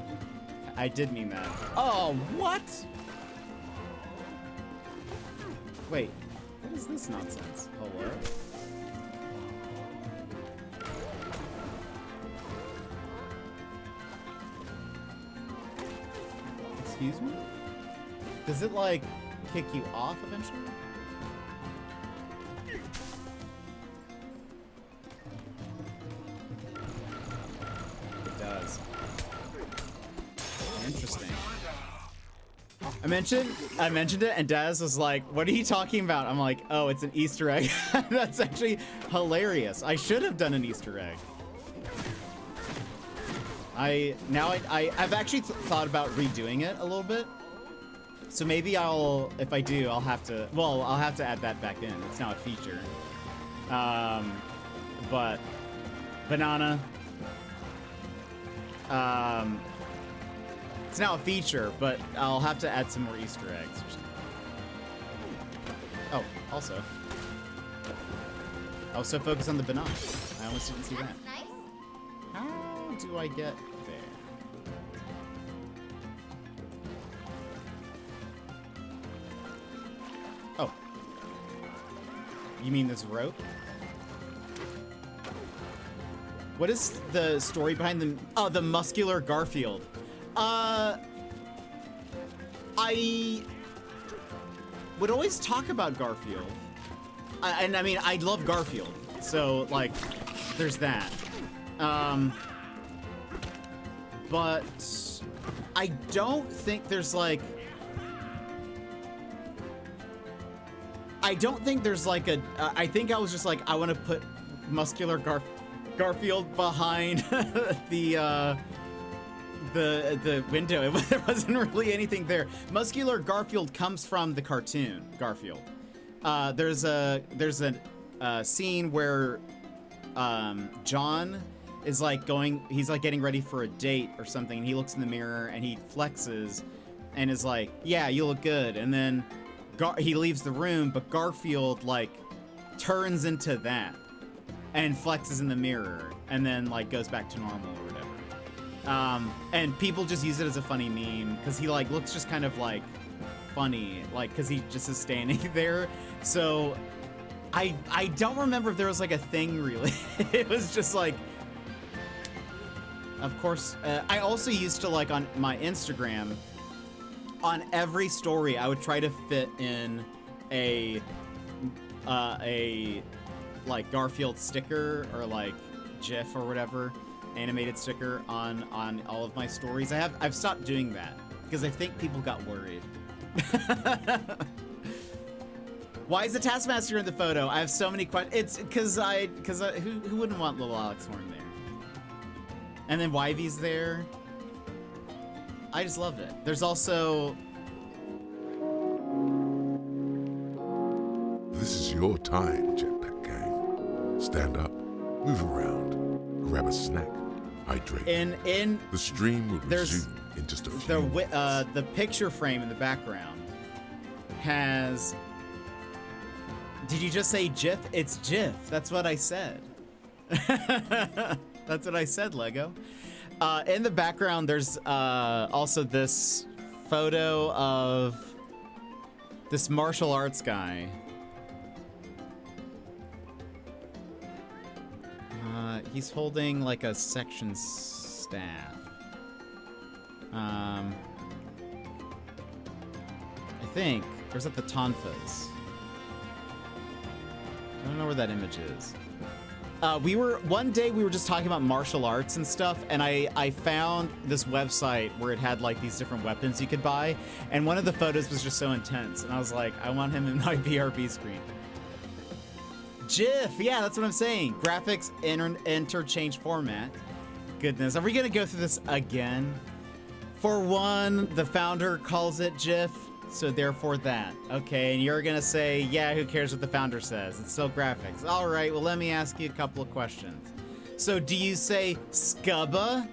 did mean that. Oh, what? Wait, what is this nonsense? Hello? Excuse me? Does it like kick you off eventually? It does. Interesting. I mentioned it, and Daz was like, "What are you talking about?" I'm like, "Oh, it's an Easter egg." That's actually hilarious. I should have done an Easter egg. I've actually thought about redoing it a little bit. So maybe if I do, I'll have to add that back in. It's now a feature. But banana. It's now a feature, but I'll have to add some more Easter eggs or something. Oh, also. I was so focused on the banana. I almost didn't see that. That's nice. How do I get there? Oh. You mean this rope? What is the story behind the muscular Garfield? I would always talk about Garfield. I mean, I love Garfield. So, like, there's that. But I don't think there's like... I think I was just like, I want to put muscular Garfield behind the window. There wasn't really anything there. Muscular Garfield comes from the cartoon Garfield. There's a scene where John is like he's like getting ready for a date or something, and he looks in the mirror and he flexes and is like, "Yeah, you look good." And then he leaves the room, but Garfield like turns into that and flexes in the mirror and then like goes back to normal or whatever. And people just use it as a funny meme because he like looks just kind of like funny, like because he just is standing there. So I don't remember if there was like a thing really. It was just like, of course. I also used to like on my Instagram, on every story, I would try to fit in a like Garfield sticker or like GIF or whatever, animated sticker on all of my stories. I've stopped doing that because I think people got worried. Why is the Taskmaster in the photo? I have so many questions. It's because who wouldn't want little Alex Horn there? And then Wyvie's there. I just love it. There's also... This is your time, Jetpack Gang. Stand up, move around, grab a snack, hydrate. In the stream will resume in just a few minutes. The picture frame in the background has Did you just say GIF? It's GIF. That's what I said. That's what I said, Lego. In the background, there's also this photo of this martial arts guy. He's holding like a section staff. I think. Or is that the Tonfas? I don't know where that image is. One day we were just talking about martial arts and stuff, and I found this website where it had like these different weapons you could buy, and one of the photos was just so intense, and I was like, I want him in my BRB screen. GIF, yeah, that's what I'm saying. Graphics interchange format. Goodness, are we gonna go through this again? For one, the founder calls it GIF, so therefore that. Okay, and you're gonna say, yeah, who cares what the founder says? It's still graphics. All right, well, let me ask you a couple of questions. So do you say SCUBA?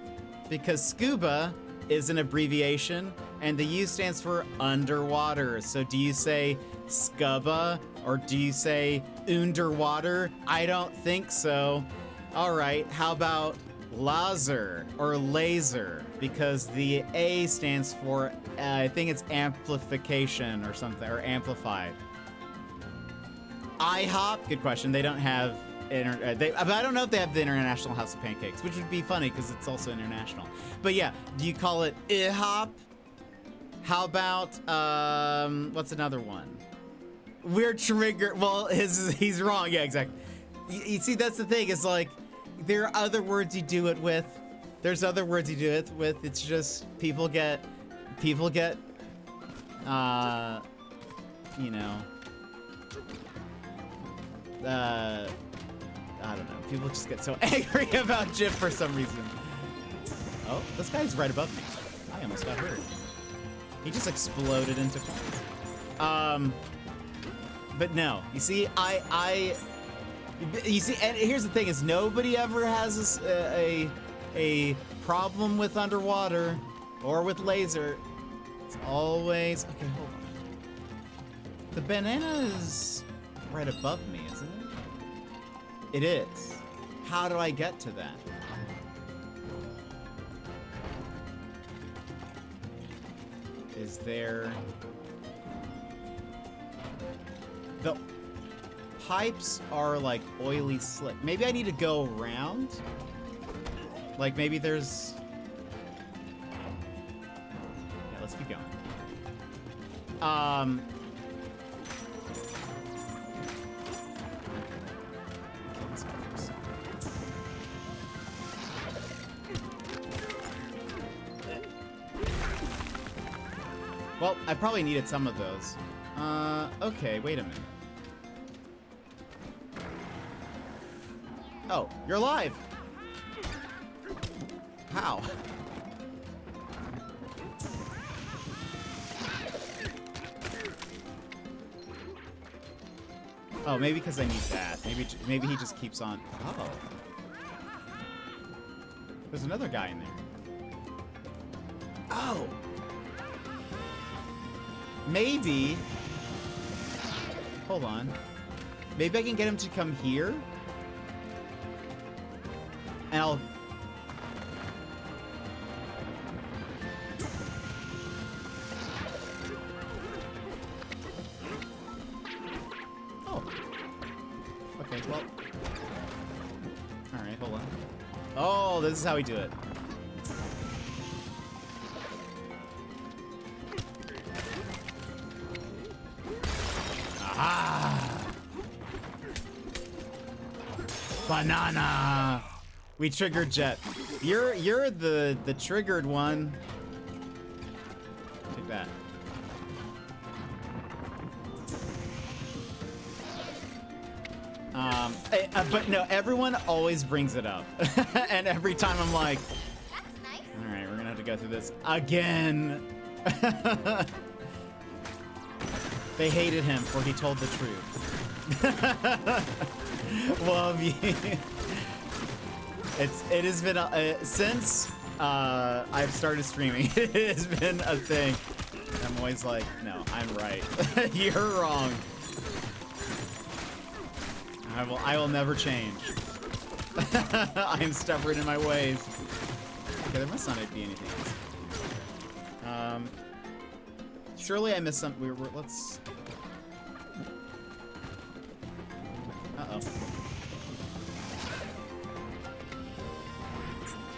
Because scuba is an abbreviation, and the U stands for underwater. So do you say SCUBA, or do you say underwater? I don't think so. All right, how about laser or laser? Because the A stands for, I think it's amplification or something, or amplified. IHOP, good question. They don't have, but I don't know if they have the International House of Pancakes, which would be funny because it's also international. But yeah, do you call it IHOP? How about, what's another one? We're triggered. Well, he's wrong. Yeah, exactly. You see, that's the thing. It's like, there are other words you do it with. There's other words you do it with. It's just people get, you know, I don't know. People just get so angry about GIF for some reason. Oh, this guy's right above me. I almost got hurt. He just exploded into flames. But no, you see, you see, and here's the thing: is nobody ever has a problem with underwater or with laser. It's always okay. Hold on. The banana is right above me, isn't it? It is. How do I get to that? Is there... The pipes are like oily slick. Maybe I need to go around? Like maybe there's... Yeah, let's keep going. Okay, let's go first. Well, I probably needed some of those. Okay, wait a minute. Oh, you're alive! How? Oh, maybe because I need that. Maybe he just keeps on. Oh. There's another guy in there. Oh! Maybe... Hold on. Maybe I can get him to come here? And I'll... Oh. Okay, well... Alright, hold on. Oh, this is how we do it. Aha! Banana! We triggered Jet. You're the triggered one. Take that. But no, everyone always brings it up. And every time I'm like, That's nice. alright, we're gonna have to go through this again. They hated him for he told the truth. Well, it has been since I've started streaming. It has been a thing. I'm always like, no, I'm right. You're wrong. I will never change. I am stubborn in my ways. Okay, there must not be anything else. Surely I missed some. Let's. Uh-oh.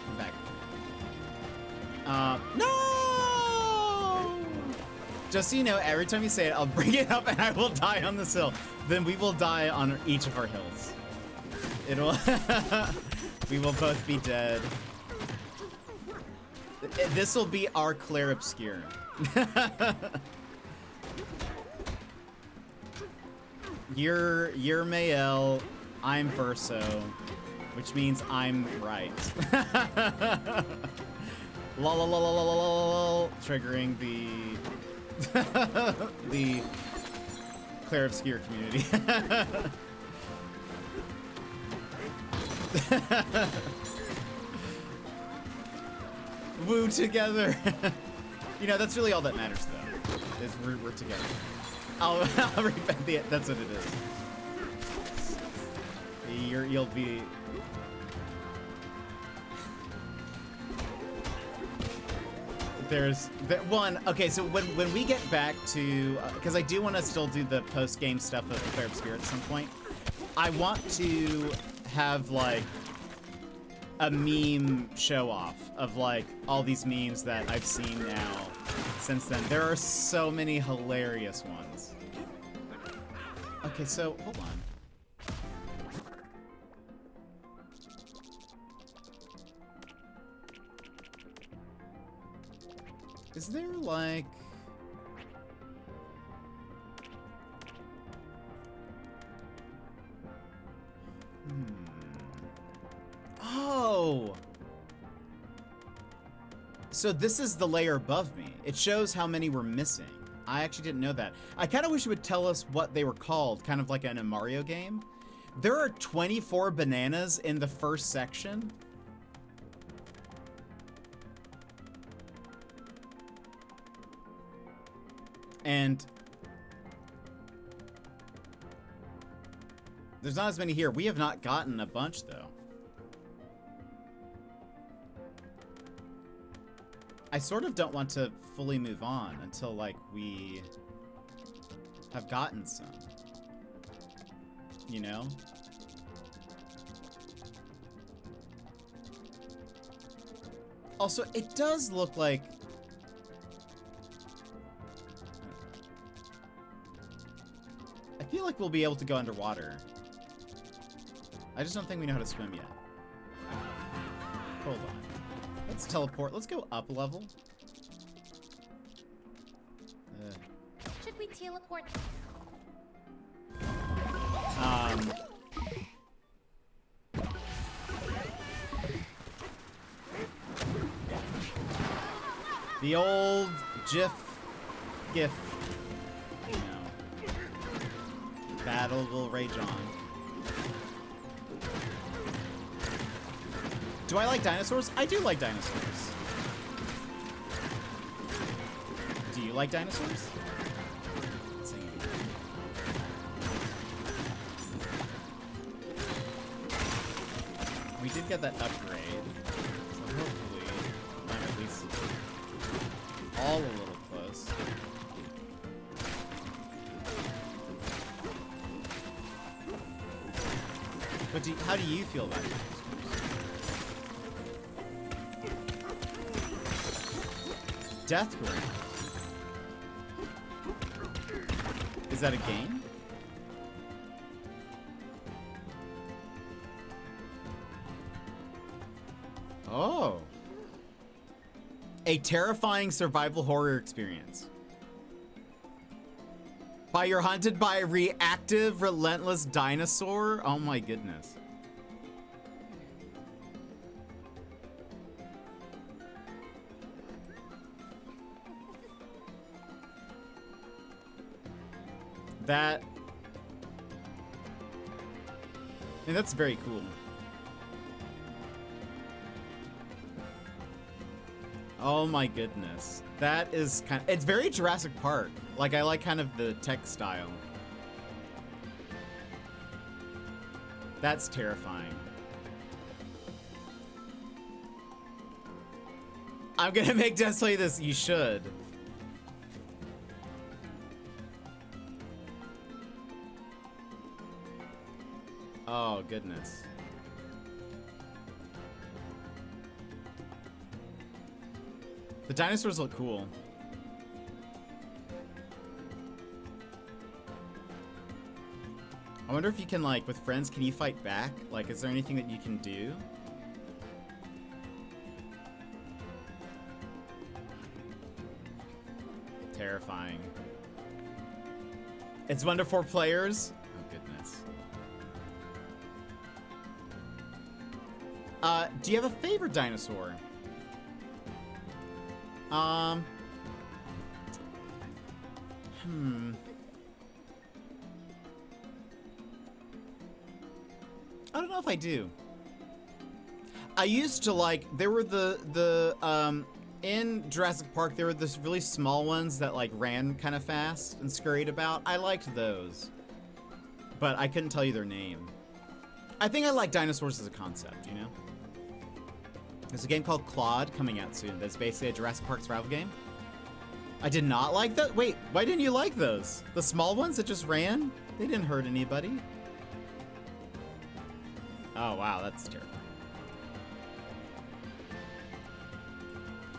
I'm back. No! Just so you know, every time you say it, I'll bring it up and I will die on this hill. Then we will die on each of our hills. It'll. We will both be dead. This will be our Claire Obscure. You're Mael, I'm Verso, which means I'm right. La la la la la la la, triggering the Claire Obscure community. Woo together. You know, that's really all that matters, though. Is we're together. I'll repent the. That's what it is. You'll be. There's that one. Okay, so when we get back to, because I do want to still do the post game stuff of Claire Obscure at some point. I want to have like a meme show off of like all these memes that I've seen now since then. There are so many hilarious ones. Okay, so hold on. Is there like Oh! So this is the layer above me. It shows how many we're missing. I actually didn't know that. I kind of wish it would tell us what they were called, kind of like in a Mario game. There are 24 bananas in the first section. And there's not as many here. We have not gotten a bunch, though. I sort of don't want to fully move on until, like, we have gotten some. You know? Also, it does look like... I feel like we'll be able to go underwater. I just don't think we know how to swim yet. Hold on. Let's teleport. Let's go up a level. Should we teleport? The old GIF. You know. Battle will rage on. Do I like dinosaurs? I do like dinosaurs. Do you like dinosaurs? Let's see. We did get that upgrade, so hopefully I'm at least all a little close. But how do you feel about it? Death Grip. Is that a game? Oh. A terrifying survival horror experience. You're hunted by a reactive, relentless dinosaur? Oh my goodness. That... I mean, that's very cool. Oh my goodness. That is kind of... It's very Jurassic Park. Like, I like kind of the tech style. That's terrifying. I'm gonna make Des play this. You should. Oh, goodness. The dinosaurs look cool. I wonder if you can, like, with friends, can you fight back? Like, is there anything that you can do? Terrifying. It's 1 to 4 players? Oh, goodness. Do you have a favorite dinosaur? I don't know if I do. I used to like, there were in Jurassic Park, there were those really small ones that like ran kind of fast and scurried about. I liked those, but I couldn't tell you their name. I think I like dinosaurs as a concept, you know? There's a game called Claude coming out soon that's basically a Jurassic Park survival game. I did not like that. Wait, why didn't you like those? The small ones that just ran? They didn't hurt anybody. Oh, wow, that's terrifying.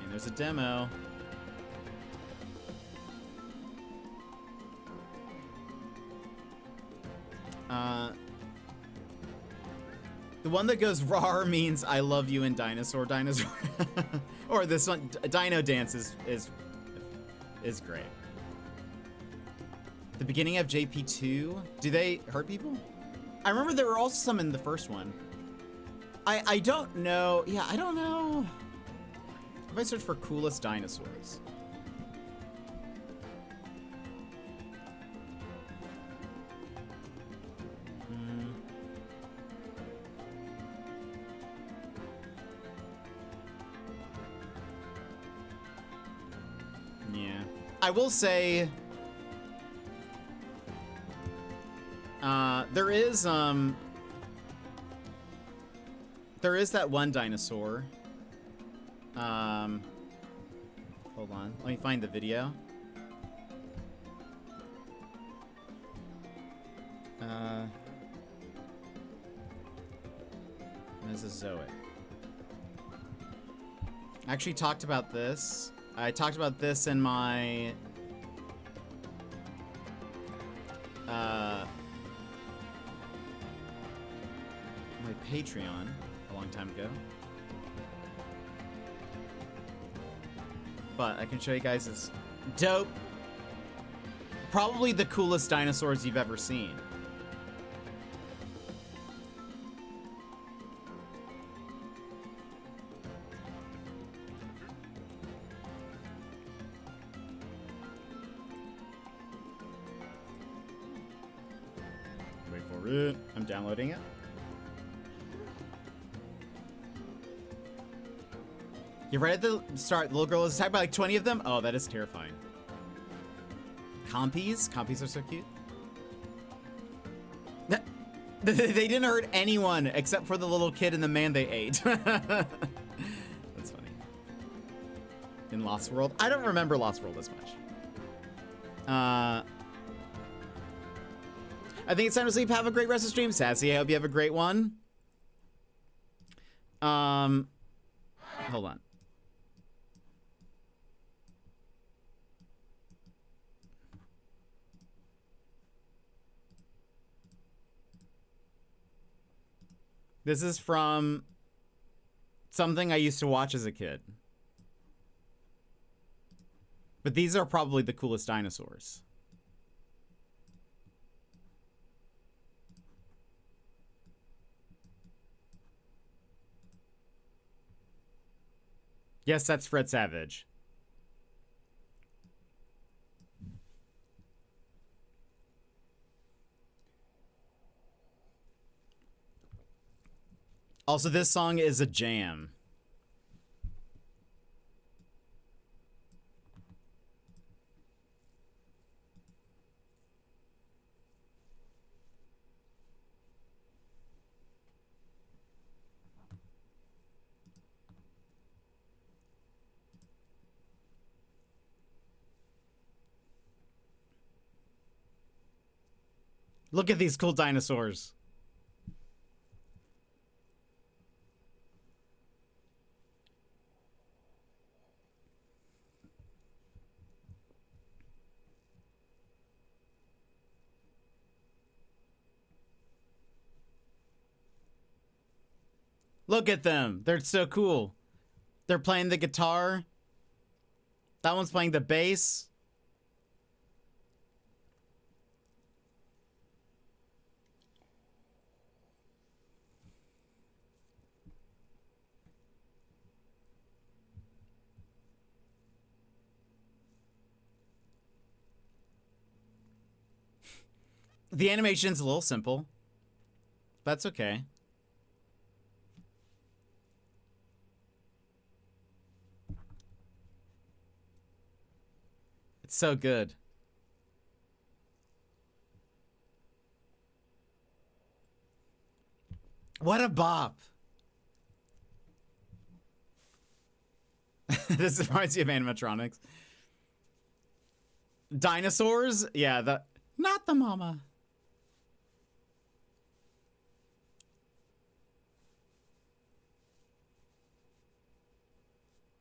And there's a demo. The one that goes rawr means I love you in dinosaur. Or this one, Dino Dance is great. The beginning of JP2, do they hurt people? I remember there were also some in the first one. I don't know. Yeah, I don't know. If I search for coolest dinosaurs. Yeah. I will say, there is that one dinosaur. Hold on, let me find the video. Mesozoic. I actually talked about this. I talked about this in my my Patreon a long time ago. But I can show you guys this dope, probably the coolest dinosaurs you've ever seen. Wait for it. I'm downloading it. You're right at the start. The little girl is attacked by like 20 of them. Oh, that is terrifying. Compies? Compies are so cute. They didn't hurt anyone except for the little kid and the man they ate. That's funny. In Lost World? I don't remember Lost World as much. I think it's time to sleep. Have a great rest of stream, Sassy. I hope you have a great one. Hold on. This is from something I used to watch as a kid. But these are probably the coolest dinosaurs. Yes, that's Fred Savage. Also, this song is a jam. Look at these cool dinosaurs. Look at them. They're so cool. They're playing the guitar. That one's playing the bass. The animation's a little simple. That's okay. It's so good. What a bop. This reminds me of animatronics. Dinosaurs? Yeah, not the mama.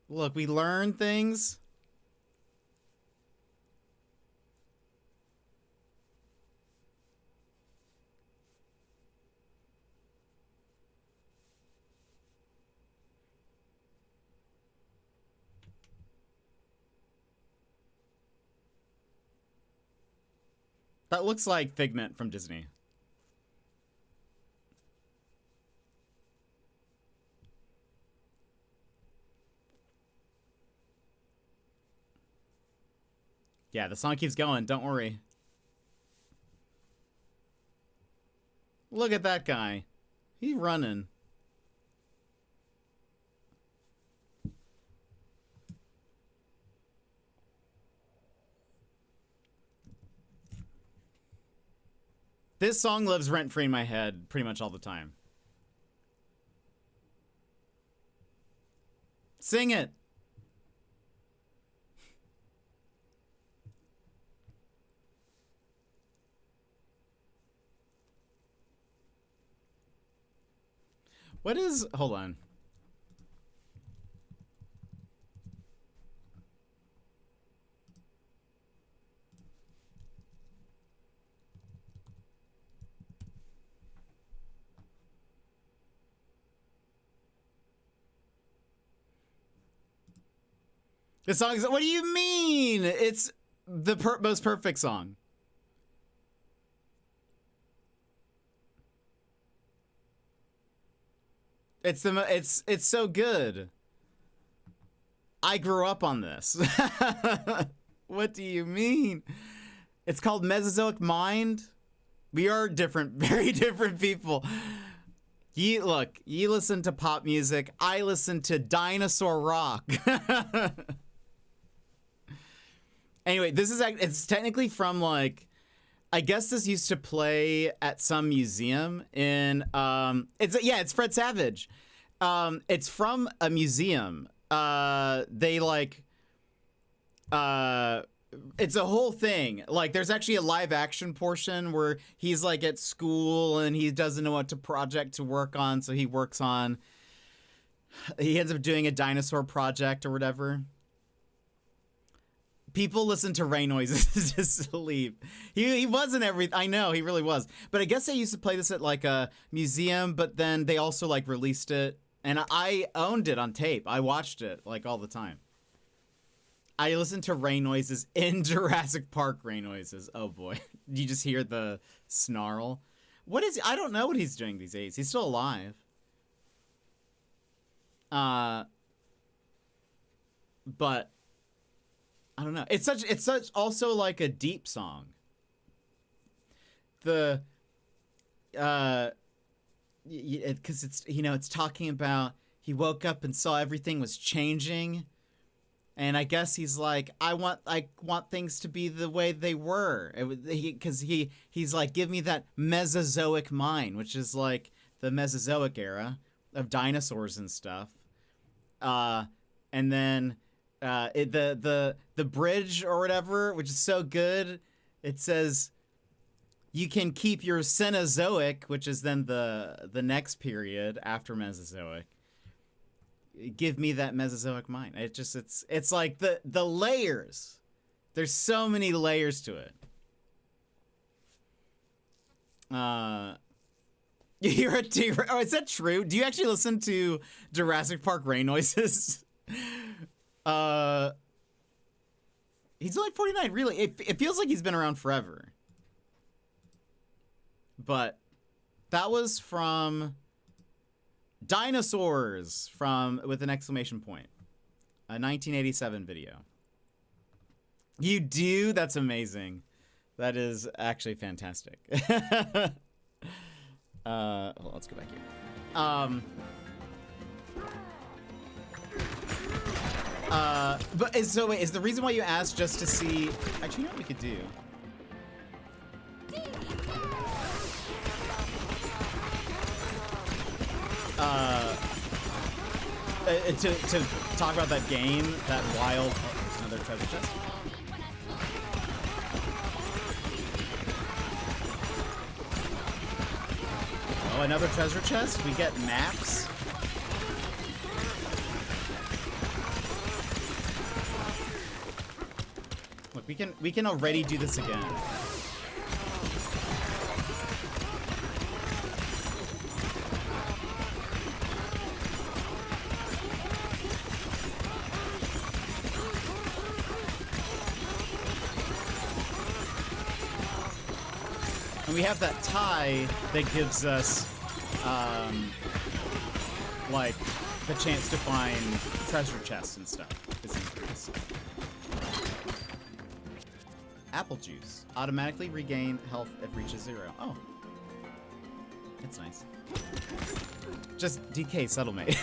Look, we learn things. That looks like Figment from Disney. Yeah, the song keeps going. Don't worry. Look at that guy. He's running. This song lives rent-free in my head pretty much all the time. Sing it. What is... Hold on. The song is... What do you mean? It's the most perfect song. It's so good. I grew up on this. What do you mean? It's called Mesozoic Mind. We are different, very different people. You listen to pop music. I listen to dinosaur rock. Anyway, it's technically from like, I guess this used to play at some museum in it's Fred Savage. It's from a museum. It's a whole thing. Like there's actually a live action portion where he's like at school and he doesn't know what project to work on, so he ends up doing a dinosaur project or whatever. People listen to rain noises to sleep. He wasn't everything. I know, he really was. But I guess they used to play this at like a museum, but then they also like released it. And I owned it on tape. I watched it like all the time. I listened to rain noises in Jurassic Park rain noises. Oh boy. You just hear the snarl. I don't know what he's doing these days. He's still alive. But I don't know. It's such also like a deep song. Because it's it's talking about he woke up and saw everything was changing, and I guess he's like I want things to be the way they were. He's like, give me that Mesozoic mind, which is like the Mesozoic era of dinosaurs and stuff. And then the bridge or whatever, which is so good. It says, you can keep your Cenozoic, which is then the next period after Mesozoic. Give me that Mesozoic mind. It's like the layers. There's so many layers to it. You're a T-Rex. Oh, is that true? Do you actually listen to Jurassic Park rain noises? He's only 49, really. It feels like he's been around forever. But that was from Dinosaurs with an exclamation point. A 1987 video. You do? That's amazing. That is actually fantastic. Hold on, let's go back here. But is the reason why you asked just to see? Actually, you know what we could do? To talk about that game, that wild. Oh, there's another treasure chest. Oh, another treasure chest. We get maps. Look, we can already do this again. And we have that tie that gives us, like, the chance to find treasure chests and stuff. Apple juice. Automatically regain health if reaches 0. Oh. It's nice. Just DK settlement.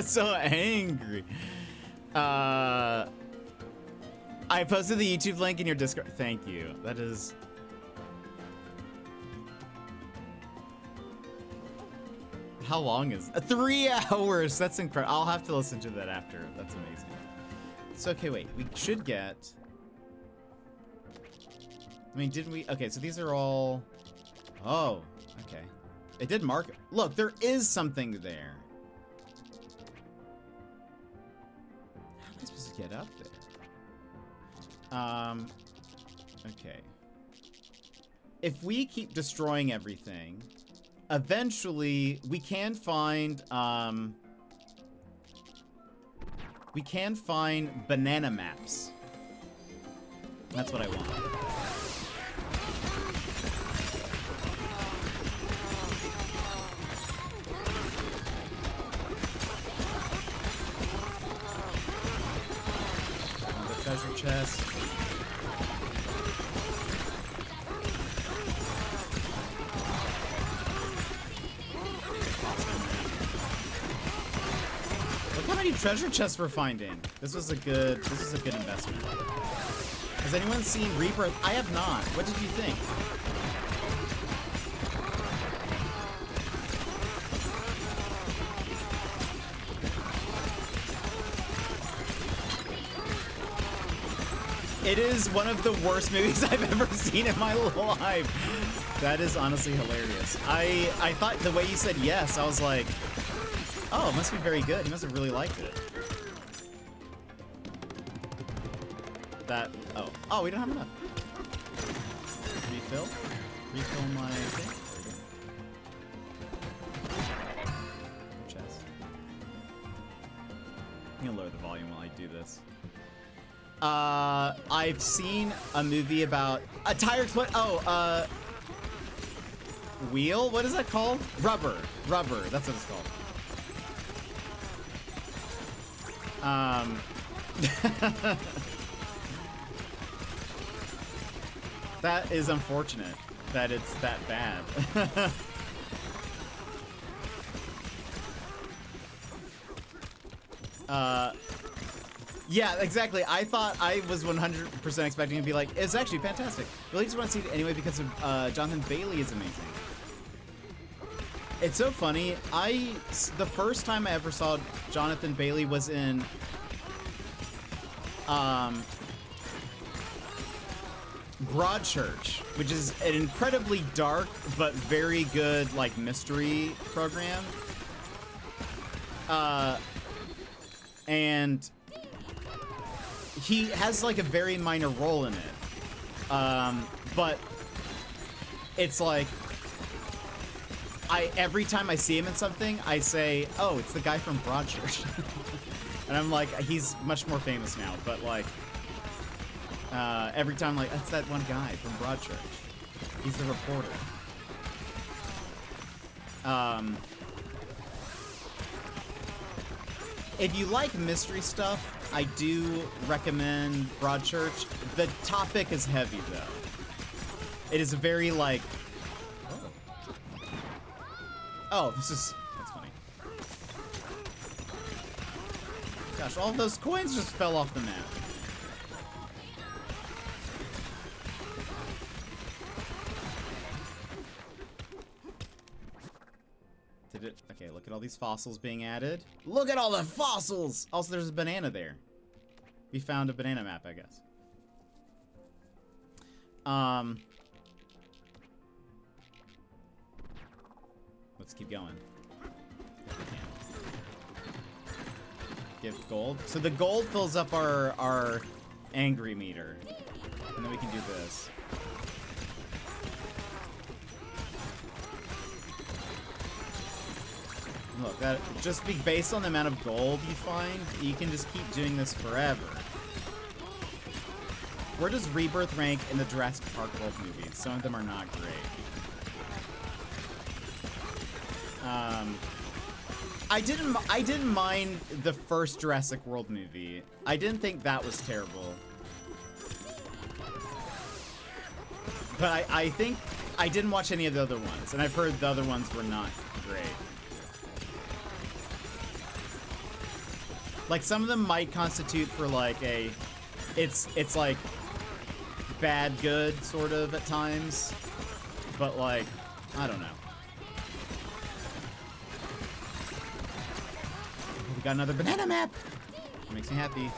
So angry. I posted the YouTube link in your Discord. Thank you. That is... How long is 3 hours? That's incredible. I'll have to listen to that after. That's amazing. So, okay, wait. We should get... I mean, didn't we... Okay, so these are all... Oh, okay. It did mark... Look, there is something there. How am I supposed to get up there? Okay. If we keep destroying everything... Eventually, we can find banana maps. That's what I want. The treasure chest. How many treasure chests we're finding? This is a good investment. Has anyone seen Rebirth? I have not. What did you think? It is one of the worst movies I've ever seen in my life. That is honestly hilarious. I thought the way you said yes, I was like, oh, it must be very good. He must have really liked it. Oh, we don't have enough. Refill? Refill my thing? Chest. I'm gonna lower the volume while I do this. I've seen a movie about a tire split. Wheel? What is that called? Rubber. That's what it's called. That is unfortunate that it's that bad. Yeah, exactly. I thought I was 100% expecting to be like, it's actually fantastic. Really just want to see it anyway because of Jonathan Bailey is amazing. It's so funny. The first time I ever saw Jonathan Bailey was in Broadchurch, which is an incredibly dark but very good like mystery program. And he has like a very minor role in it. But it's like every time I see him in something, I say, "Oh, it's the guy from Broadchurch." And I'm like, he's much more famous now, but like every time, like, that's that one guy from Broadchurch. He's the reporter. If you like mystery stuff, I do recommend Broadchurch. The topic is heavy, though. It is a very, like... Oh, that's funny. Gosh, all those coins just fell off the map. Did it? Okay, look at all these fossils being added. Look at all the fossils! Also, there's a banana there. We found a banana map, I guess. Let's keep going. Give gold. So the gold fills up our angry meter. And then we can do this. Look, that just be based on the amount of gold you find, you can just keep doing this forever. Where does Rebirth rank in the Jurassic Park World movies? Some of them are not great. I didn't mind the first Jurassic World movie. I didn't think that was terrible. But I think I didn't watch any of the other ones, and I've heard the other ones were not great. Like, some of them might constitute for, like, it's like, bad good, sort of, at times. But, like, I don't know. We got another banana map! It makes me happy.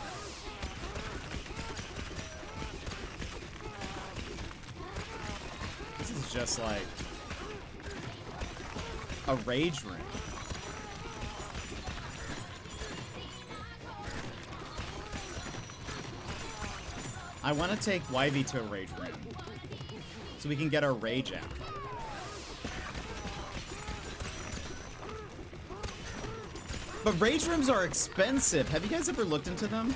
This is just, like, a rage room. I want to take Wivey to a rage room so we can get our rage out. But rage rooms are expensive. Have you guys ever looked into them?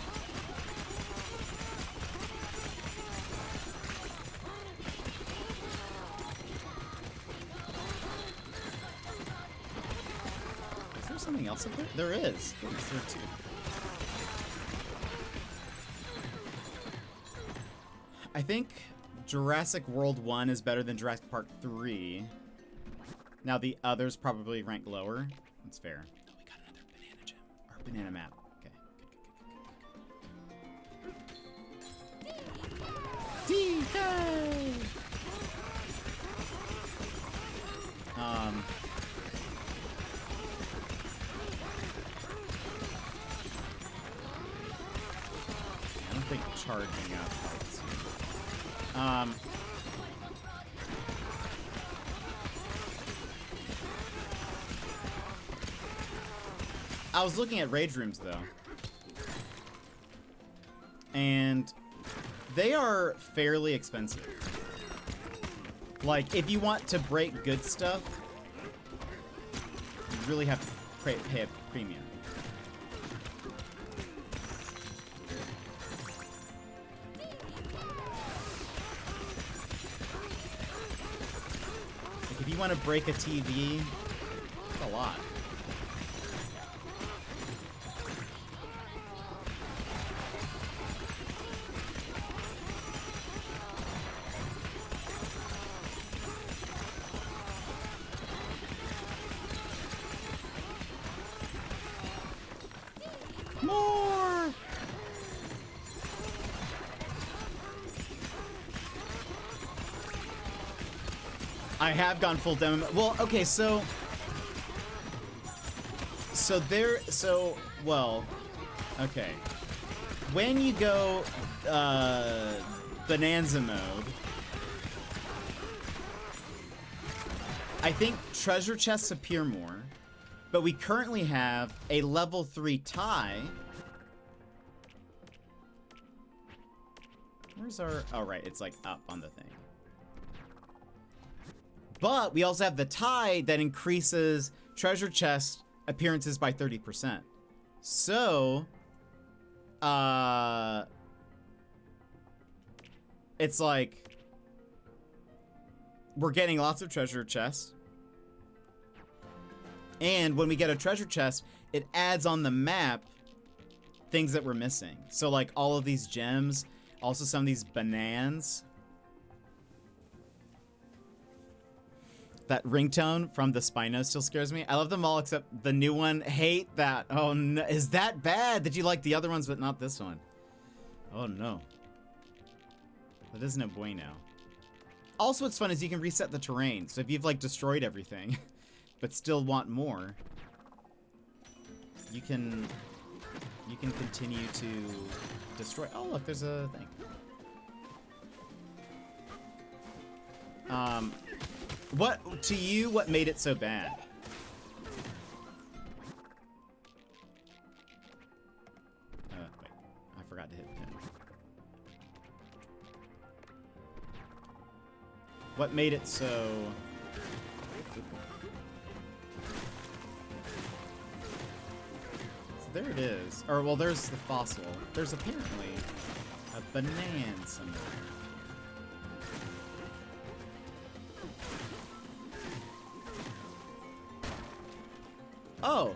Is there something else up there? There is. There's there too. I think Jurassic World 1 is better than Jurassic Park 3. Now the others probably rank lower. That's fair. Oh, we got another banana gem. Or banana map. Okay. Good. DK! I don't think charging up helps. I was looking at rage rooms though, and they are fairly expensive. Like, if you want to break good stuff, you really have to pay a premium. If you want to break a TV, it's a lot. More! I have gone full demo. Well, okay, well, okay. When you go Bonanza mode. I think treasure chests appear more, but we currently have a level 3 tie. Where's our... Oh, right. It's like up on the thing. But we also have the tie that increases treasure chest appearances by 30%. So, it's like we're getting lots of treasure chests. And when we get a treasure chest, it adds on the map things that we're missing. So like all of these gems, also some of these bananas. That ringtone from the Spino still scares me. I love them all except the new one. Hate that. Oh no, is that bad? Did you like the other ones but not this one? Oh no. That is no bueno. Also what's fun is you can reset the terrain. So if you've like destroyed everything but still want more, you can continue to destroy. Oh look, there's a thing. What, to you, what made it so bad? Wait, I forgot to hit pin. What made it so... So there it is. Or, well, there's the fossil. There's apparently a banana somewhere. Oh.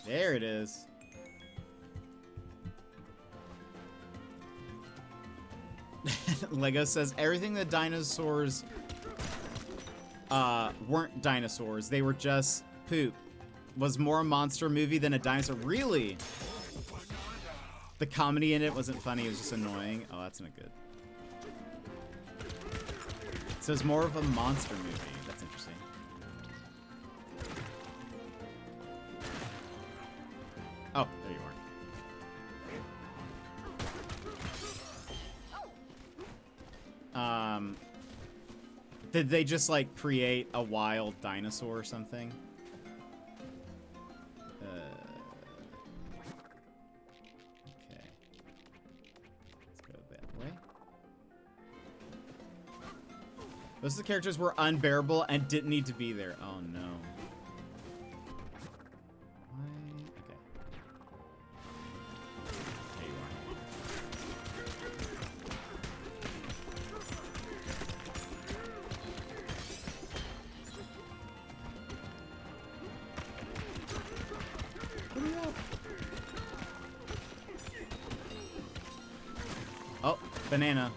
There it is. Lego says everything the dinosaurs weren't dinosaurs. They were just poop. Was more a monster movie than a dinosaur. Really? The comedy in it wasn't funny, it was just annoying. Oh, that's not good. So it's more of a monster movie. That's interesting. Oh, there you are. Did they just like create a wild dinosaur or something? Most of the characters were unbearable and didn't need to be there. Oh no. Why? Okay. There you are. Oh, banana.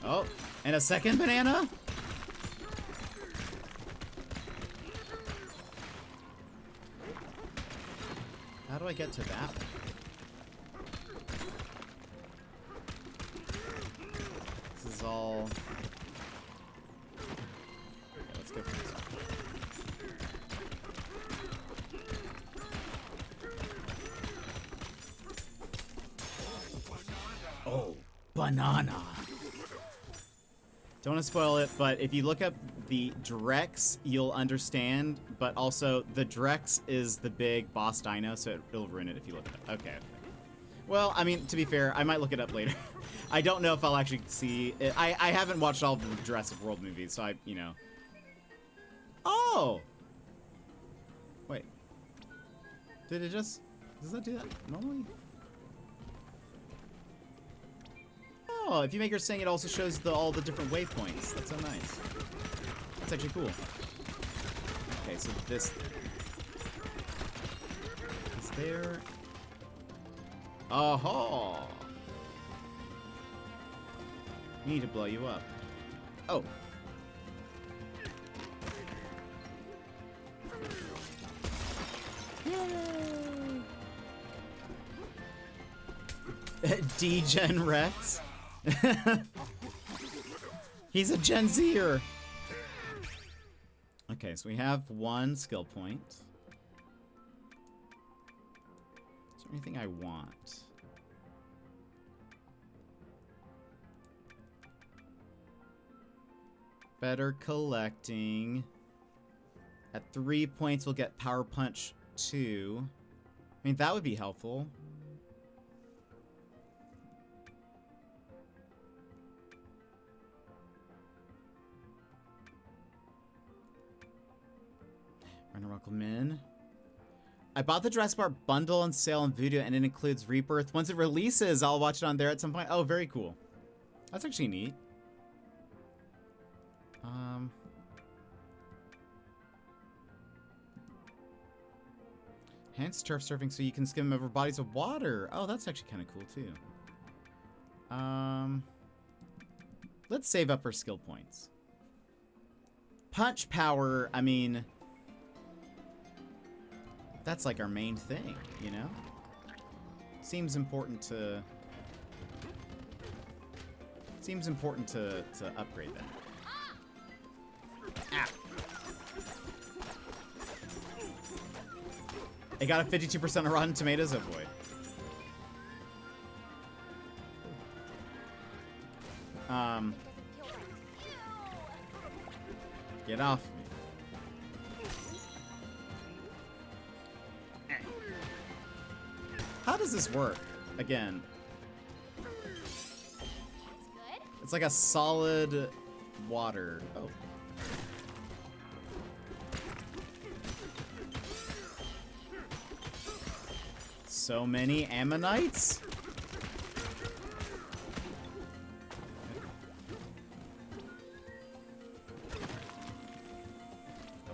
Oh, and a second banana? How do I get to that one? This is all... Okay, let's go for this one. Oh, banana. Don't want to spoil it, but if you look up the Drex, you'll understand. But also, the Drex is the big boss dino, so it'll ruin it if you look it up. Okay. Well, I mean, to be fair, I might look it up later. I don't know if I'll actually see it. I haven't watched all the Jurassic World movies, so I, you know. Oh! Wait. Did it just... Does that do that normally? Oh, if you make your sing, it also shows all the different waypoints. That's so nice. That's actually cool. Okay, so this is there. Oh-ho! Need to blow you up. Oh. Yay! D-Gen Rex. He's a Gen Zer. Okay, so we have 1 skill point. Is there anything I want? Better collecting. At 3 points, we'll get Power Punch 2. I mean, that would be helpful. Runner, welcome in. I bought the Jurassic Park bundle on sale on Voodoo, and it includes Rebirth. Once it releases, I'll watch it on there at some point. Oh, very cool. That's actually neat. Enhanced turf surfing so you can skim over bodies of water. Oh, that's actually kind of cool too. Let's save up our skill points. Punch power, I mean, that's like our main thing, you know? Seems important to upgrade that. Ah. It got a 52% on Rotten Tomatoes, oh boy. Get off me. How does this work? Again. It's like a solid water. Oh. So many ammonites?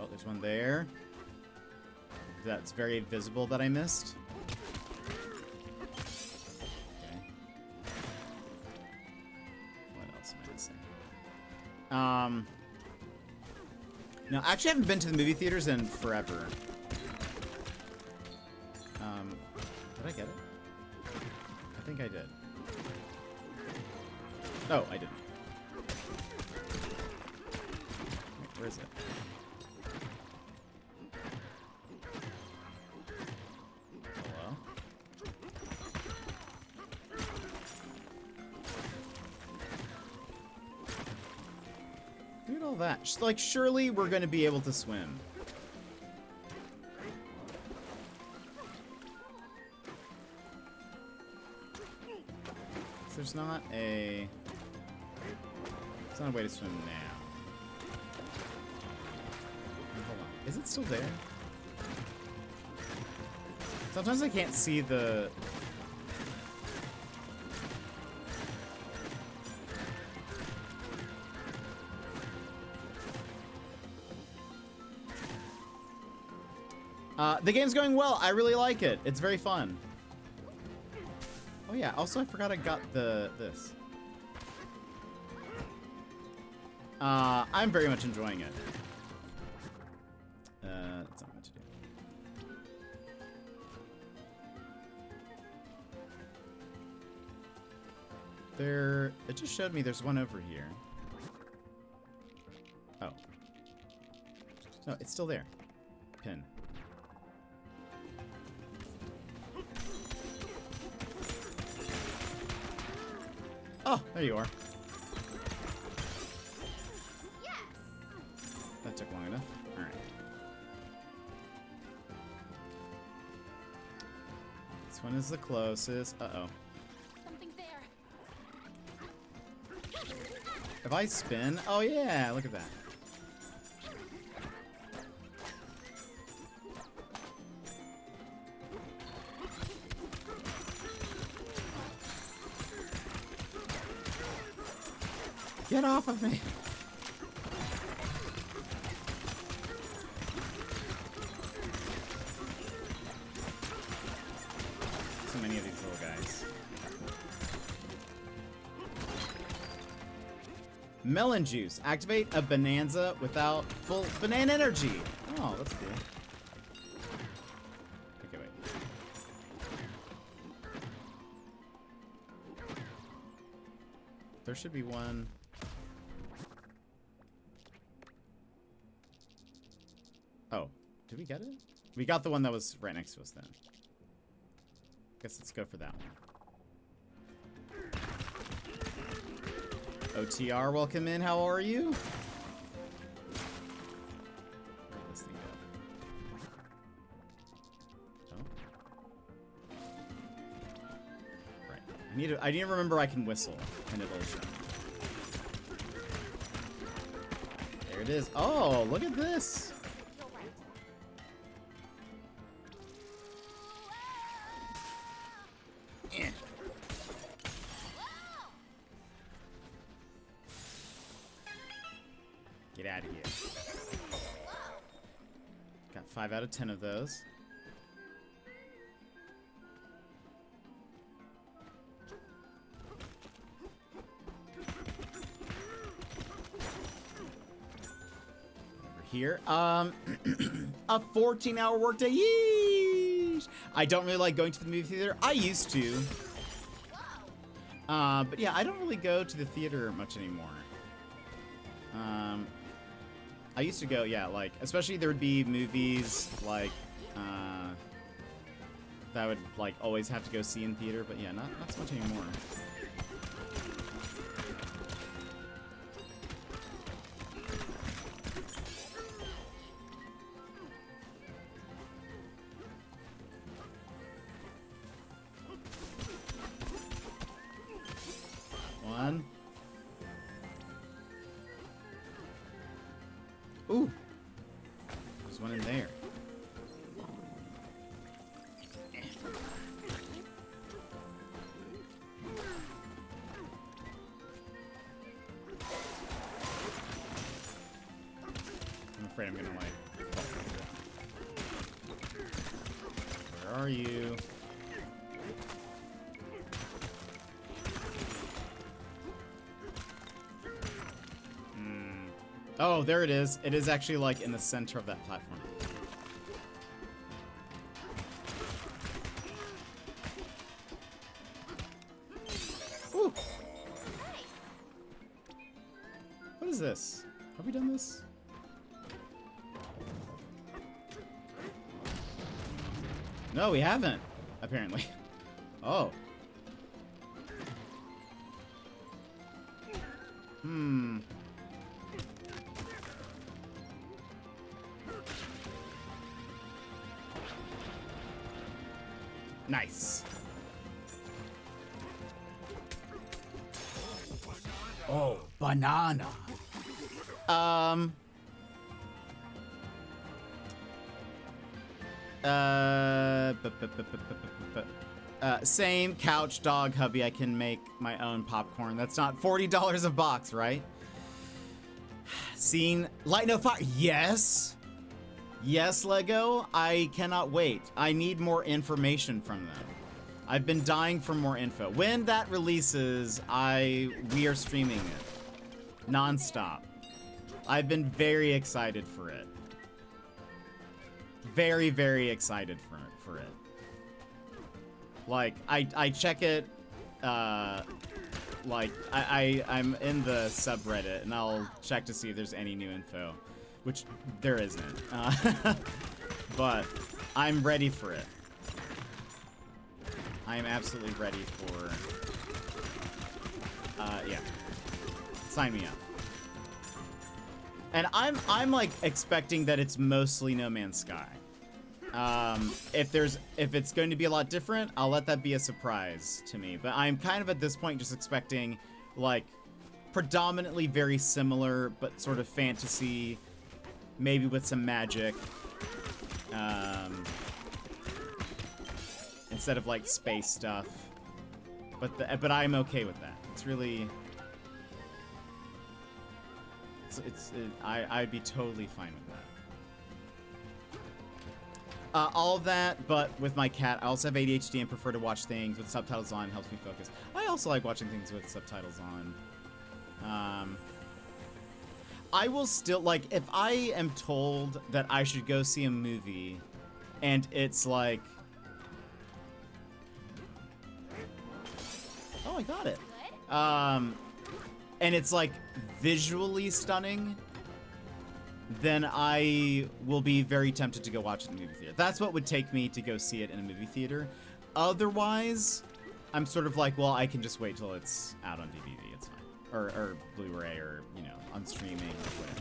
Oh, there's one there. That's very visible that I missed. Okay. What else am I missing? No, actually I haven't been to the movie theaters in forever. Did I get it? I think I did. Oh, I didn't. Wait, where is it? Hello? Look at all that. Just like, surely we're going to be able to swim. There's not a way to swim now. Hold on. Is it still there? Sometimes I can't see the... The game's going well. I really like it. It's very fun. Oh yeah, also I forgot I got this. I'm very much enjoying it. That's not what to do. It just showed me there's one over here. Oh. No, it's still there. Pin. Oh, there you are. Yes. That took long enough. All right. This one is the closest. Uh-oh. Something's there. If I spin... Oh, yeah. Look at that. Get off of me! So many of these little guys. Melon juice. Activate a Bananza without full banana energy. Oh, that's cool. there should be one. Oh, did we get it? We got the one that was right next to us then. Guess let's go for that one. OTR, welcome in. How are you? Where'd this thing go? Oh. Right. I need to remember I can whistle, and it'll show. There it is. Oh, look at this. Get out of here. Got 5 out of 10 of those. Over here. A 14-hour workday. Yeesh! I don't really like going to the movie theater. I used to. But yeah, I don't really go to the theater much anymore. I used to go, yeah, like, especially there would be movies, like, that I would, like, always have to go see in theater, but yeah, not so much anymore. One. Ooh, there's one in there. I'm afraid I'm gonna like fall into it. Where are you? Oh, there it is. It is actually like in the center of that platform. Ooh. What is this? Have we done this? No, we haven't, apparently. Oh. Nice. Oh, banana. Same couch dog hubby. I can make my own popcorn. That's not $40 a box, right? Seen Light No Fire. Yes. Yes, Lego. I cannot wait. I need more information from them. I've been dying for more info. When that releases, we are streaming it non-stop. I've been very excited for it. Very, very excited for it. Like, I check it, like, I'm in the subreddit, and I'll check to see if there's any new info. Which there isn't. But I'm ready for it. I am absolutely ready for... yeah. Sign me up. And I'm like expecting that it's mostly No Man's Sky. If it's going to be a lot different, I'll let that be a surprise to me. But I'm kind of at this point just expecting like predominantly very similar but sort of fantasy, maybe with some magic, instead of like space stuff. But I'm okay with that. It's really I'd be totally fine with that. All of that, but with my cat. I also have ADHD and prefer to watch things with subtitles on. It helps me focus. I also like watching things with subtitles on. I will still, like, if I am told that I should go see a movie, and it's like... Oh, I got it. and it's like visually stunning, then I will be very tempted to go watch it in the movie theater. That's what would take me to go see it in a movie theater. Otherwise, I'm sort of like, well, I can just wait till it's out on DVD. It's fine, or Blu-ray, or you know, on streaming, or whatever.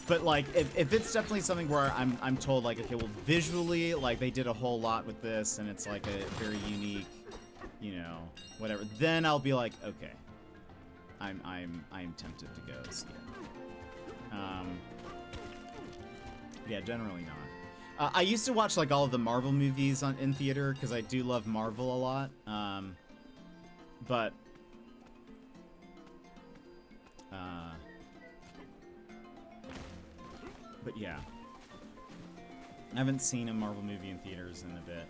But like, if it's definitely something where I'm told like, okay, well, visually, like they did a whole lot with this, and it's like a very unique, you know, whatever. Then I'll be like, okay, I'm tempted to go see it. Yeah, generally not. I used to watch like all of the Marvel movies in theater because I do love Marvel a lot. But yeah, I haven't seen a Marvel movie in theaters in a bit.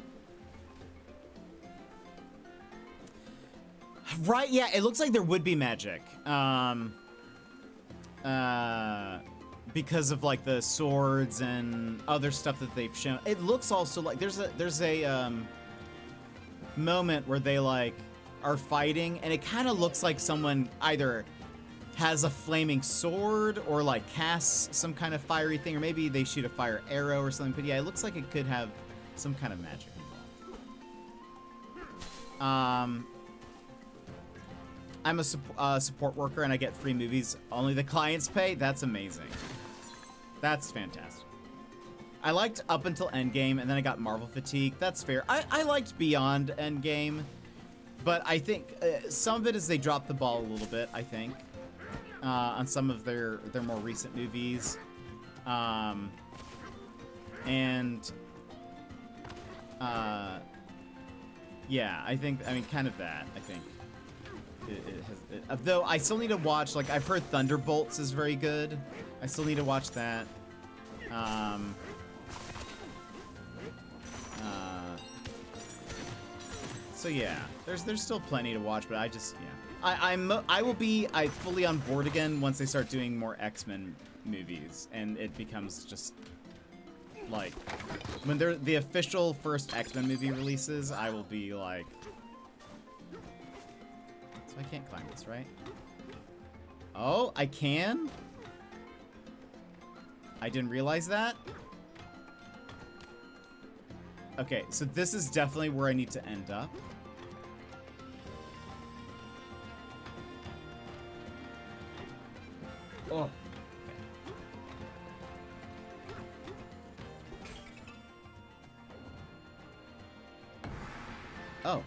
Right? Yeah, it looks like there would be magic. Because of like the swords and other stuff that they've shown. It looks also like there's a moment where they like are fighting, and it kind of looks like someone either has a flaming sword or like casts some kind of fiery thing, or maybe they shoot a fire arrow or something. But yeah, it looks like it could have some kind of magic involved. I'm a support worker and I get free movies. Only the clients pay? That's amazing. That's fantastic. I liked up until Endgame, and then I got Marvel fatigue. That's fair. I liked beyond Endgame, but I think some of it is they dropped the ball a little bit, I think, on some of their more recent movies. Yeah, I mean, kind of that, I think. Though I still need to watch, like, I've heard Thunderbolts is very good. I still need to watch that. So yeah, there's still plenty to watch, but I just, yeah. I will be fully on board again once they start doing more X-Men movies, and it becomes just like when they're the official first X-Men movie releases, I will be like, so I can't climb this, right? Oh, I can? I didn't realize that. Okay, so this is definitely where I need to end up. Oh. Okay. Oh.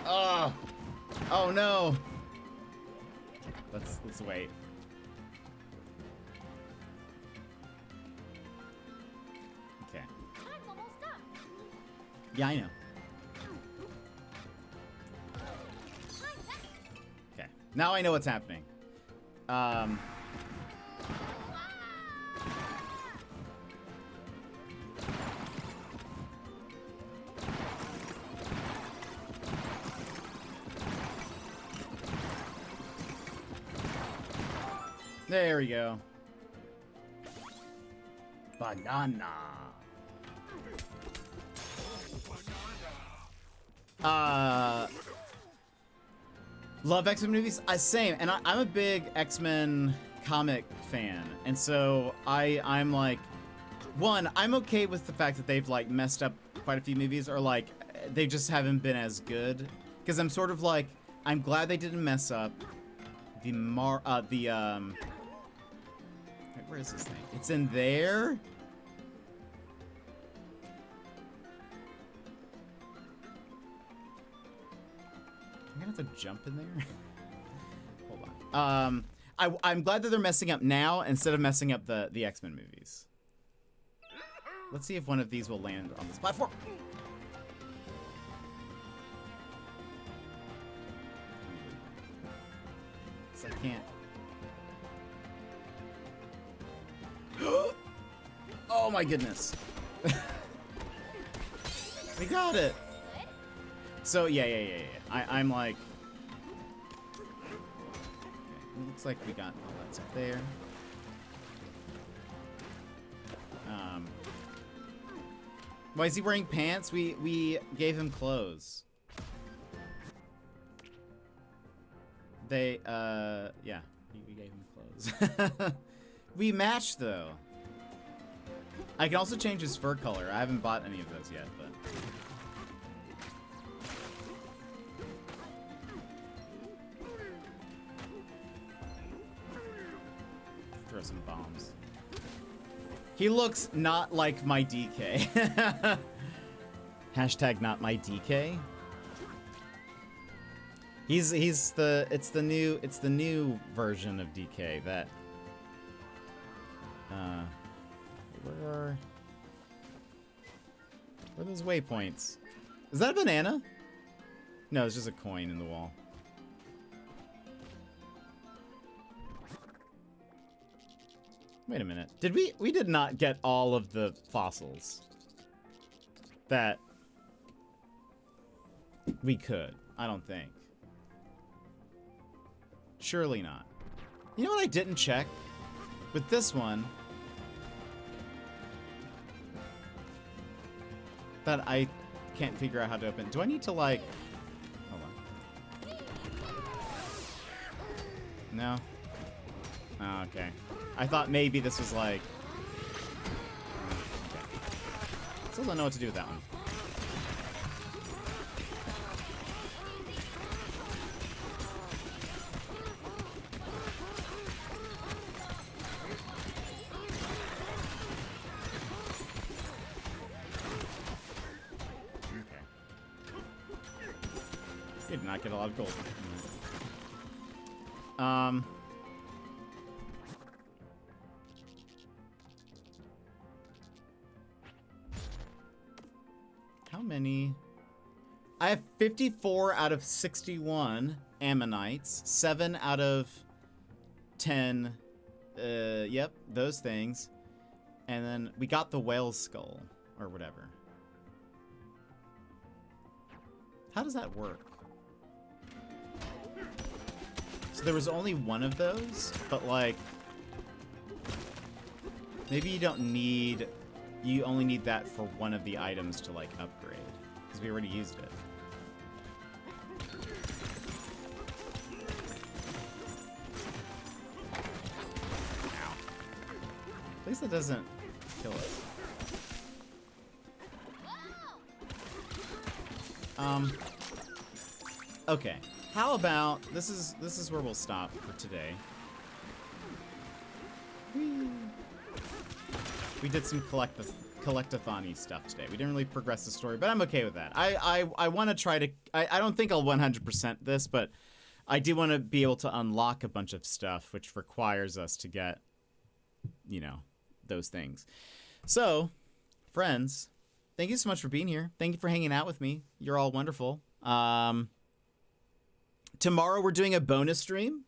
Oh. Oh no. Let's wait. Okay. Time's almost up. Yeah, I know. Okay. Now I know what's happening. There we go. Banana. Love X-Men movies? Same, and I'm a big X-Men comic fan, and so I'm like, one, I'm okay with the fact that they've like messed up quite a few movies, or like they just haven't been as good, because I'm sort of like, I'm glad they didn't mess up where is this thing? It's in there? I'm gonna have to jump in there? Hold on. I'm glad that they're messing up now instead of messing up the X-Men movies. Let's see if one of these will land on this platform. So I can't. Oh my goodness. We got it. So yeah. I'm like, okay, looks like we got all that stuff there. Why is he wearing pants? We gave him clothes. They, yeah, we gave him clothes. We matched, though. I can also change his fur color. I haven't bought any of those yet, but... Throw some bombs. He looks not like my DK. Hashtag not my DK. It's the new version of DK that where are those waypoints? Is that a banana? No, it's just a coin in the wall. Wait a minute. Did we did not get all of the fossils that we could. I don't think. Surely not. You know what I didn't check? With this one, that I can't figure out how to open. Do I need to, like... Hold on. No? Oh, okay. I thought maybe this was like... Okay. Still don't know what to do with that one. Did not get a lot of gold. How many? I have 54 out of 61 ammonites, 7 out of 10. Yep, those things. And then we got the whale skull or whatever. How does that work? So there was only one of those, but like, maybe you don't need, you only need that for one of the items to like upgrade, because we already used it. Ow. At least it doesn't kill us. Okay. How about this is where we'll stop for today. Whee. We did some collectathon-y stuff today. We didn't really progress the story, but I'm okay with that. I want to try to I don't think I'll 100% this, but I do want to be able to unlock a bunch of stuff which requires us to get, you know, those things. So, friends, thank you so much for being here. Thank you for hanging out with me. You're all wonderful. Tomorrow we're doing a bonus stream.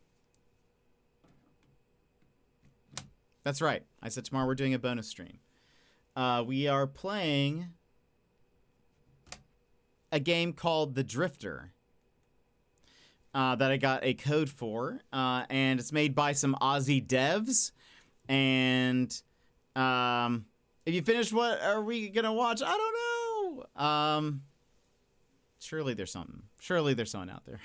That's right. I said tomorrow we're doing a bonus stream. We are playing a game called The Drifter that I got a code for, and it's made by some Aussie devs. And if you finish, what are we gonna watch? I don't know. Surely there's something. Surely there's someone out there.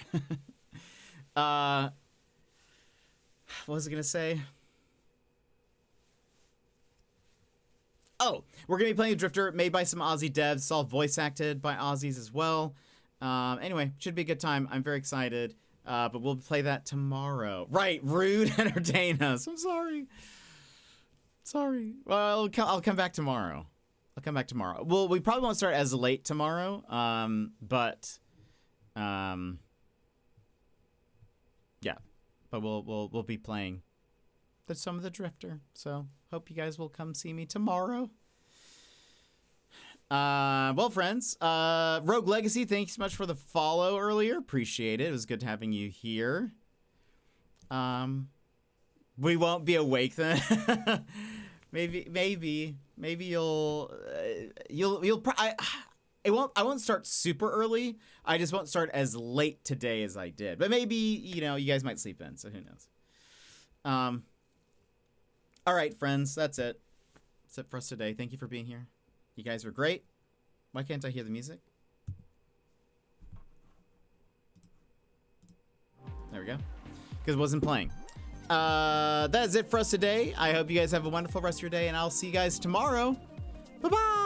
What was I gonna say? Oh, we're gonna be playing a Drifter made by some Aussie devs. It's all voice acted by Aussies as well. Anyway, should be a good time. I'm very excited. But we'll play that tomorrow. Right, rude, entertain us. I'm sorry. Sorry. Well, I'll come back tomorrow. I'll come back tomorrow. Well, we probably won't start as late tomorrow. Yeah. But we'll be playing some of the Drifter. So hope you guys will come see me tomorrow. Well, friends, Rogue Legacy, thank you so much for the follow earlier. Appreciate it. It was good having you here. We won't be awake then. maybe you'll I won't start super early. I just won't start as late today as I did. But maybe, you know, you guys might sleep in, so who knows. All right, friends, that's it. That's it for us today. Thank you for being here. You guys were great. Why can't I hear the music? There we go. because it wasn't playing. That is it for us today. I hope you guys have a wonderful rest of your day, and I'll see you guys tomorrow. Bye-bye.